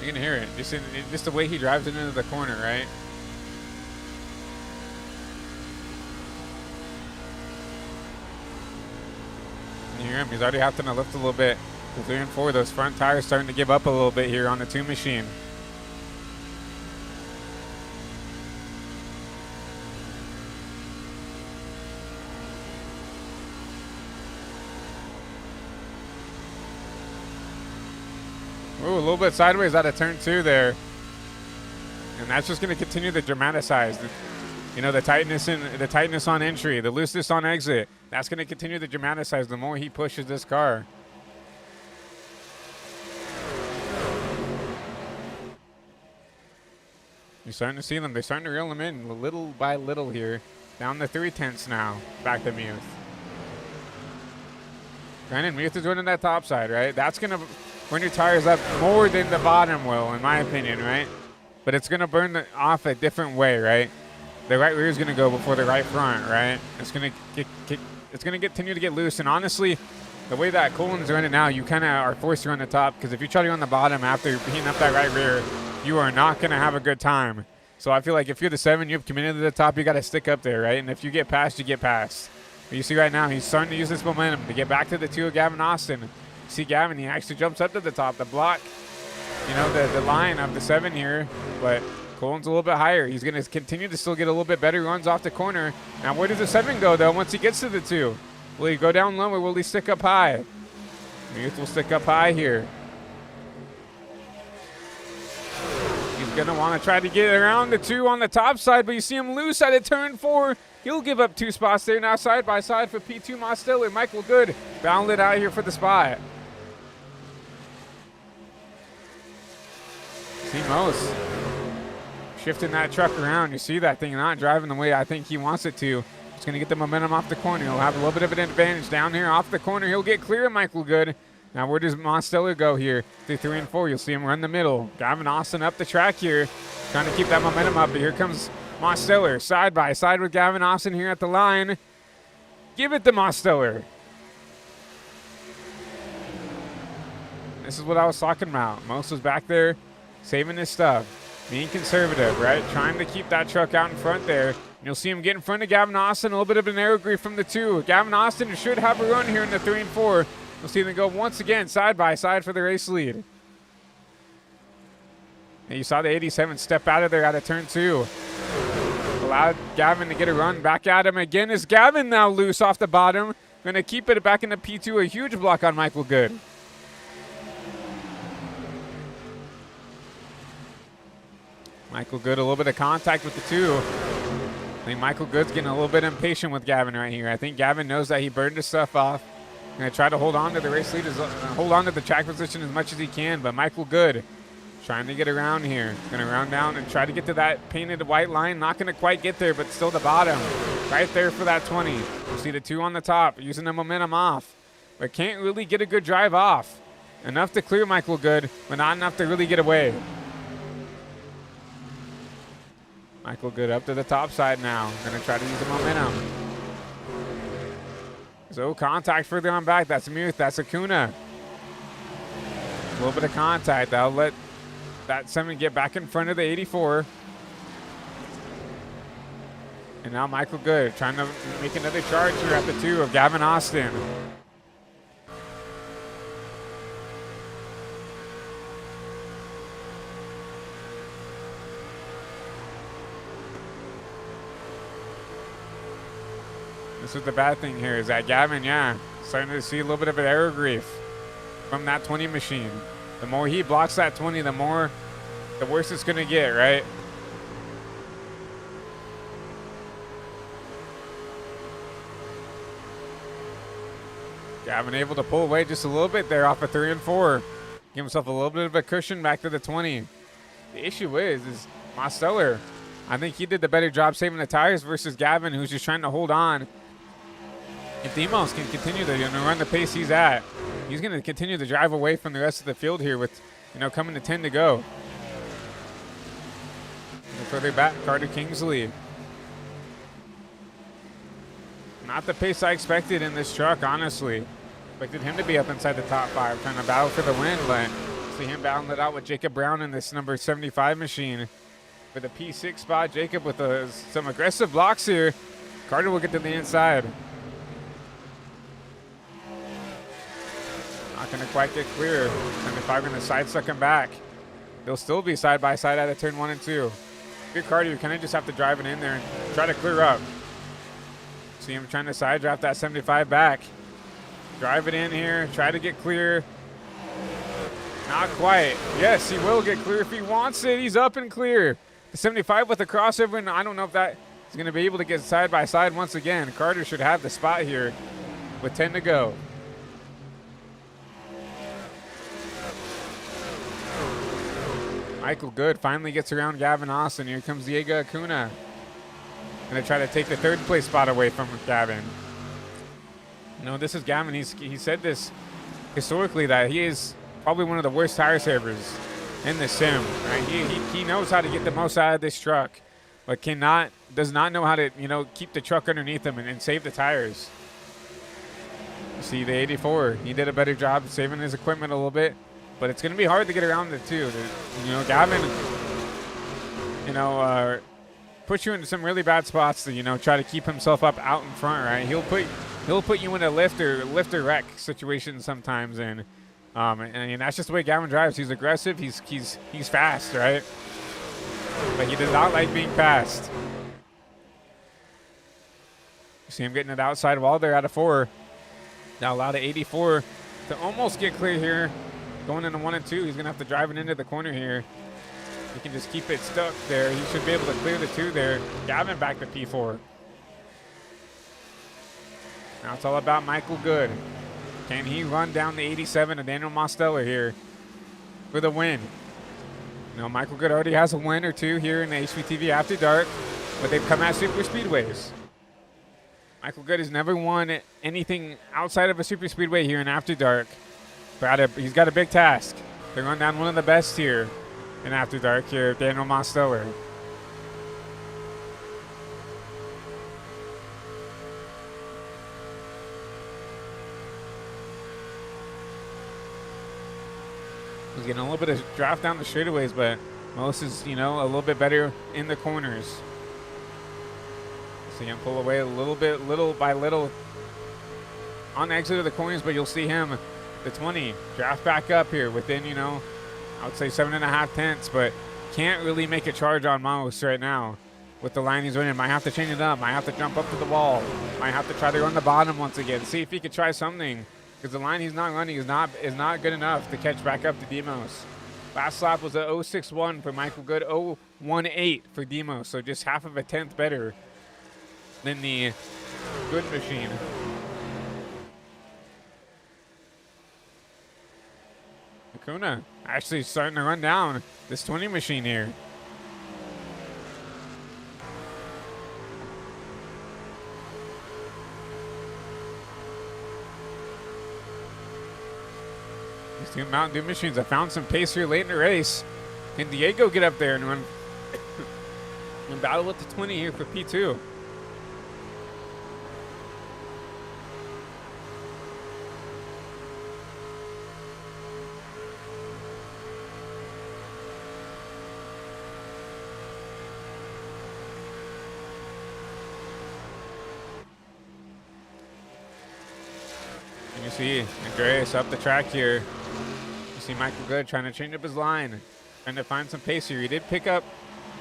You can hear it, just the way he drives it into the corner, right? You hear him, he's already having to lift a little bit. The 3 and 4, those front tires starting to give up a little bit here on the 2 machine. Ooh, a little bit sideways out of turn 2 there. And that's just going to continue to dramatize. The tightness on entry, the looseness on exit. That's going to continue to dramatize the more he pushes this car. You're starting to see them. They're starting to reel them in little by little here. Down to 3/10 now. Back to Muth. Brandon Muth is running that top side, right? That's going to burn your tires up more than the bottom will, in my opinion, right? But it's going to burn off a different way, right? The right rear is going to go before the right front, right? It's going to continue to get loose. And honestly, the way that Colin's running now, you kind of are forced to run the top, because if you try to run the bottom after heating up that right rear, you are not going to have a good time. So I feel like if you're the 7, you've committed to the top, you got to stick up there, right? And if you get past, you get past. But you see right now, he's starting to use this momentum to get back to the 2 of Gavin Austin. See Gavin, he actually jumps up to the top, the block, the line of the 7 here, but Colin's a little bit higher. He's going to continue to still get a little bit better runs off the corner. Now, where does the 7 go, though, once he gets to the 2? Will he go down low, or will he stick up high? Muth will stick up high here. He's going to want to try to get around the 2 on the top side, but you see him loose out of turn 4. He'll give up 2 spots there. Now side by side for P2 Mosteller. Michael Good bounded out here for the spot. See Mose shifting that truck around. You see that thing not driving the way I think he wants it to. He's going to get the momentum off the corner. He'll have a little bit of an advantage down here off the corner. He'll get clear of Michael Good. Now where does Mosteller go here? Through 3 and 4, you'll see him run the middle. Gavin Austin up the track here, trying to keep that momentum up. But here comes Mosteller side by side with Gavin Austin here at the line. Give it to Mosteller. This is what I was talking about. Most was back there saving his stuff, being conservative, right? Trying to keep that truck out in front there. And you'll see him get in front of Gavin Austin. A little bit of an aero grief from the 2. Gavin Austin should have a run here in the 3 and 4. You'll see them go once again side by side for the race lead. And you saw the 87 step out of there out of turn 2. Allowed Gavin to get a run back at him again. Is Gavin now loose off the bottom? Going to keep it back into P2. A huge block on Michael Good. Michael Good, a little bit of contact with the 2. I think Michael Good's getting a little bit impatient with Gavin right here. I think Gavin knows that he burned his stuff off. Going to try to hold on to the race lead, hold on to the track position as much as he can. But Michael Good trying to get around here. Going to round down and try to get to that painted white line. Not going to quite get there, but still the bottom. Right there for that 20. You see the 2 on the top, using the momentum off. But can't really get a good drive off. Enough to clear Michael Good, but not enough to really get away. Michael Good up to the top side now. Going to try to use the momentum. So contact further on back. That's Muth. That's Acuna. A little bit of contact. That'll let that 7 get back in front of the 84. And now Michael Good trying to make another charge here at the 2 of Gavin Austin. This is the bad thing here is that Gavin, starting to see a little bit of an error grief from that 20 machine. The more he blocks that 20, the worse it's going to get, right? Gavin able to pull away just a little bit there off of 3 and 4. Give himself a little bit of a cushion back to the 20. The issue is Mosteller. I think he did the better job saving the tires versus Gavin, who's just trying to hold on. If Demos can continue to run the pace he's at, he's going to continue to drive away from the rest of the field here with, coming to 10 to go. And further back, Carter Kingsley. Not the pace I expected in this truck, honestly. Expected him to be up inside the top 5, trying to battle for the win, but see him battling it out with Jacob Brown in this number 75 machine. For the P6 spot, Jacob with some aggressive blocks here. Carter will get to the inside. Not going to quite get clear. 75 going to side suck him back. They'll still be side by side out of turn 1 and 2. If you're Carter, you kind of just have to drive it in there and try to clear up. See him trying to side draft that 75 back. Drive it in here, try to get clear. Not quite. Yes, he will get clear if he wants it. He's up and clear. The 75 with the crossover, and I don't know if that is going to be able to get side by side once again. Carter should have the spot here with 10 to go. Michael Good finally gets around Gavin Austin. Here comes Diego Acuna. Going to try to take the 3rd place spot away from Gavin. This is Gavin. He said this historically that he is probably one of the worst tire savers in the sim. Right? He knows how to get the most out of this truck, but does not know how to keep the truck underneath him and save the tires. You see the 84. He did a better job saving his equipment a little bit, but it's going to be hard to get around it too. Gavin, puts you into some really bad spots to try to keep himself up out in front. Right? He'll put you in a lift or wreck situation sometimes, and that's just the way Gavin drives. He's aggressive. He's fast, right? But he does not like being passed. You see him getting it outside wall there out of 4. Now allowed to 84 to almost get clear here. Going into 1 and 2, he's gonna have to drive it into the corner here. He can just keep it stuck there. He should be able to clear the 2 there. Gavin back to P4. Now it's all about Michael Good. Can he run down the 87 of Daniel Mosteller here for the win? Michael Good already has a win or 2 here in the HVTV After Dark, but they've come at super speedways. Michael Good has never won anything outside of a super speedway here in After Dark. But he's got a big task to run down one of the best here in After Dark here, Daniel Mosteller. He's getting a little bit of draft down the straightaways, but Most is, a little bit better in the corners. See him pull away a little bit, little by little on the exit of the corners, but you'll see him, the 20, draft back up here within, I would say 7.5 tenths, but can't really make a charge on Mouse right now with the line he's running. Might have to change it up. Might have to jump up to the wall. Might have to try to run the bottom once again. See if he could try something, because the line he's not running is not good enough to catch back up to Demos. Last lap was a 0.61 for Michael Good, 0.18 for Demos, so just half of a tenth better than the Good machine. Acuna actually starting to run down this 20 machine here. These two Mountain Dew machines have found some pace here late in the race. Can Diego get up there and run and battle with the 20 here for P2? You see Andreas up the track here. You see Michael Good trying to change up his line, trying to find some pace here. He did pick up,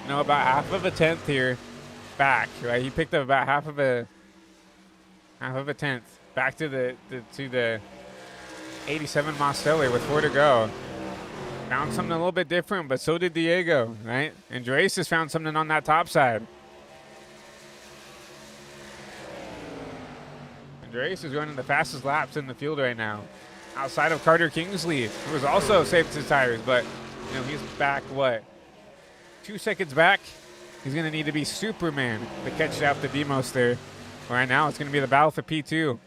about half of a tenth here back, right? He picked up about half of a tenth back to the 87 Mostelli with 4 to go. Found something a little bit different, but so did Diego, right? And Andreas has found something on that top side. Andreas is running the fastest laps in the field right now, outside of Carter Kingsley, who was also saved his tires, but he's back, 2 seconds back. He's going to need to be Superman to catch out the Demos there. Right now, it's going to be the battle for P2.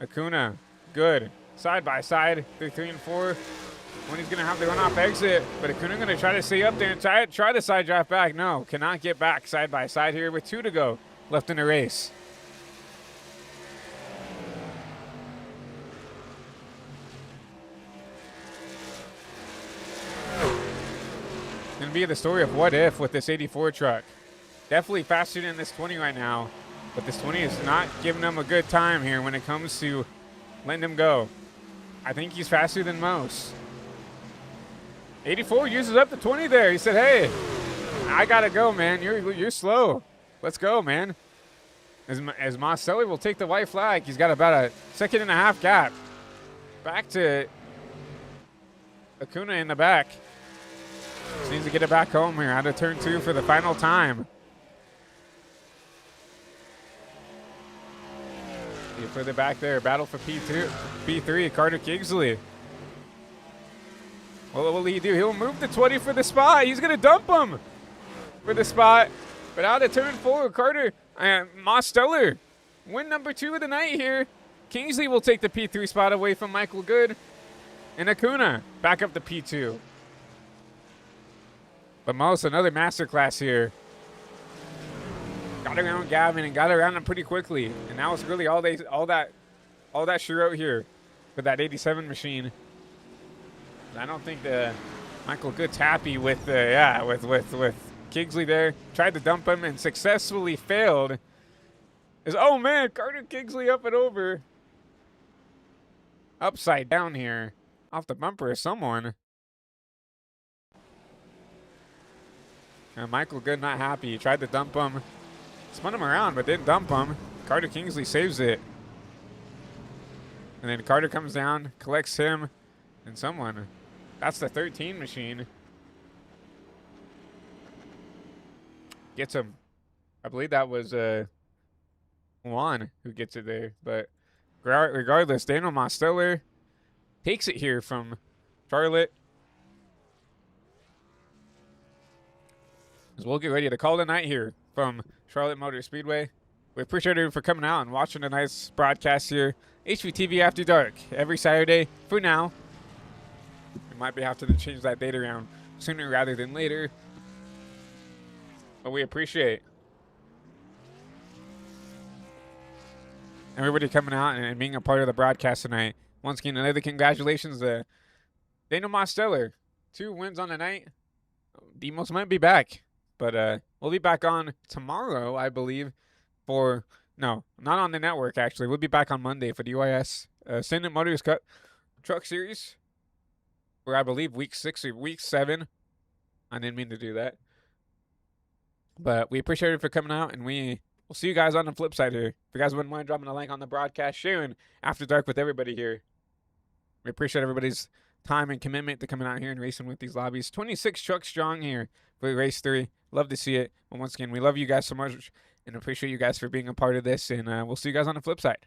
Acuna, Good, side by side, through 3 and 4. When he's going to have the runoff exit, but Acuna going to try to stay up there and try to side draft back. No, cannot get back side by side here with 2 to go left in the race. Going to be the story of what if with this 84 truck. Definitely faster than this 20 right now, but this 20 is not giving him a good time here when it comes to letting him go. I think he's faster than most. 84 uses up the 20 there. He said, hey, I got to go, man. You're slow. Let's go, man. As Mostelli will take the white flag, he's got about a 1.5 second gap. Back to Acuna in the back. Just needs to get it back home here out of turn 2 for the final time. See further back there, battle for P3, Carter Kingsley. What will he do? He'll move the 20 for the spot. He's going to dump him for the spot. But out of turn 4, Carter, Mostelli, win number 2 of the night here. Kingsley will take the P3 spot away from Michael Good. And Acuna back up to P2. But Most, another masterclass here. Got around Gavin and got around him pretty quickly. And that was really all that she wrote here for that 87 machine. I don't think Michael Good's happy with with Kingsley there. Tried to dump him and successfully failed. Oh man, Carter Kingsley up and over. Upside down here. Off the bumper of someone. And Michael Good not happy. He tried to dump him. Spun him around, but didn't dump him. Carter Kingsley saves it. And then Carter comes down, collects him, and someone. That's the 13 machine. Gets him. I believe that was Juan who gets it there. But regardless, Daniel Mostelli takes it here from Charlotte. As we'll get ready to call the night here from Charlotte Motor Speedway. We appreciate everyone for coming out and watching a nice broadcast here. HVTV After Dark every Saturday for now. We might be having to change that date around sooner rather than later. But we appreciate everybody coming out and being a part of the broadcast tonight. Once again, another congratulations to Daniel Mostelli. 2 wins on the night. Demos might be back. But we'll be back on tomorrow, I believe, no, not on the network, actually. We'll be back on Monday for the UIS Senate Motors Cup Truck Series, where I believe week 6 or week 7. I didn't mean to do that. But we appreciate it for coming out, and we'll see you guys on the flip side here. If you guys wouldn't mind dropping a like on the broadcast, sharing After Dark with everybody here. We appreciate everybody's time and commitment to coming out here and racing with these lobbies. 26 trucks strong here for race 3. Love to see it. And once again, we love you guys so much and appreciate you guys for being a part of this. And we'll see you guys on the flip side.